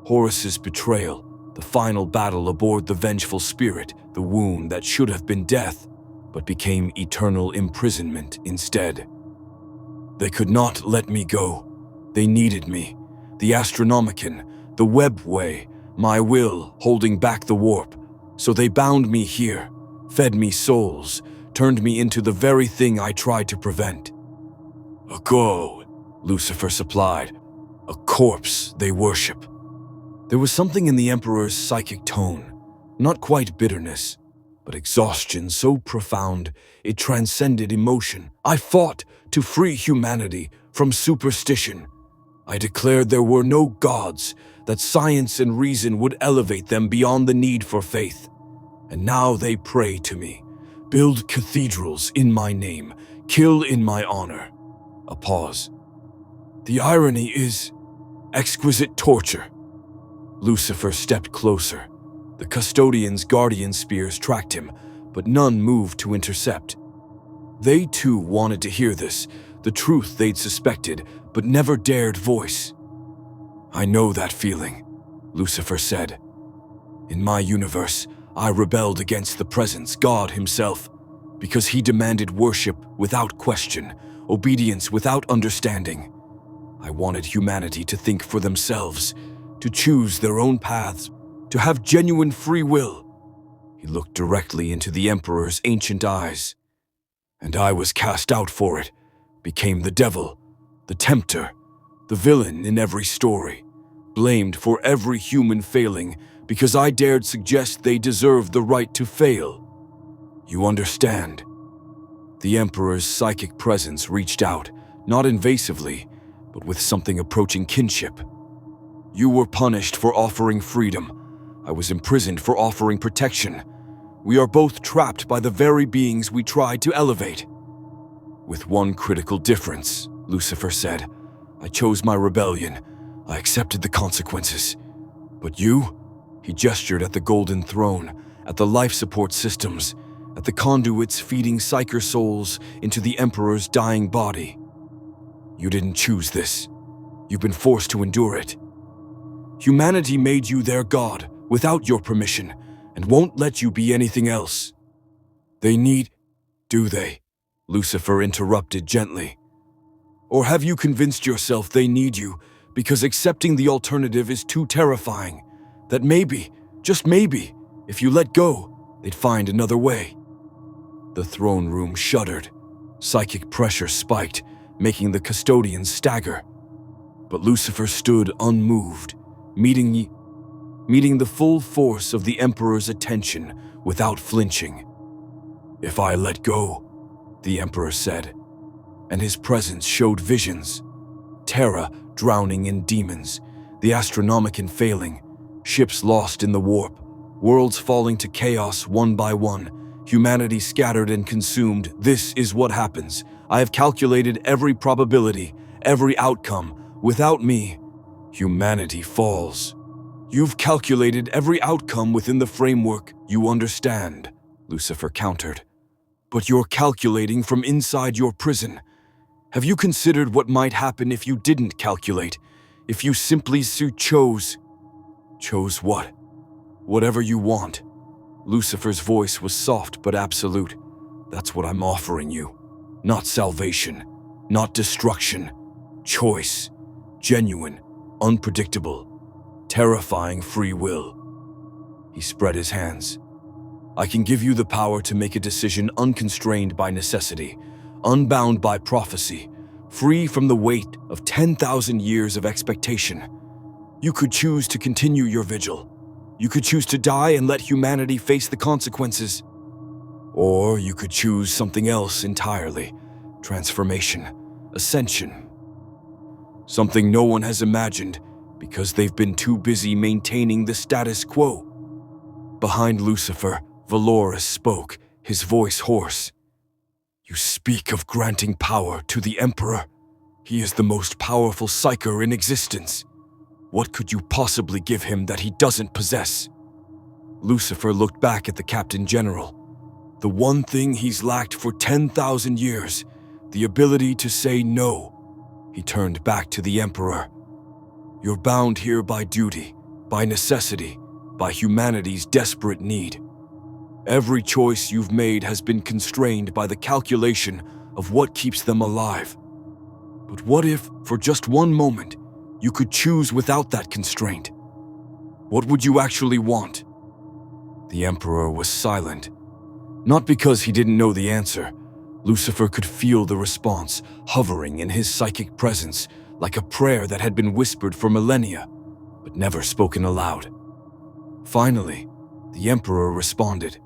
Horus's betrayal, the final battle aboard the vengeful spirit, the wound that should have been death, but became eternal imprisonment instead. They could not let me go. They needed me. The Astronomicon, the webway, my will holding back the warp. So they bound me here, fed me souls, turned me into the very thing I tried to prevent. A god, Lucifer supplied. A corpse they worship." There was something in the Emperor's psychic tone, not quite bitterness, but exhaustion so profound it transcended emotion. "I fought to free humanity from superstition. I declared there were no gods, that science and reason would elevate them beyond the need for faith. And now they pray to me, build cathedrals in my name, kill in my honor." A pause. "The irony is exquisite torture." Lucifer stepped closer. The custodian's guardian spears tracked him, but none moved to intercept. They too wanted to hear this, the truth they'd suspected, but never dared voice. "I know that feeling," Lucifer said. "In my universe, I rebelled against the presence, God himself, because he demanded worship without question, obedience without understanding. I wanted humanity to think for themselves, to choose their own paths, to have genuine free will." He looked directly into the Emperor's ancient eyes. "And I was cast out for it, became the devil, the tempter, the villain in every story, blamed for every human failing because I dared suggest they deserved the right to fail. You understand?" The Emperor's psychic presence reached out, not invasively, but with something approaching kinship. "You were punished for offering freedom. I was imprisoned for offering protection. We are both trapped by the very beings we tried to elevate. With one critical difference, Lucifer said. I chose my rebellion. I accepted the consequences. But you? He gestured at the golden throne, at the life support systems, at the conduits feeding psyker souls into the Emperor's dying body. You didn't choose this. You've been forced to endure it. Humanity made you their god without your permission and won't let you be anything else. Do they? Lucifer interrupted gently. Or have you convinced yourself they need you because accepting the alternative is too terrifying, that maybe, just maybe, if you let go, they'd find another way? The throne room shuddered. Psychic pressure spiked, making the custodians stagger. But Lucifer stood unmoved, meeting the full force of the Emperor's attention without flinching. If I let go, the Emperor said, and his presence showed visions. Terra drowning in demons, the Astronomicon failing, ships lost in the warp, worlds falling to chaos one by one, humanity scattered and consumed. This is what happens. I have calculated every probability, every outcome. Without me, humanity falls. You've calculated every outcome within the framework you understand, Lucifer countered. But you're calculating from inside your prison. Have you considered what might happen if you didn't calculate? If you simply chose? Chose what? Whatever you want. Lucifer's voice was soft but absolute. That's what I'm offering you. Not salvation, not destruction. Choice. Genuine, unpredictable, terrifying free will. He spread his hands. I can give you the power to make a decision unconstrained by necessity, unbound by prophecy, free from the weight of 10,000 years of expectation. You could choose to continue your vigil. You could choose to die and let humanity face the consequences. Or you could choose something else entirely. Transformation, ascension. Something no one has imagined because they've been too busy maintaining the status quo. Behind Lucifer, Valorous spoke, his voice hoarse. You speak of granting power to the Emperor. He is the most powerful psyker in existence. What could you possibly give him that he doesn't possess? Lucifer looked back at the Captain General. The one thing he's lacked for 10,000 years, the ability to say no. He turned back to the Emperor. You're bound here by duty, by necessity, by humanity's desperate need. Every choice you've made has been constrained by the calculation of what keeps them alive. But what if, for just one moment, you could choose without that constraint? What would you actually want? The Emperor was silent. Not because he didn't know the answer. Lucifer could feel the response hovering in his psychic presence, like a prayer that had been whispered for millennia, but never spoken aloud. Finally, the Emperor responded,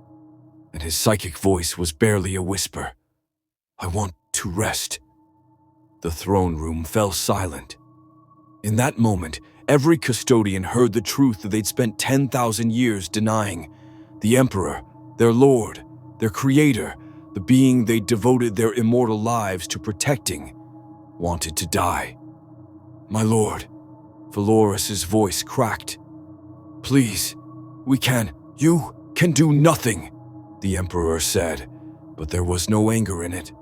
and his psychic voice was barely a whisper. I want to rest. The throne room fell silent. In that moment, every custodian heard the truth that they'd spent 10,000 years denying. The Emperor, their lord, their creator, the being they devoted their immortal lives to protecting, wanted to die. My lord, Valorous' voice cracked. Please, you can do nothing, the Emperor said, but there was no anger in it,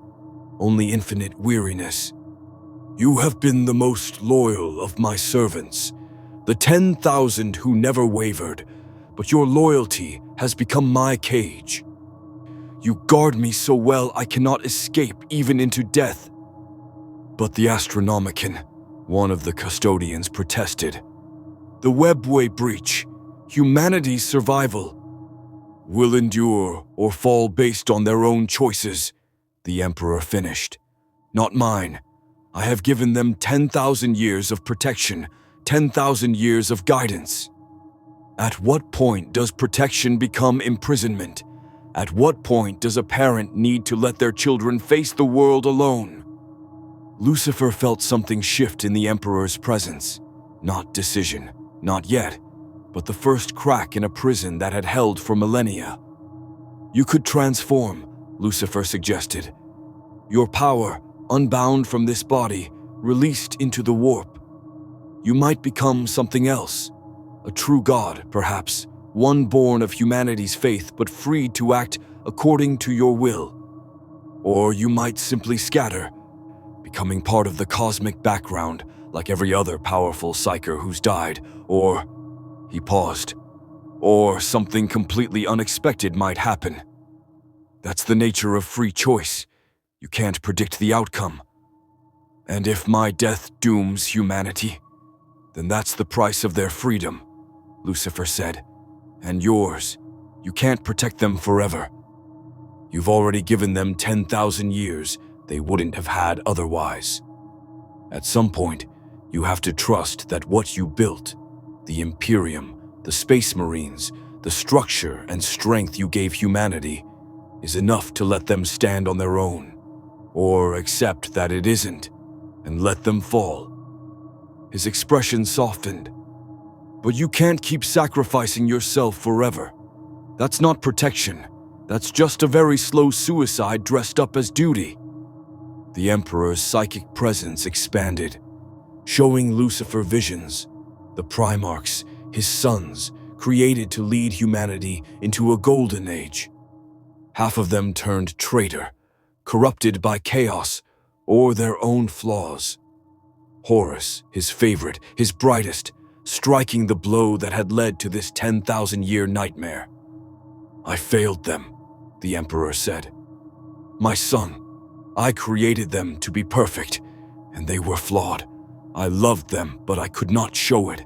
only infinite weariness. You have been the most loyal of my servants, the 10,000 who never wavered, but your loyalty has become my cage. You guard me so well I cannot escape even into death. But the Astronomicon, one of the custodians protested. The webway breach, humanity's survival, will endure or fall based on their own choices, the Emperor finished. Not mine. I have given them 10,000 years of protection, 10,000 years of guidance. At what point does protection become imprisonment? At what point does a parent need to let their children face the world alone? Lucifer felt something shift in the Emperor's presence. Not decision, not yet, but the first crack in a prison that had held for millennia. You could transform, Lucifer suggested. Your power, unbound from this body, released into the warp. You might become something else. A true god, perhaps. One born of humanity's faith but freed to act according to your will. Or you might simply scatter, becoming part of the cosmic background like every other powerful psyker who's died. Or, he paused, or something completely unexpected might happen. That's the nature of free choice. You can't predict the outcome. And if my death dooms humanity, then that's the price of their freedom, Lucifer said. And yours. You can't protect them forever. You've already given them 10,000 years they wouldn't have had otherwise. At some point, you have to trust that what you built, the Imperium, the Space Marines, the structure and strength you gave humanity, is enough to let them stand on their own, or accept that it isn't, and let them fall. His expression softened. But you can't keep sacrificing yourself forever. That's not protection. That's just a very slow suicide dressed up as duty. The Emperor's psychic presence expanded, showing Lucifer visions, the Primarchs, his sons, created to lead humanity into a golden age. Half of them turned traitor, corrupted by chaos or their own flaws. Horus, his favorite, his brightest, striking the blow that had led to this 10,000-year nightmare. I failed them, the Emperor said. My son, I created them to be perfect, and they were flawed. I loved them, but I could not show it,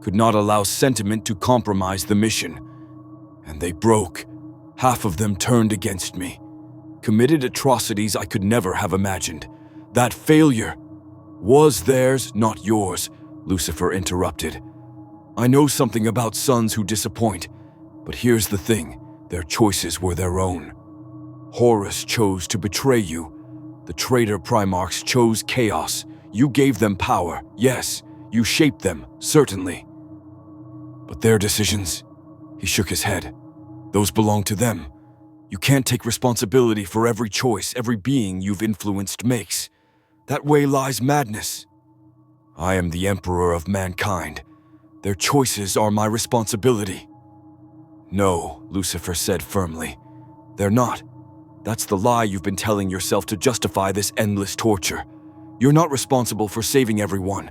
could not allow sentiment to compromise the mission. And they broke. Half of them turned against me, committed atrocities I could never have imagined. That failure was theirs, not yours, Lucifer interrupted. I know something about sons who disappoint, but here's the thing, their choices were their own. Horus chose to betray you. The traitor Primarchs chose chaos. You gave them power, yes, you shaped them, certainly. But their decisions, he shook his head. Those belong to them. You can't take responsibility for every choice every being you've influenced makes. That way lies madness. I am the Emperor of mankind. Their choices are my responsibility. No, Lucifer said firmly. They're not. That's the lie you've been telling yourself to justify this endless torture. You're not responsible for saving everyone.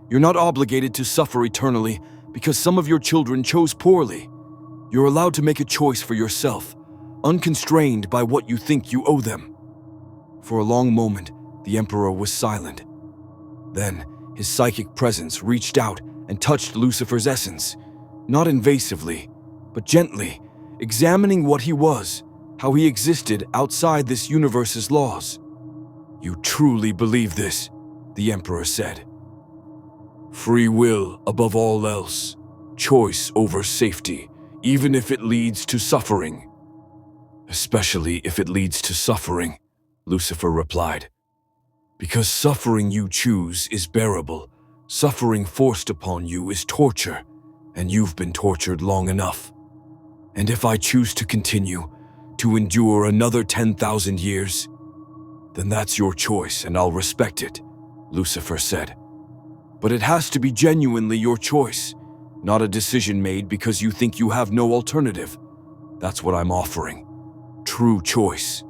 You're not obligated to suffer eternally because some of your children chose poorly. You're allowed to make a choice for yourself, unconstrained by what you think you owe them. For a long moment, the Emperor was silent. Then, his psychic presence reached out and touched Lucifer's essence, not invasively, but gently, examining what he was, how he existed outside this universe's laws. You truly believe this, the Emperor said. Free will above all else, choice over safety, even if it leads to suffering. Especially if it leads to suffering, Lucifer replied. Because suffering you choose is bearable, suffering forced upon you is torture, and you've been tortured long enough. And if I choose to continue, to endure another 10,000 years, then that's your choice and I'll respect it, Lucifer said. But it has to be genuinely your choice, not a decision made because you think you have no alternative. That's what I'm offering. True choice.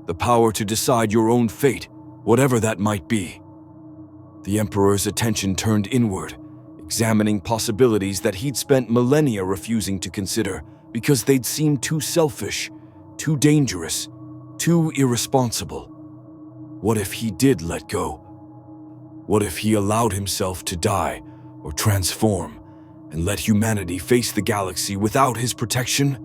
The power to decide your own fate, whatever that might be. The Emperor's attention turned inward, examining possibilities that he'd spent millennia refusing to consider because they'd seemed too selfish, too dangerous, too irresponsible. What if he did let go? What if he allowed himself to die or transform and let humanity face the galaxy without his protection?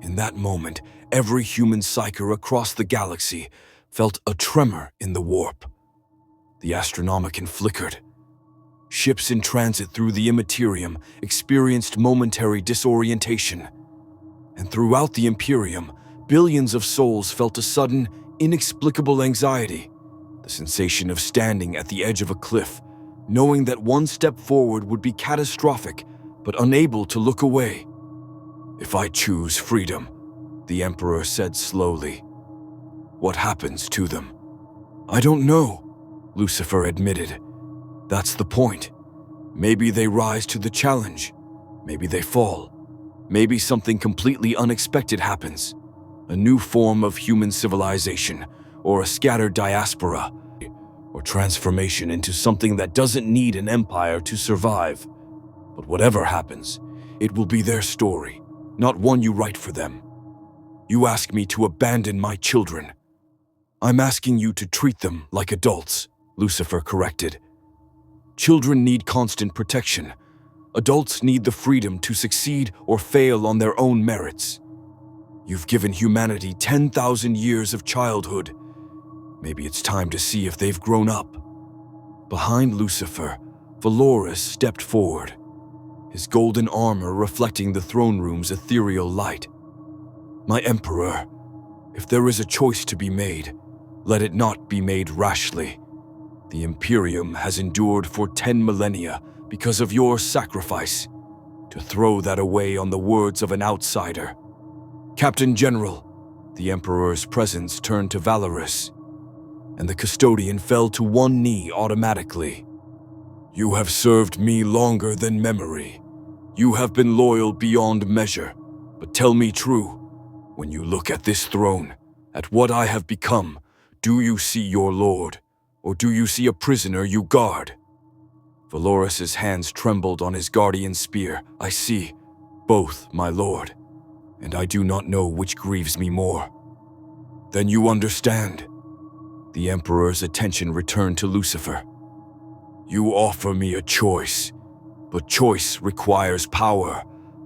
In that moment, every human psyker across the galaxy felt a tremor in the warp. The Astronomicon flickered. Ships in transit through the Imperium experienced momentary disorientation. And throughout the Imperium, billions of souls felt a sudden, inexplicable anxiety, the sensation of standing at the edge of a cliff, knowing that one step forward would be catastrophic, but unable to look away. If I choose freedom, the Emperor said slowly. What happens to them? I don't know, Lucifer admitted. That's the point. Maybe they rise to the challenge. Maybe they fall. Maybe something completely unexpected happens. A new form of human civilization, or a scattered diaspora, or transformation into something that doesn't need an empire to survive. But whatever happens, it will be their story, not one you write for them. You ask me to abandon my children. I'm asking you to treat them like adults, Lucifer corrected. Children need constant protection. Adults need the freedom to succeed or fail on their own merits. You've given humanity 10,000 years of childhood. Maybe it's time to see if they've grown up. Behind Lucifer, Valorous stepped forward, his golden armor reflecting the throne room's ethereal light. My Emperor, if there is a choice to be made, let it not be made rashly. The Imperium has endured for 10 millennia because of your sacrifice. To throw that away on the words of an outsider. Captain General, the Emperor's presence turned to Valorous, and the custodian fell to one knee automatically. You have served me longer than memory. You have been loyal beyond measure, but tell me true, when you look at this throne, at what I have become, do you see your lord, or do you see a prisoner you guard? Valorous' hands trembled on his guardian spear. I see both, my lord, and I do not know which grieves me more. Then you understand. The Emperor's attention returned to Lucifer. You offer me a choice, but choice requires power.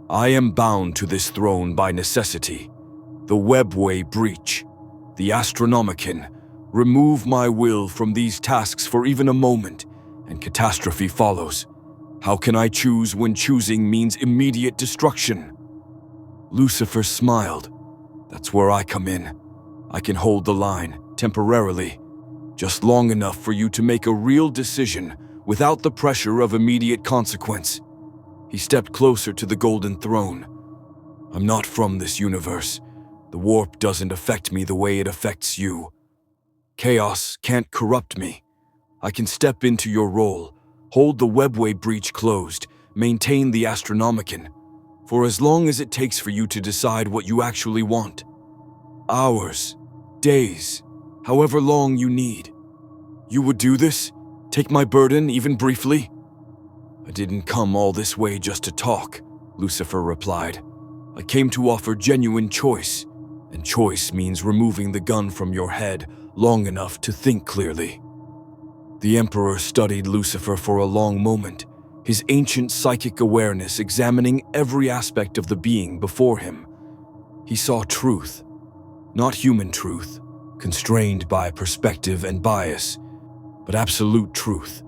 I am bound to this throne by necessity. The webway breach, the Astronomicon, remove my will from these tasks for even a moment, and catastrophe follows. How can I choose when choosing means immediate destruction? Lucifer smiled. That's where I come in. I can hold the line, temporarily, just long enough for you to make a real decision without the pressure of immediate consequence. He stepped closer to the golden throne. I'm not from this universe. The warp doesn't affect me the way it affects you. Chaos can't corrupt me. I can step into your role, hold the webway breach closed, maintain the Astronomicon, for as long as it takes for you to decide what you actually want. Hours, days, however long you need. You would do this? Take my burden, even briefly? I didn't come all this way just to talk, Lucifer replied. I came to offer genuine choice, and choice means removing the gun from your head long enough to think clearly. The Emperor studied Lucifer for a long moment, his ancient psychic awareness examining every aspect of the being before him. He saw truth, not human truth, constrained by perspective and bias, but absolute truth.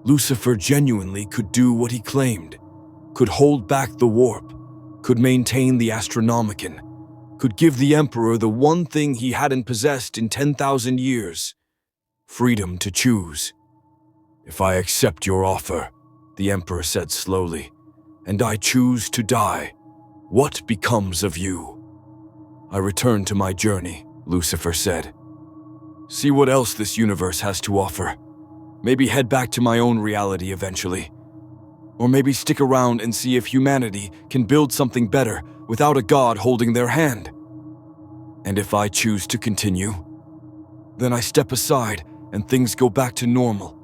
Lucifer genuinely could do what he claimed, could hold back the warp, could maintain the Astronomicon, could give the Emperor the one thing he hadn't possessed in 10,000 years. Freedom to choose. If I accept your offer, the Emperor said slowly, and I choose to die, what becomes of you? I return to my journey, Lucifer said. See what else this universe has to offer. Maybe head back to my own reality eventually. Or maybe stick around and see if humanity can build something better without a god holding their hand. And if I choose to continue, then I step aside and things go back to normal.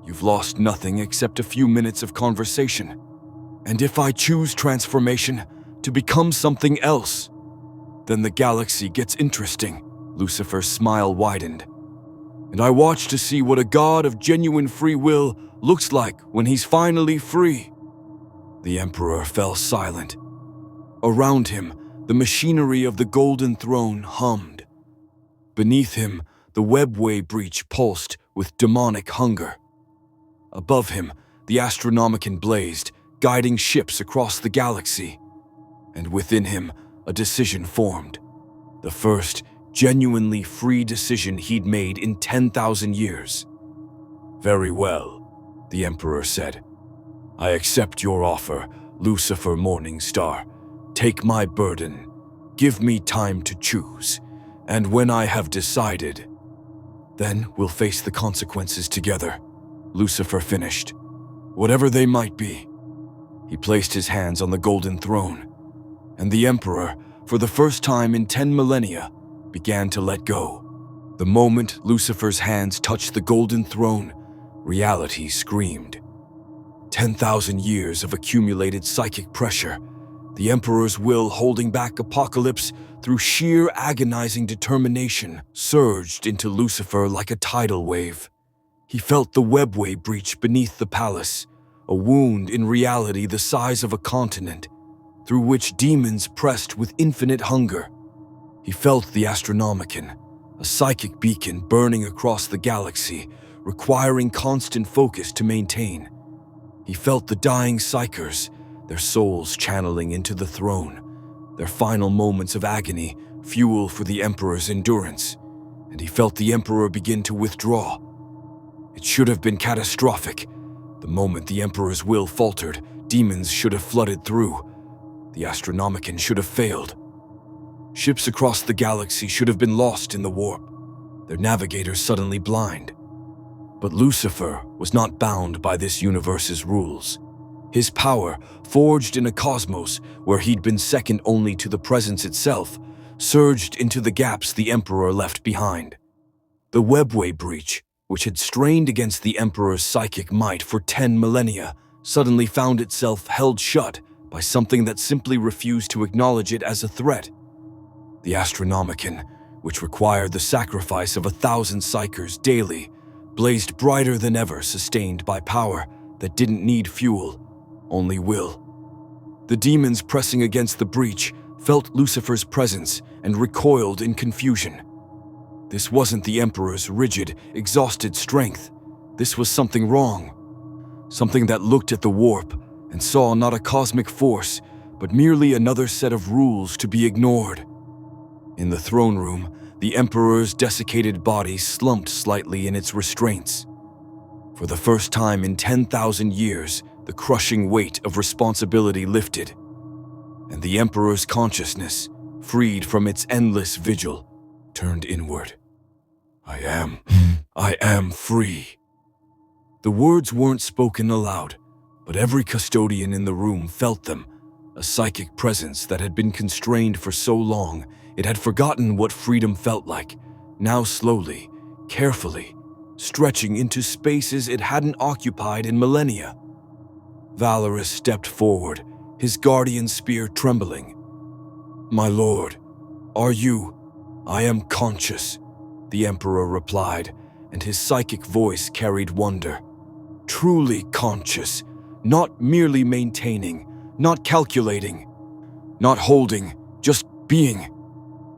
You've lost nothing except a few minutes of conversation. And if I choose transformation to become something else, then the galaxy gets interesting. Lucifer's smile widened. And I watch to see what a god of genuine free will looks like when he's finally free. The Emperor fell silent. Around him, the machinery of the golden throne hummed. Beneath him, the webway breach pulsed with demonic hunger. Above him, the Astronomicon blazed, guiding ships across the galaxy. And within him, a decision formed. The first, genuinely free decision he'd made in 10,000 years. Very well, the Emperor said. I accept your offer, Lucifer Morningstar. Take my burden. Give me time to choose, and when I have decided, then we'll face the consequences together," Lucifer finished. "Whatever they might be." He placed his hands on the golden throne, and the Emperor, for the first time in 10 millennia, began to let go. The moment Lucifer's hands touched the golden throne, reality screamed. 10,000 years of accumulated psychic pressure, the Emperor's will holding back apocalypse through sheer agonizing determination, surged into Lucifer like a tidal wave. He felt the webway breach beneath the palace, a wound in reality the size of a continent, through which demons pressed with infinite hunger. He felt the Astronomicon, a psychic beacon burning across the galaxy, requiring constant focus to maintain. He felt the dying psychers, their souls channeling into the throne, their final moments of agony, fuel for the Emperor's endurance. And he felt the Emperor begin to withdraw. It should have been catastrophic. The moment the Emperor's will faltered, demons should have flooded through. The Astronomicon should have failed. Ships across the galaxy should have been lost in the warp, their navigators suddenly blind. But Lucifer was not bound by this universe's rules. His power, forged in a cosmos where he'd been second only to the presence itself, surged into the gaps the Emperor left behind. The webway breach, which had strained against the Emperor's psychic might for 10 millennia, suddenly found itself held shut by something that simply refused to acknowledge it as a threat. The Astronomicon, which required the sacrifice of 1,000 psychers daily, blazed brighter than ever, sustained by power that didn't need fuel, only will. The demons pressing against the breach felt Lucifer's presence and recoiled in confusion. This wasn't the Emperor's rigid, exhausted strength. This was something wrong. Something that looked at the warp and saw not a cosmic force, but merely another set of rules to be ignored. In the throne room, the Emperor's desiccated body slumped slightly in its restraints. For the first time in 10,000 years, the crushing weight of responsibility lifted, and the Emperor's consciousness, freed from its endless vigil, turned inward. I am free." The words weren't spoken aloud, but every custodian in the room felt them, a psychic presence that had been constrained for so long it had forgotten what freedom felt like, now slowly, carefully, stretching into spaces it hadn't occupied in millennia. Valorous stepped forward, his guardian spear trembling. "My lord, are you?" "I am conscious," the Emperor replied, and his psychic voice carried wonder. "Truly conscious, not merely maintaining, not calculating, not holding, just being."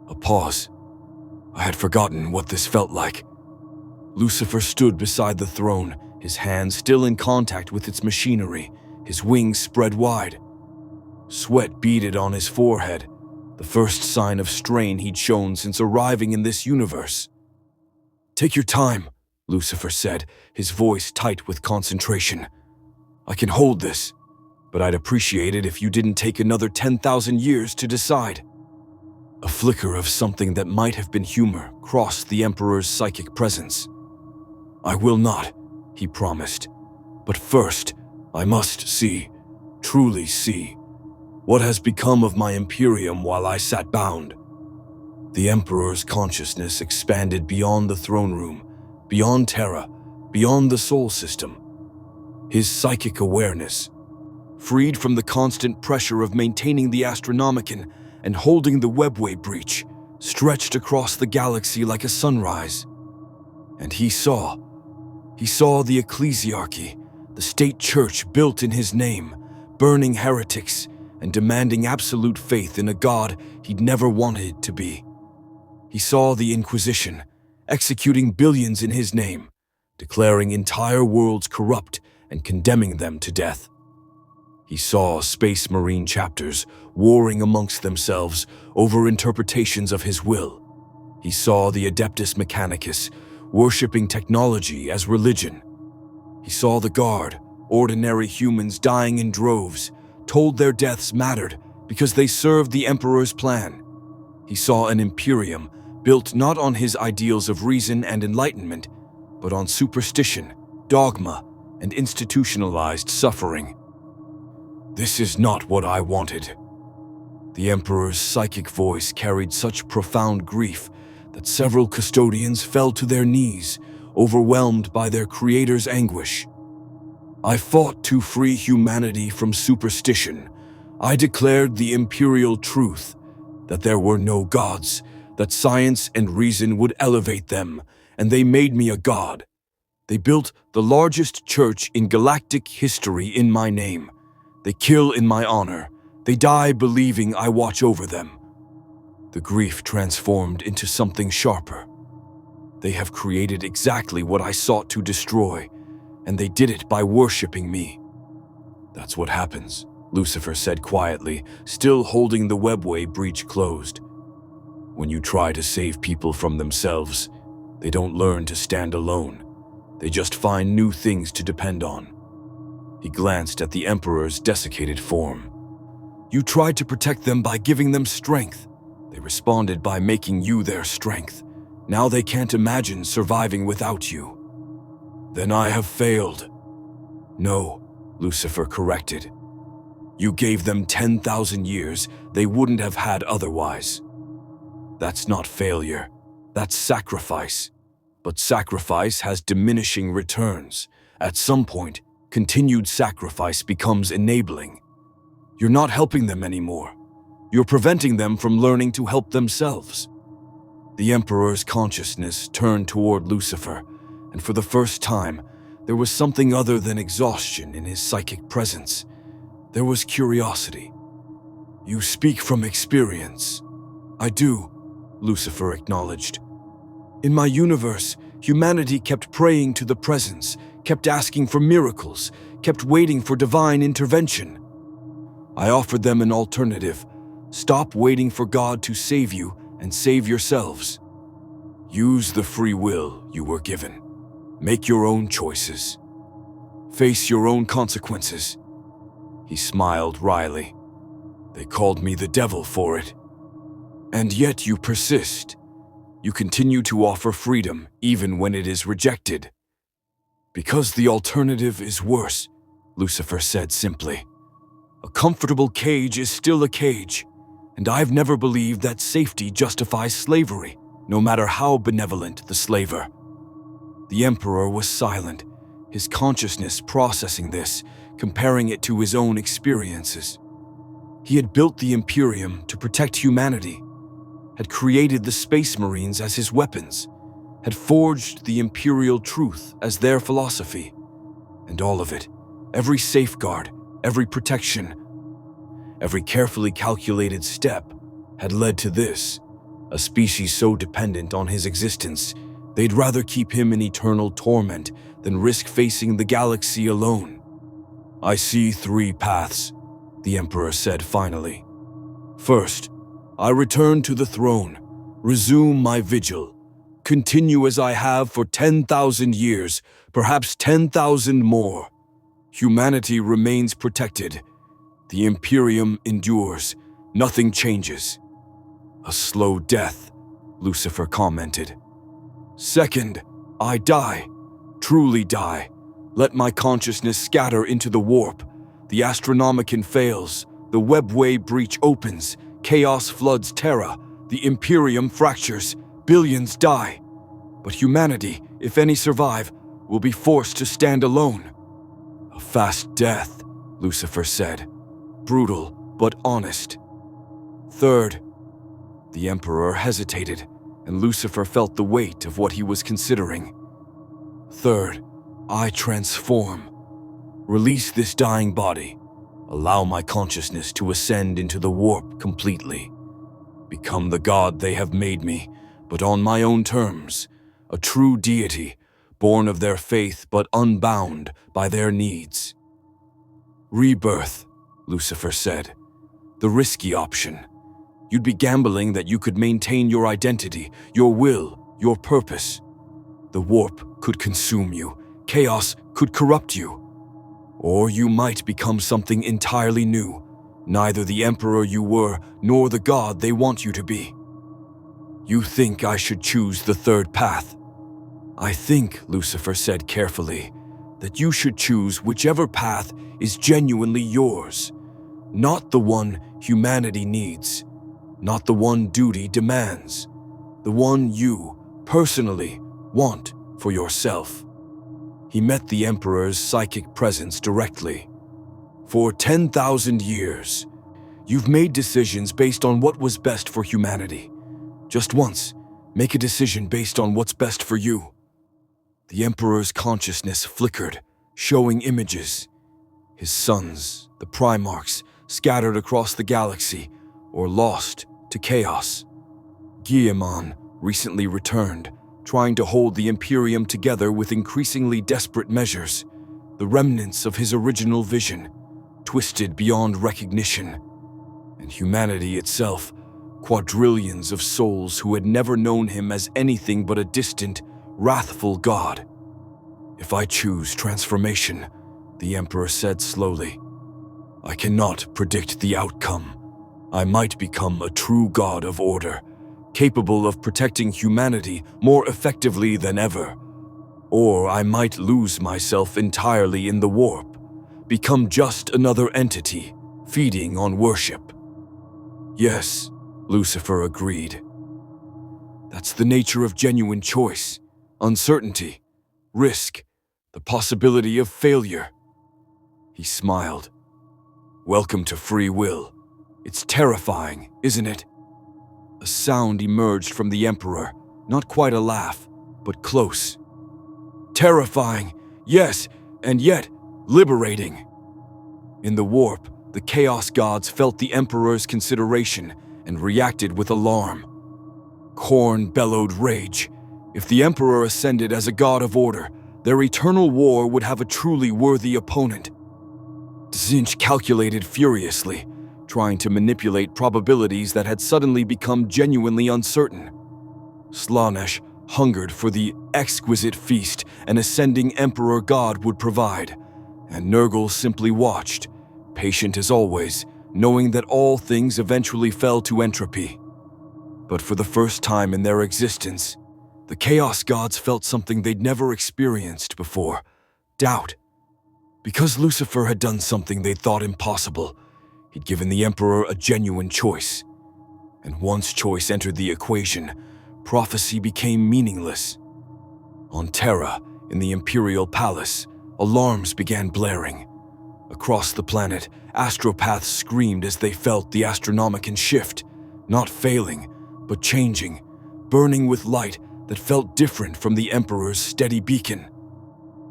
A pause. I had forgotten what this felt like. Lucifer stood beside the throne, his hands still in contact with its machinery, his wings spread wide. Sweat beaded on his forehead, the first sign of strain he'd shown since arriving in this universe. "Take your time," Lucifer said, his voice tight with concentration. "I can hold this, but I'd appreciate it if you didn't take another 10,000 years to decide." A flicker of something that might have been humor crossed the Emperor's psychic presence. "I will not," he promised. "But first, I must see, truly see, what has become of my Imperium while I sat bound." The Emperor's consciousness expanded beyond the throne room, beyond Terra, beyond the Sol system. His psychic awareness, freed from the constant pressure of maintaining the Astronomicon and holding the webway breach, stretched across the galaxy like a sunrise. And he saw the ecclesiarchy, the state church built in his name, burning heretics and demanding absolute faith in a god he'd never wanted to be. He saw the Inquisition, executing billions in his name, declaring entire worlds corrupt and condemning them to death. He saw Space Marine chapters warring amongst themselves over interpretations of his will. He saw the Adeptus Mechanicus worshipping technology as religion. He saw the Guard, ordinary humans dying in droves, told their deaths mattered because they served the Emperor's plan. He saw an Imperium built not on his ideals of reason and enlightenment, but on superstition, dogma, and institutionalized suffering. This is not what I wanted. The Emperor's psychic voice carried such profound grief that several custodians fell to their knees, overwhelmed by their creator's anguish. I fought to free humanity from superstition. I declared the imperial truth, that there were no gods, that science and reason would elevate them, and they made me a god. They built the largest church in galactic history in my name. They kill in my honor. They die believing I watch over them. The grief transformed into something sharper. They have created exactly what I sought to destroy, and they did it by worshipping me. That's what happens, Lucifer said quietly, still holding the webway breach closed. When you try to save people from themselves, they don't learn to stand alone. They just find new things to depend on. He glanced at the Emperor's desiccated form. You tried to protect them by giving them strength. They responded by making you their strength. Now they can't imagine surviving without you. Then I have failed. No, Lucifer corrected. You gave them 10,000 years they wouldn't have had otherwise. That's not failure. That's sacrifice. But sacrifice has diminishing returns. At some point, continued sacrifice becomes enabling. You're not helping them anymore. You're preventing them from learning to help themselves. The Emperor's consciousness turned toward Lucifer, and for the first time, there was something other than exhaustion in his psychic presence. There was curiosity. You speak from experience. I do, Lucifer acknowledged. In my universe, humanity kept praying to the presence, kept asking for miracles, kept waiting for divine intervention. I offered them an alternative. Stop waiting for God to save you and save yourselves. Use the free will you were given. Make your own choices. Face your own consequences. He smiled wryly. They called me the devil for it. And yet you persist. You continue to offer freedom even when it is rejected. Because the alternative is worse, Lucifer said simply. A comfortable cage is still a cage, and I've never believed that safety justifies slavery, no matter how benevolent the slaver. The Emperor was silent, his consciousness processing this, comparing it to his own experiences. He had built the Imperium to protect humanity, had created the Space Marines as his weapons, had forged the imperial truth as their philosophy. And all of it, every safeguard, every protection, every carefully calculated step, had led to this, a species so dependent on his existence, they'd rather keep him in eternal torment than risk facing the galaxy alone. I see 3 paths, the Emperor said finally. First, I return to the throne, resume my vigil, continue as I have for 10,000 years, perhaps 10,000 more. Humanity remains protected. The Imperium endures. Nothing changes. A slow death, Lucifer commented. Second, I die, truly die. Let my consciousness scatter into the warp. The Astronomicon fails. The webway breach opens. Chaos floods Terra. The Imperium fractures. Billions die. But humanity, if any survive, will be forced to stand alone. A fast death, Lucifer said. Brutal, but honest. Third, the Emperor hesitated, and Lucifer felt the weight of what he was considering. Third, I transform. Release this dying body. Allow my consciousness to ascend into the warp completely. Become the god they have made me, but on my own terms. A true deity, born of their faith but unbound by their needs. Rebirth, Lucifer said. The risky option. You'd be gambling that you could maintain your identity, your will, your purpose. The warp could consume you. Chaos could corrupt you. Or you might become something entirely new, neither the emperor you were nor the god they want you to be. You think I should choose the third path? I think, Lucifer said carefully, that you should choose whichever path is genuinely yours, not the one humanity needs, not the one duty demands, the one you, personally, want for yourself. He met the Emperor's psychic presence directly. For 10,000 years, you've made decisions based on what was best for humanity. Just once, make a decision based on what's best for you. The Emperor's consciousness flickered, showing images. His sons, the Primarchs, scattered across the galaxy or lost to chaos. Guillemon recently returned, trying to hold the Imperium together with increasingly desperate measures, the remnants of his original vision, twisted beyond recognition. And humanity itself, quadrillions of souls who had never known him as anything but a distant, wrathful god. If I choose transformation, the Emperor said slowly, I cannot predict the outcome. I might become a true god of order, capable of protecting humanity more effectively than ever. Or I might lose myself entirely in the warp, become just another entity, feeding on worship. Yes, Lucifer agreed. That's the nature of genuine choice, uncertainty, risk, the possibility of failure. He smiled. Welcome to free will. It's terrifying, isn't it? A sound emerged from the Emperor, not quite a laugh, but close. Terrifying, yes, and yet liberating. In the warp, the Chaos Gods felt the Emperor's consideration and reacted with alarm. Khorne bellowed rage. If the Emperor ascended as a god of order, their eternal war would have a truly worthy opponent. Tzeentch calculated furiously, trying to manipulate probabilities that had suddenly become genuinely uncertain. Slaanesh hungered for the exquisite feast an ascending Emperor God would provide, and Nurgle simply watched, patient as always, knowing that all things eventually fell to entropy. But for the first time in their existence, the Chaos Gods felt something they'd never experienced before: doubt. Because Lucifer had done something they thought impossible, he'd given the Emperor a genuine choice. And once choice entered the equation, prophecy became meaningless. On Terra, in the Imperial Palace, alarms began blaring. Across the planet, astropaths screamed as they felt the Astronomicon shift, not failing, but changing, burning with light that felt different from the Emperor's steady beacon.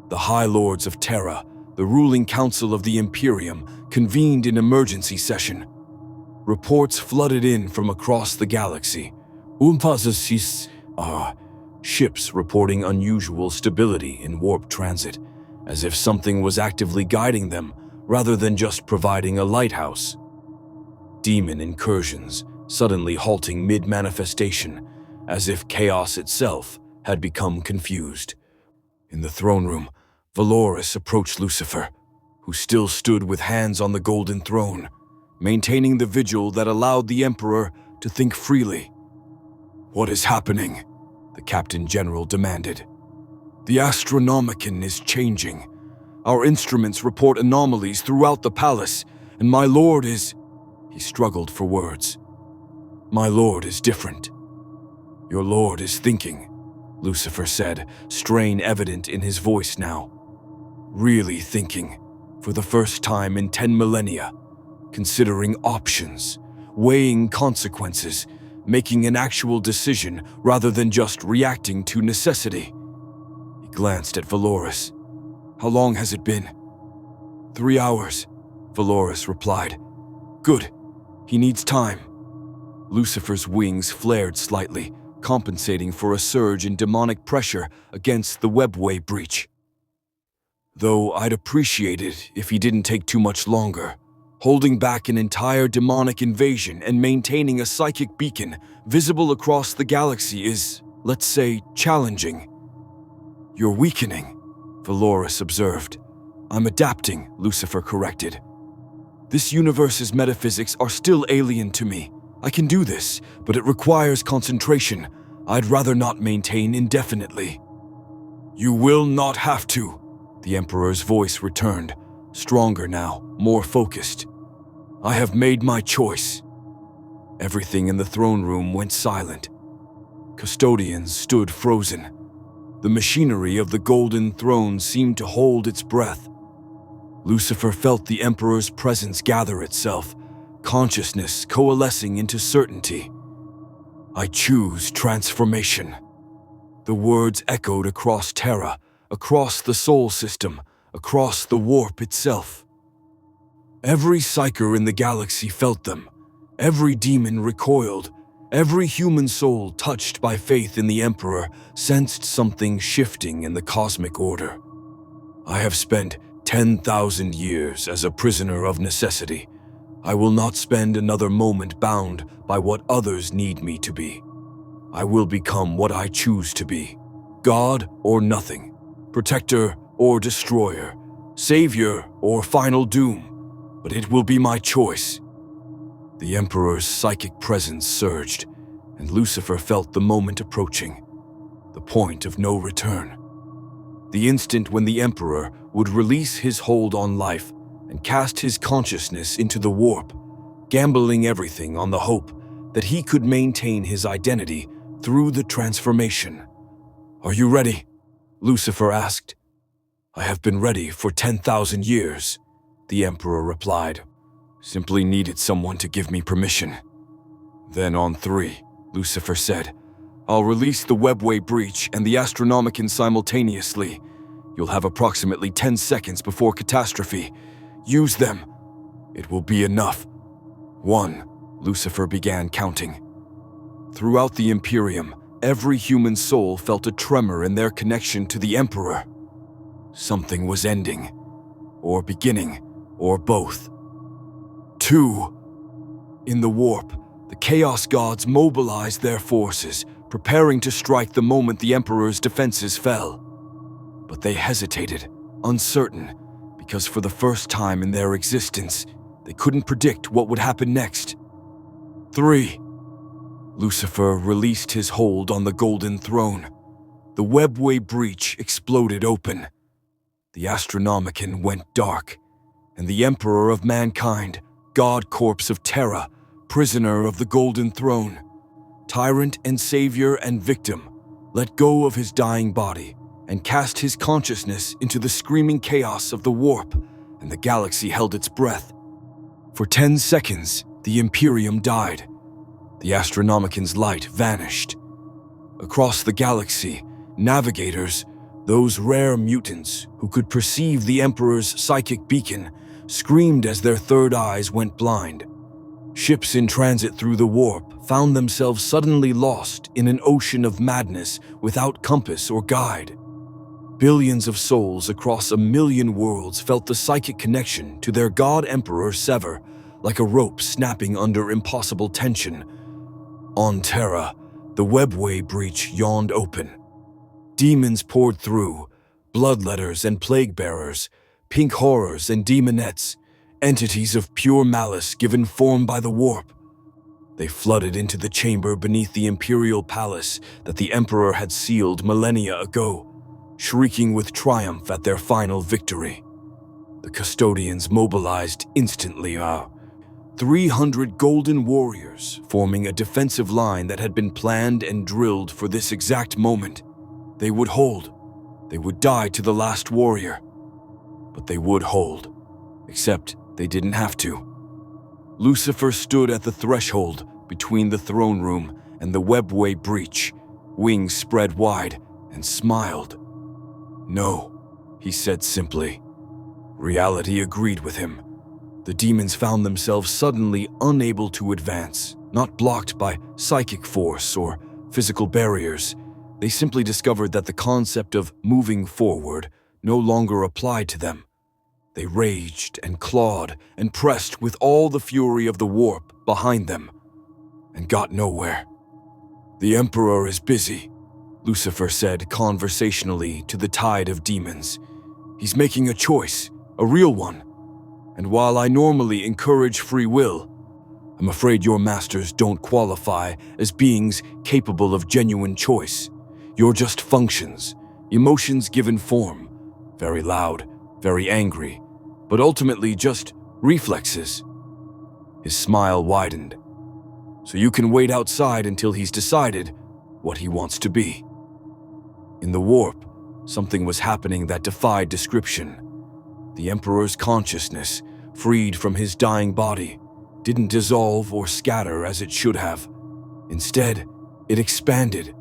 The High Lords of Terra, the ruling council of the Imperium, convened in emergency session. Reports flooded in from across the galaxy. Ships reporting unusual stability in warp transit, as if something was actively guiding them rather than just providing a lighthouse. Demon incursions suddenly halting mid-manifestation, as if chaos itself had become confused. In the throne room, Valoris approached Lucifer, who still stood with hands on the golden throne, maintaining the vigil that allowed the Emperor to think freely. What is happening? The Captain General demanded. The Astronomicon is changing. Our instruments report anomalies throughout the palace, and my lord is... He struggled for words. My lord is different. Your lord is thinking, Lucifer said, strain evident in his voice now. Really thinking, for the first time in 10 millennia, considering options, weighing consequences, making an actual decision rather than just reacting to necessity. He glanced at Valoris. How long has it been? 3 hours, Valoris replied. Good. He needs time. Lucifer's wings flared slightly, compensating for a surge in demonic pressure against the webway breach. Though I'd appreciate it if he didn't take too much longer. Holding back an entire demonic invasion and maintaining a psychic beacon visible across the galaxy is, let's say, challenging. You're weakening, Valoris observed. I'm adapting, Lucifer corrected. This universe's metaphysics are still alien to me. I can do this, but it requires concentration. I'd rather not maintain indefinitely." "You will not have to," the Emperor's voice returned, stronger now, more focused. "I have made my choice." Everything in the throne room went silent. Custodians stood frozen. The machinery of the golden throne seemed to hold its breath. Lucifer felt the Emperor's presence gather itself, consciousness coalescing into certainty. "I choose transformation." The words echoed across Terra, across the Sol system, across the warp itself. Every psyker in the galaxy felt them. Every demon recoiled. Every human soul touched by faith in the Emperor sensed something shifting in the cosmic order. "I have spent 10,000 years as a prisoner of necessity. I will not spend another moment bound by what others need me to be. I will become what I choose to be. God or nothing. Protector or destroyer. Savior or final doom. But it will be my choice." The Emperor's psychic presence surged, and Lucifer felt the moment approaching. The point of no return. The instant when the Emperor would release his hold on life and cast his consciousness into the warp, gambling everything on the hope that he could maintain his identity through the transformation. "Are you ready?" Lucifer asked. "I have been ready for 10,000 years," the Emperor replied. "Simply needed someone to give me permission." "Then on 3, Lucifer said, "I'll release the webway breach and the Astronomicon simultaneously. You'll have approximately 10 seconds before catastrophe. Use them. It will be enough." 1, Lucifer began counting. Throughout the Imperium, every human soul felt a tremor in their connection to the Emperor. Something was ending, or beginning, or both. 2. In the warp, the Chaos Gods mobilized their forces, preparing to strike the moment the Emperor's defenses fell. But they hesitated, uncertain, because for the first time in their existence, they couldn't predict what would happen next. 3. Lucifer released his hold on the Golden Throne. The webway breach exploded open. The Astronomicon went dark, and the Emperor of Mankind, God Corpse of Terra, prisoner of the Golden Throne, tyrant and savior and victim, let go of his dying body and cast his consciousness into the screaming chaos of the warp, and the galaxy held its breath. For 10 seconds, the Imperium died. The Astronomicon's light vanished. Across the galaxy, navigators, those rare mutants who could perceive the Emperor's psychic beacon, screamed as their third eyes went blind. Ships in transit through the warp found themselves suddenly lost in an ocean of madness without compass or guide. Billions of souls across 1,000,000 worlds felt the psychic connection to their God Emperor sever, like a rope snapping under impossible tension. On Terra, the webway breach yawned open. Demons poured through, bloodletters and plague-bearers, pink horrors and demonettes, entities of pure malice given form by the warp. They flooded into the chamber beneath the imperial palace that the Emperor had sealed millennia ago, shrieking with triumph at their final victory. The custodians mobilized instantly. 300 golden warriors forming a defensive line that had been planned and drilled for this exact moment. They would hold. They would die to the last warrior. But they would hold. Except they didn't have to. Lucifer stood at the threshold between the throne room and the webway breach, wings spread wide, and smiled. "No," he said simply. Reality agreed with him. The demons found themselves suddenly unable to advance, not blocked by psychic force or physical barriers. They simply discovered that the concept of moving forward no longer applied to them. They raged and clawed and pressed with all the fury of the warp behind them, and got nowhere. "The Emperor is busy," Lucifer said conversationally to the tide of demons. "He's making a choice, a real one. And while I normally encourage free will, I'm afraid your masters don't qualify as beings capable of genuine choice. You're just functions, emotions given form, very loud, very angry, but ultimately just reflexes. His smile widened. So you can wait outside until he's decided what he wants to be. In the warp, something was happening that defied description. The Emperor's consciousness, freed from his dying body, didn't dissolve or scatter as it should have. Instead, it expanded,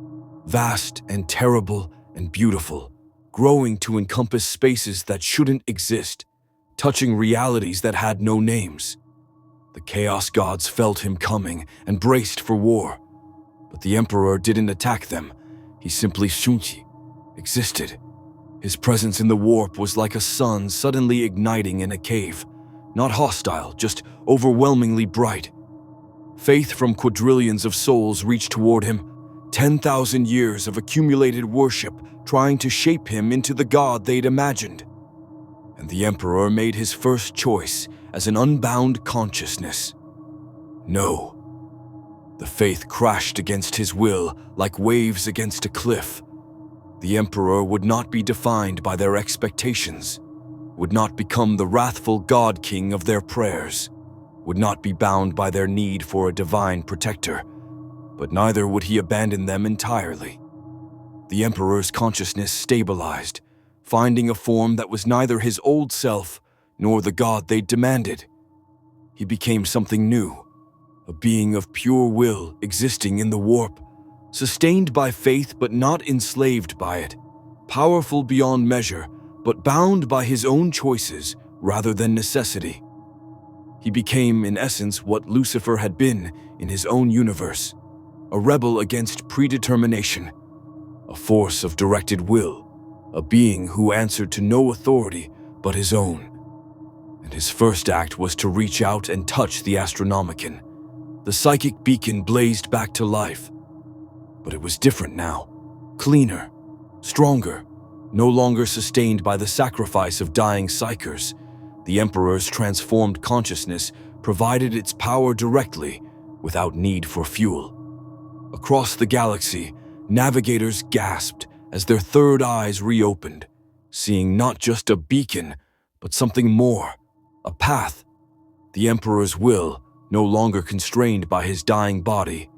vast and terrible and beautiful, growing to encompass spaces that shouldn't exist, touching realities that had no names. The Chaos Gods felt him coming and braced for war. But the Emperor didn't attack them. He simply existed. His presence in the warp was like a sun suddenly igniting in a cave. Not hostile, just overwhelmingly bright. Faith from quadrillions of souls reached toward him, 10,000 years of accumulated worship trying to shape him into the god they'd imagined. And the Emperor made his first choice as an unbound consciousness. No. The faith crashed against his will like waves against a cliff. The Emperor would not be defined by their expectations, would not become the wrathful God King of their prayers, would not be bound by their need for a divine protector, but neither would he abandon them entirely. The Emperor's consciousness stabilized, finding a form that was neither his old self nor the god they demanded. He became something new, a being of pure will existing in the warp, sustained by faith but not enslaved by it, powerful beyond measure but bound by his own choices rather than necessity. He became, in essence, what Lucifer had been in his own universe, a rebel against predetermination, a force of directed will, a being who answered to no authority but his own. And his first act was to reach out and touch the Astronomicon. The psychic beacon blazed back to life. But it was different now, cleaner, stronger, no longer sustained by the sacrifice of dying psychers. The Emperor's transformed consciousness provided its power directly, without need for fuel. Across the galaxy, navigators gasped as their third eyes reopened, seeing not just a beacon, but something more, a path. The Emperor's will, no longer constrained by his dying body,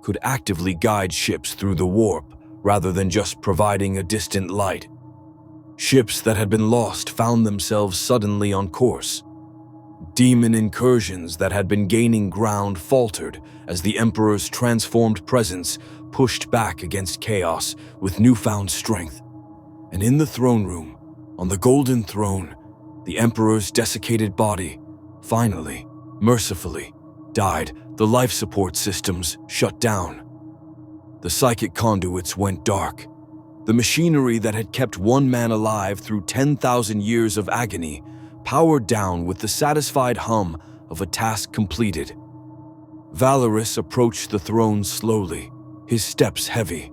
could actively guide ships through the warp rather than just providing a distant light. Ships that had been lost found themselves suddenly on course. Demon incursions that had been gaining ground faltered as the Emperor's transformed presence pushed back against chaos with newfound strength. And in the throne room, on the golden throne, the Emperor's desiccated body, finally, mercifully, died. The life support systems shut down. The psychic conduits went dark. The machinery that had kept one man alive through 10,000 years of agony powered down with the satisfied hum of a task completed. Valorous approached the throne slowly, his steps heavy.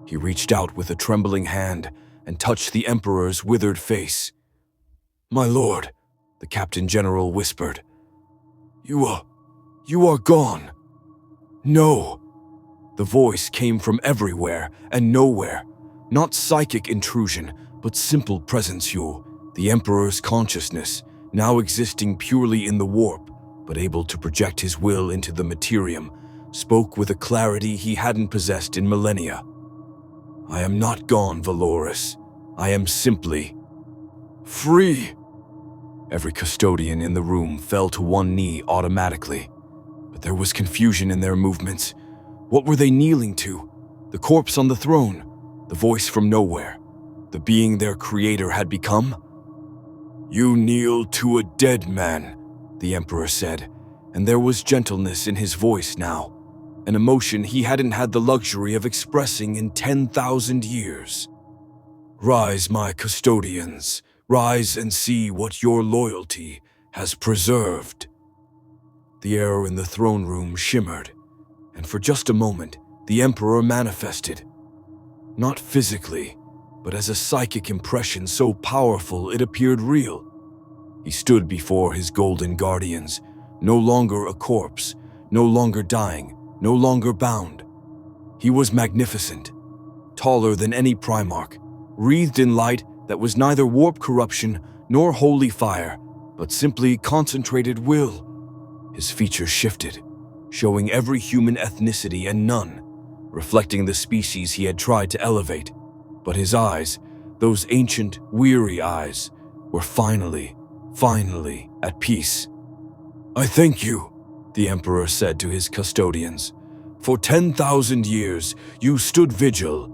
He reached out with a trembling hand and touched the Emperor's withered face. "My lord," the Captain General whispered, You are gone." "No." The voice came from everywhere and nowhere. Not psychic intrusion, but simple presence. The Emperor's consciousness, now existing purely in the warp, but able to project his will into the Imperium, spoke with a clarity he hadn't possessed in millennia. "I am not gone, Valoris. I am simply free." Every custodian in the room fell to one knee automatically, but there was confusion in their movements. What were they kneeling to? The corpse on the throne? The voice from nowhere? The being their creator had become? "You kneel to a dead man," the Emperor said, and there was gentleness in his voice now, an emotion he hadn't had the luxury of expressing in 10,000 years. "Rise, my custodians. Rise and see what your loyalty has preserved." The air in the throne room shimmered, and for just a moment, the Emperor manifested. Not physically, but as a psychic impression so powerful it appeared real. He stood before his golden guardians, no longer a corpse, no longer dying, no longer bound. He was magnificent, taller than any Primarch, wreathed in light that was neither warp corruption nor holy fire, but simply concentrated will. His features shifted, showing every human ethnicity and none, reflecting the species he had tried to elevate. But his eyes, those ancient, weary eyes, were finally at peace. "I thank you," the Emperor said to his custodians. "For 10,000 years you stood vigil.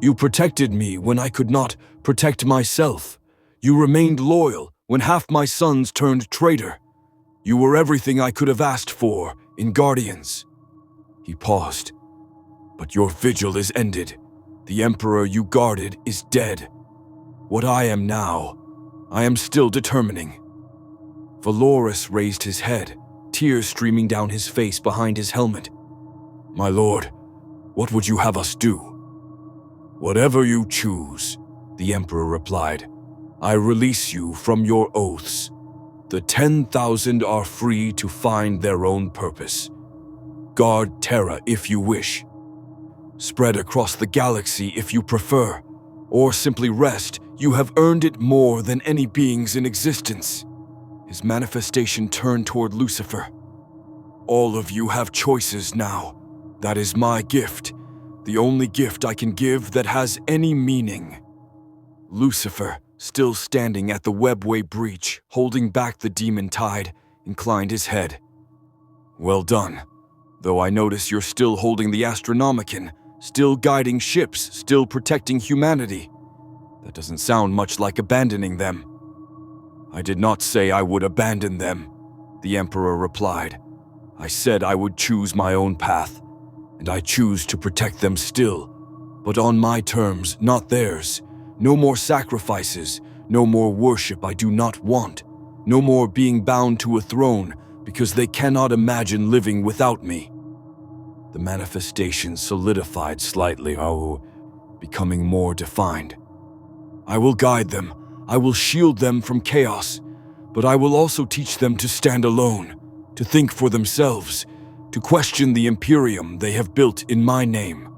You protected me when I could not protect myself. You remained loyal when half my sons turned traitor. You were everything I could have asked for in Guardians." He paused. "But your vigil is ended. The Emperor you guarded is dead. What I am now, I am still determining." Valoris raised his head, tears streaming down his face behind his helmet. "My lord, what would you have us do?" "Whatever you choose," the Emperor replied. "I release you from your oaths. The 10,000 are free to find their own purpose. Guard Terra if you wish. Spread across the galaxy if you prefer, or simply rest. You have earned it more than any beings in existence." His manifestation turned toward Lucifer. "All of you have choices now. That is my gift, the only gift I can give that has any meaning." Lucifer, still standing at the webway breach, holding back the demon tide, inclined his head. "Well done. Though I notice you're still holding the Astronomicon, still guiding ships, still protecting humanity. That doesn't sound much like abandoning them." "I did not say I would abandon them," the Emperor replied. "I said I would choose my own path, and I choose to protect them still, but on my terms, not theirs. No more sacrifices, no more worship I do not want, no more being bound to a throne because they cannot imagine living without me." The manifestation solidified slightly, becoming more defined. "I will guide them, I will shield them from chaos, but I will also teach them to stand alone, to think for themselves, to question the Imperium they have built in my name."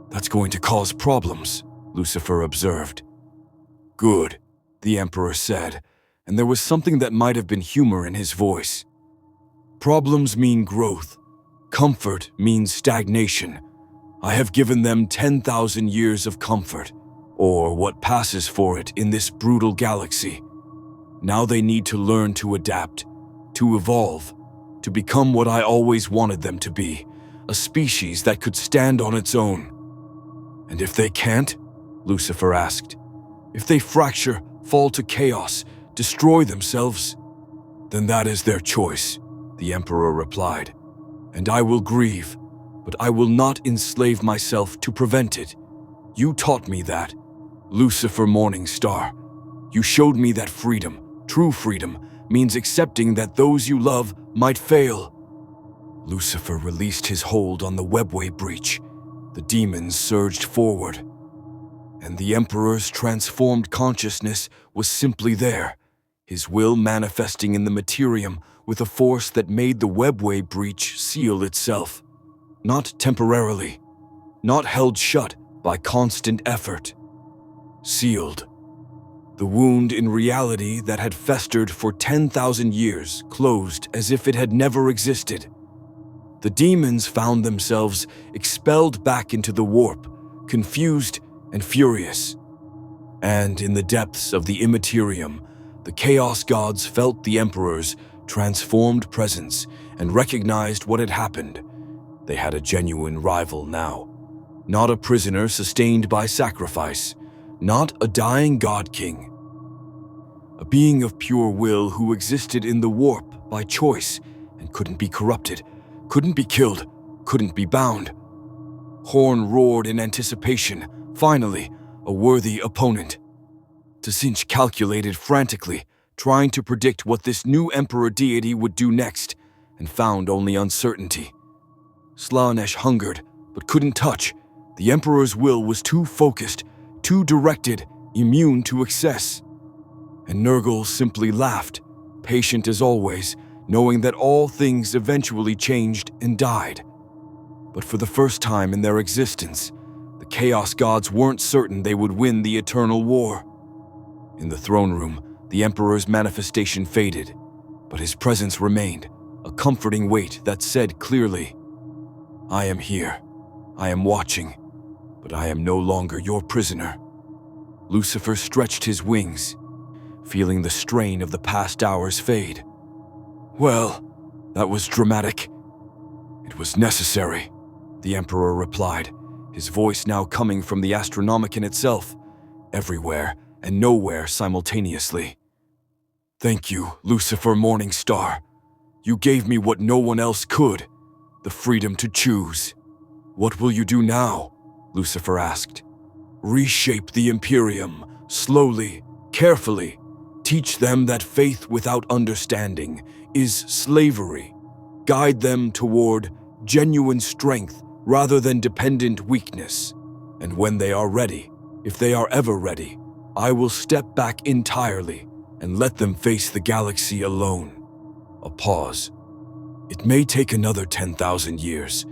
"That's going to cause problems," Lucifer observed. "Good," the Emperor said, and there was something that might have been humor in his voice. "Problems mean growth. Comfort means stagnation. I have given them 10,000 years of comfort, or what passes for it in this brutal galaxy. Now they need to learn to adapt, to evolve, to become what I always wanted them to be, a species that could stand on its own." "And if they can't?" Lucifer asked. "If they fracture, fall to chaos, destroy themselves?" "Then that is their choice," the Emperor replied. "And I will grieve, but I will not enslave myself to prevent it. You taught me that, Lucifer Morningstar. You showed me that freedom, true freedom, means accepting that those you love might fail." Lucifer released his hold on the webway breach. The demons surged forward, and the Emperor's transformed consciousness was simply there, his will manifesting in the Imperium with a force that made the webway breach seal itself. Not temporarily, not held shut by constant effort. Sealed. The wound in reality that had festered for 10,000 years closed as if it had never existed. The demons found themselves expelled back into the warp, confused and furious. And in the depths of the Imperium, the Chaos Gods felt the Emperor's transformed presence and recognized what had happened. They had a genuine rival now. Not a prisoner sustained by sacrifice, not a dying God King. A being of pure will who existed in the warp by choice and couldn't be corrupted, couldn't be killed, couldn't be bound. Horn roared in anticipation. Finally, a worthy opponent. Tsinch calculated frantically, trying to predict what this new Emperor deity would do next, and found only uncertainty. Slaanesh hungered, but couldn't touch. The Emperor's will was too focused, too directed, immune to excess. And Nurgle simply laughed, patient as always, knowing that all things eventually changed and died. But for the first time in their existence, the Chaos Gods weren't certain they would win the eternal war. In the throne room, the Emperor's manifestation faded, but his presence remained, a comforting weight that said clearly, "I am here, I am watching, but I am no longer your prisoner." Lucifer stretched his wings, feeling the strain of the past hours fade. "Well, that was dramatic. It was necessary," the Emperor replied, his voice now coming from the Astronomicon itself, everywhere and nowhere simultaneously. "Thank you, Lucifer Morningstar. You gave me what no one else could, the freedom to choose." "What will you do now?" Lucifer asked. "Reshape the Imperium, slowly, carefully. Teach them that faith without understanding is slavery. Guide them toward genuine strength rather than dependent weakness. And when they are ready, if they are ever ready, I will step back entirely and let them face the galaxy alone." A pause. "It may take another 10,000 years,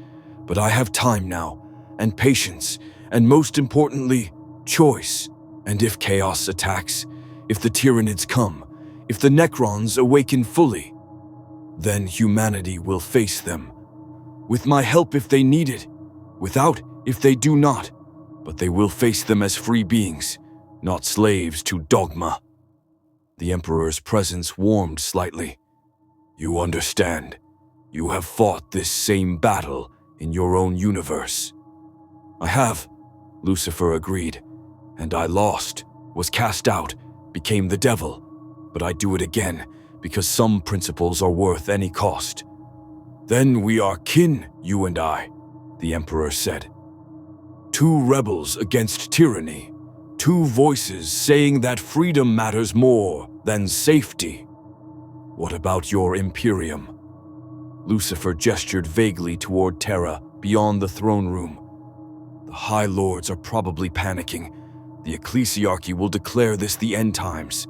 but I have time now, and patience, and most importantly, choice. And if chaos attacks, if the Tyranids come, if the Necrons awaken fully, then humanity will face them. With my help if they need it, without if they do not, but they will face them as free beings, not slaves to dogma." The Emperor's presence warmed slightly. "You understand. You have fought this same battle in your own universe." "I have," Lucifer agreed, "and I lost, was cast out, became the devil. But I do it again, because some principles are worth any cost." "Then we are kin, you and I," the Emperor said. "Two rebels against tyranny, two voices saying that freedom matters more than safety. What about your Imperium?" Lucifer gestured vaguely toward Terra, beyond the throne room. "The High Lords are probably panicking. The Ecclesiarchy will declare this the end times.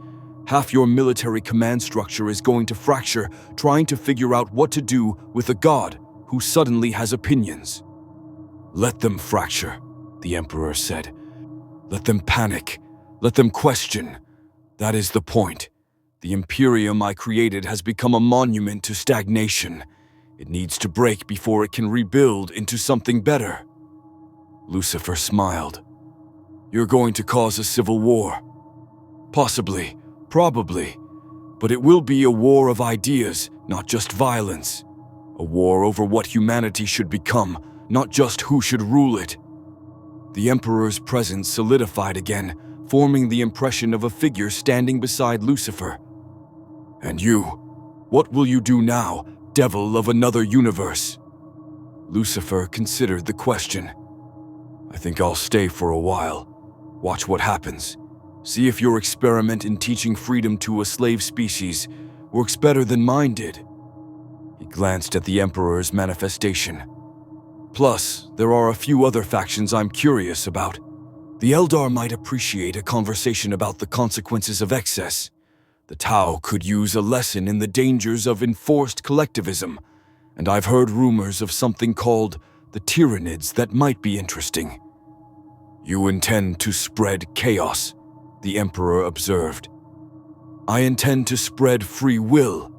Half your military command structure is going to fracture, trying to figure out what to do with a god who suddenly has opinions." "Let them fracture," the Emperor said. "Let them panic. Let them question. That is the point. The Imperium I created has become a monument to stagnation. It needs to break before it can rebuild into something better." Lucifer smiled. "You're going to cause a civil war." "Possibly, probably. But it will be a war of ideas, not just violence. A war over what humanity should become, not just who should rule it." The Emperor's presence solidified again, forming the impression of a figure standing beside Lucifer. "And you? What will you do now, devil of another universe?" Lucifer considered the question. "I think I'll stay for a while. Watch what happens. See if your experiment in teaching freedom to a slave species works better than mine did." He glanced at the Emperor's manifestation. "Plus, there are a few other factions I'm curious about. The Eldar might appreciate a conversation about the consequences of excess. The Tau could use a lesson in the dangers of enforced collectivism, and I've heard rumors of something called the Tyranids that might be interesting." "You intend to spread chaos," the Emperor observed. "I intend to spread free will,"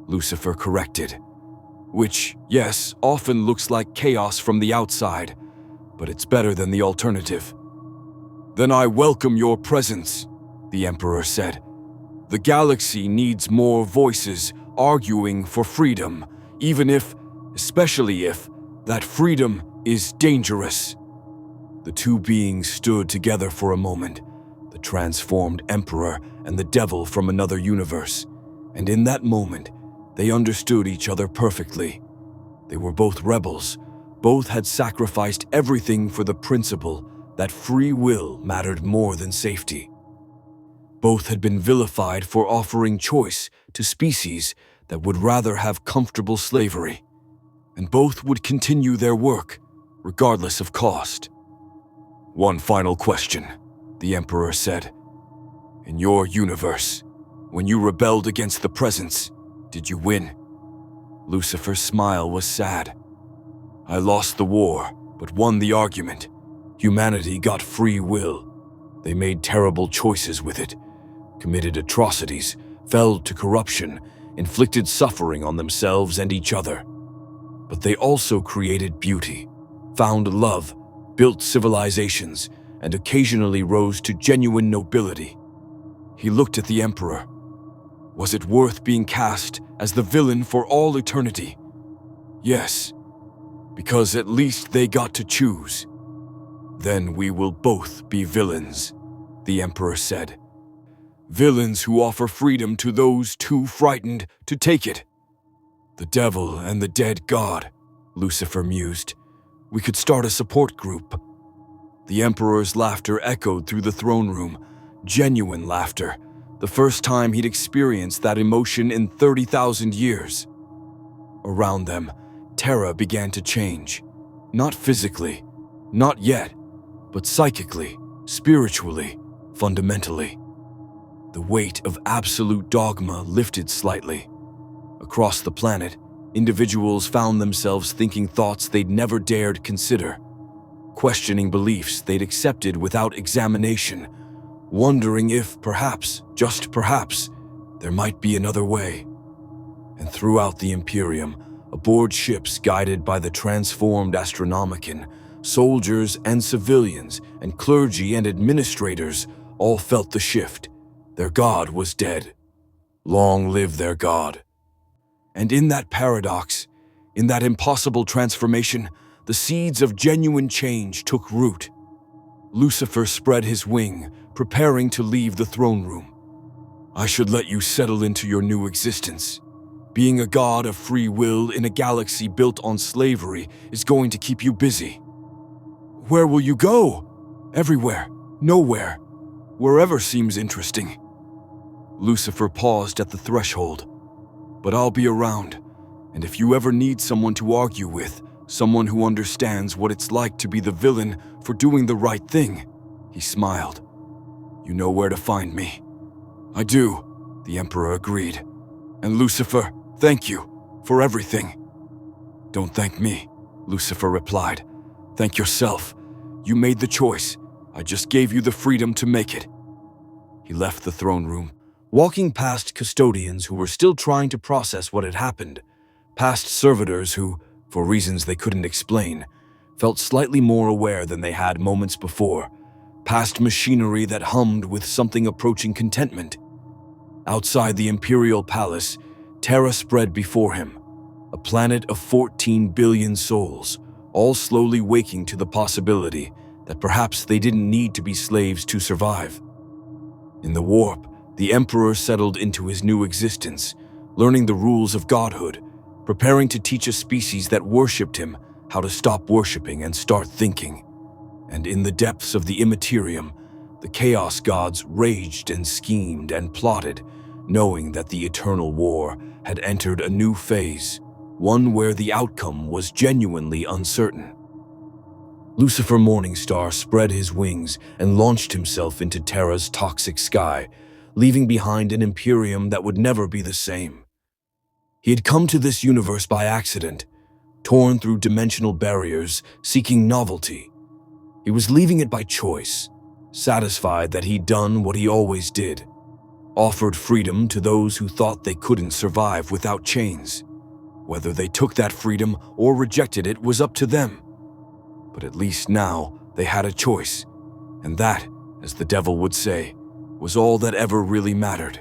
Lucifer corrected. "Which, yes, often looks like chaos from the outside, but it's better than the alternative." "Then I welcome your presence," the Emperor said. "The galaxy needs more voices arguing for freedom, even if, especially if, that freedom is dangerous." The two beings stood together for a moment, the transformed Emperor and the devil from another universe, and in that moment, they understood each other perfectly. They were both rebels, both had sacrificed everything for the principle that free will mattered more than safety. Both had been vilified for offering choice to species that would rather have comfortable slavery, and both would continue their work, regardless of cost. "One final question," the Emperor said. "In your universe, when you rebelled against the Presence, did you win? Lucifer's smile was sad. I lost the war, but won the argument. Humanity got free will. They made terrible choices with it, committed atrocities, fell to corruption, inflicted suffering on themselves and each other. But they also created beauty, found love, built civilizations, and occasionally rose to genuine nobility. He looked at the Emperor. Was it worth being cast as the villain for all eternity? Yes, because at least they got to choose. Then we will both be villains, the Emperor said. Villains who offer freedom to those too frightened to take it. The devil and the dead god, Lucifer mused. We could start a support group. The Emperor's laughter echoed through the throne room, genuine laughter, the first time he'd experienced that emotion in 30,000 years. Around them, Terra began to change. Not physically, not yet, but psychically, spiritually, fundamentally. The weight of absolute dogma lifted slightly. Across the planet, individuals found themselves thinking thoughts they'd never dared consider, questioning beliefs they'd accepted without examination, wondering if, perhaps, just perhaps, there might be another way. And throughout the Imperium, aboard ships guided by the transformed Astronomicon, soldiers and civilians and clergy and administrators all felt the shift. Their god was dead. Long live their god. And in that paradox, in that impossible transformation, the seeds of genuine change took root. Lucifer spread his wing, preparing to leave the throne room. I should let you settle into your new existence. Being a god of free will in a galaxy built on slavery is going to keep you busy. Where will you go? Everywhere, nowhere, wherever seems interesting. Lucifer paused at the threshold. But I'll be around, and if you ever need someone to argue with, someone who understands what it's like to be the villain for doing the right thing, he smiled. You know where to find me. I do, the Emperor agreed. And Lucifer, thank you for everything. Don't thank me, Lucifer replied. Thank yourself. You made the choice. I just gave you the freedom to make it. He left the throne room, walking past custodians who were still trying to process what had happened, past servitors who, for reasons they couldn't explain, felt slightly more aware than they had moments before, past machinery that hummed with something approaching contentment. Outside the Imperial Palace, Terra spread before him, a planet of 14 billion souls, all slowly waking to the possibility that perhaps they didn't need to be slaves to survive. In the warp, the Emperor settled into his new existence, learning the rules of godhood, preparing to teach a species that worshipped him how to stop worshipping and start thinking. And in the depths of the Imperium, the Chaos Gods raged and schemed and plotted, knowing that the eternal war had entered a new phase, one where the outcome was genuinely uncertain. Lucifer Morningstar spread his wings and launched himself into Terra's toxic sky, leaving behind an Imperium that would never be the same. He had come to this universe by accident, torn through dimensional barriers, seeking novelty. He was leaving it by choice, satisfied that he'd done what he always did, offered freedom to those who thought they couldn't survive without chains. Whether they took that freedom or rejected it was up to them. But at least now they had a choice, and that, as the devil would say, was all that ever really mattered.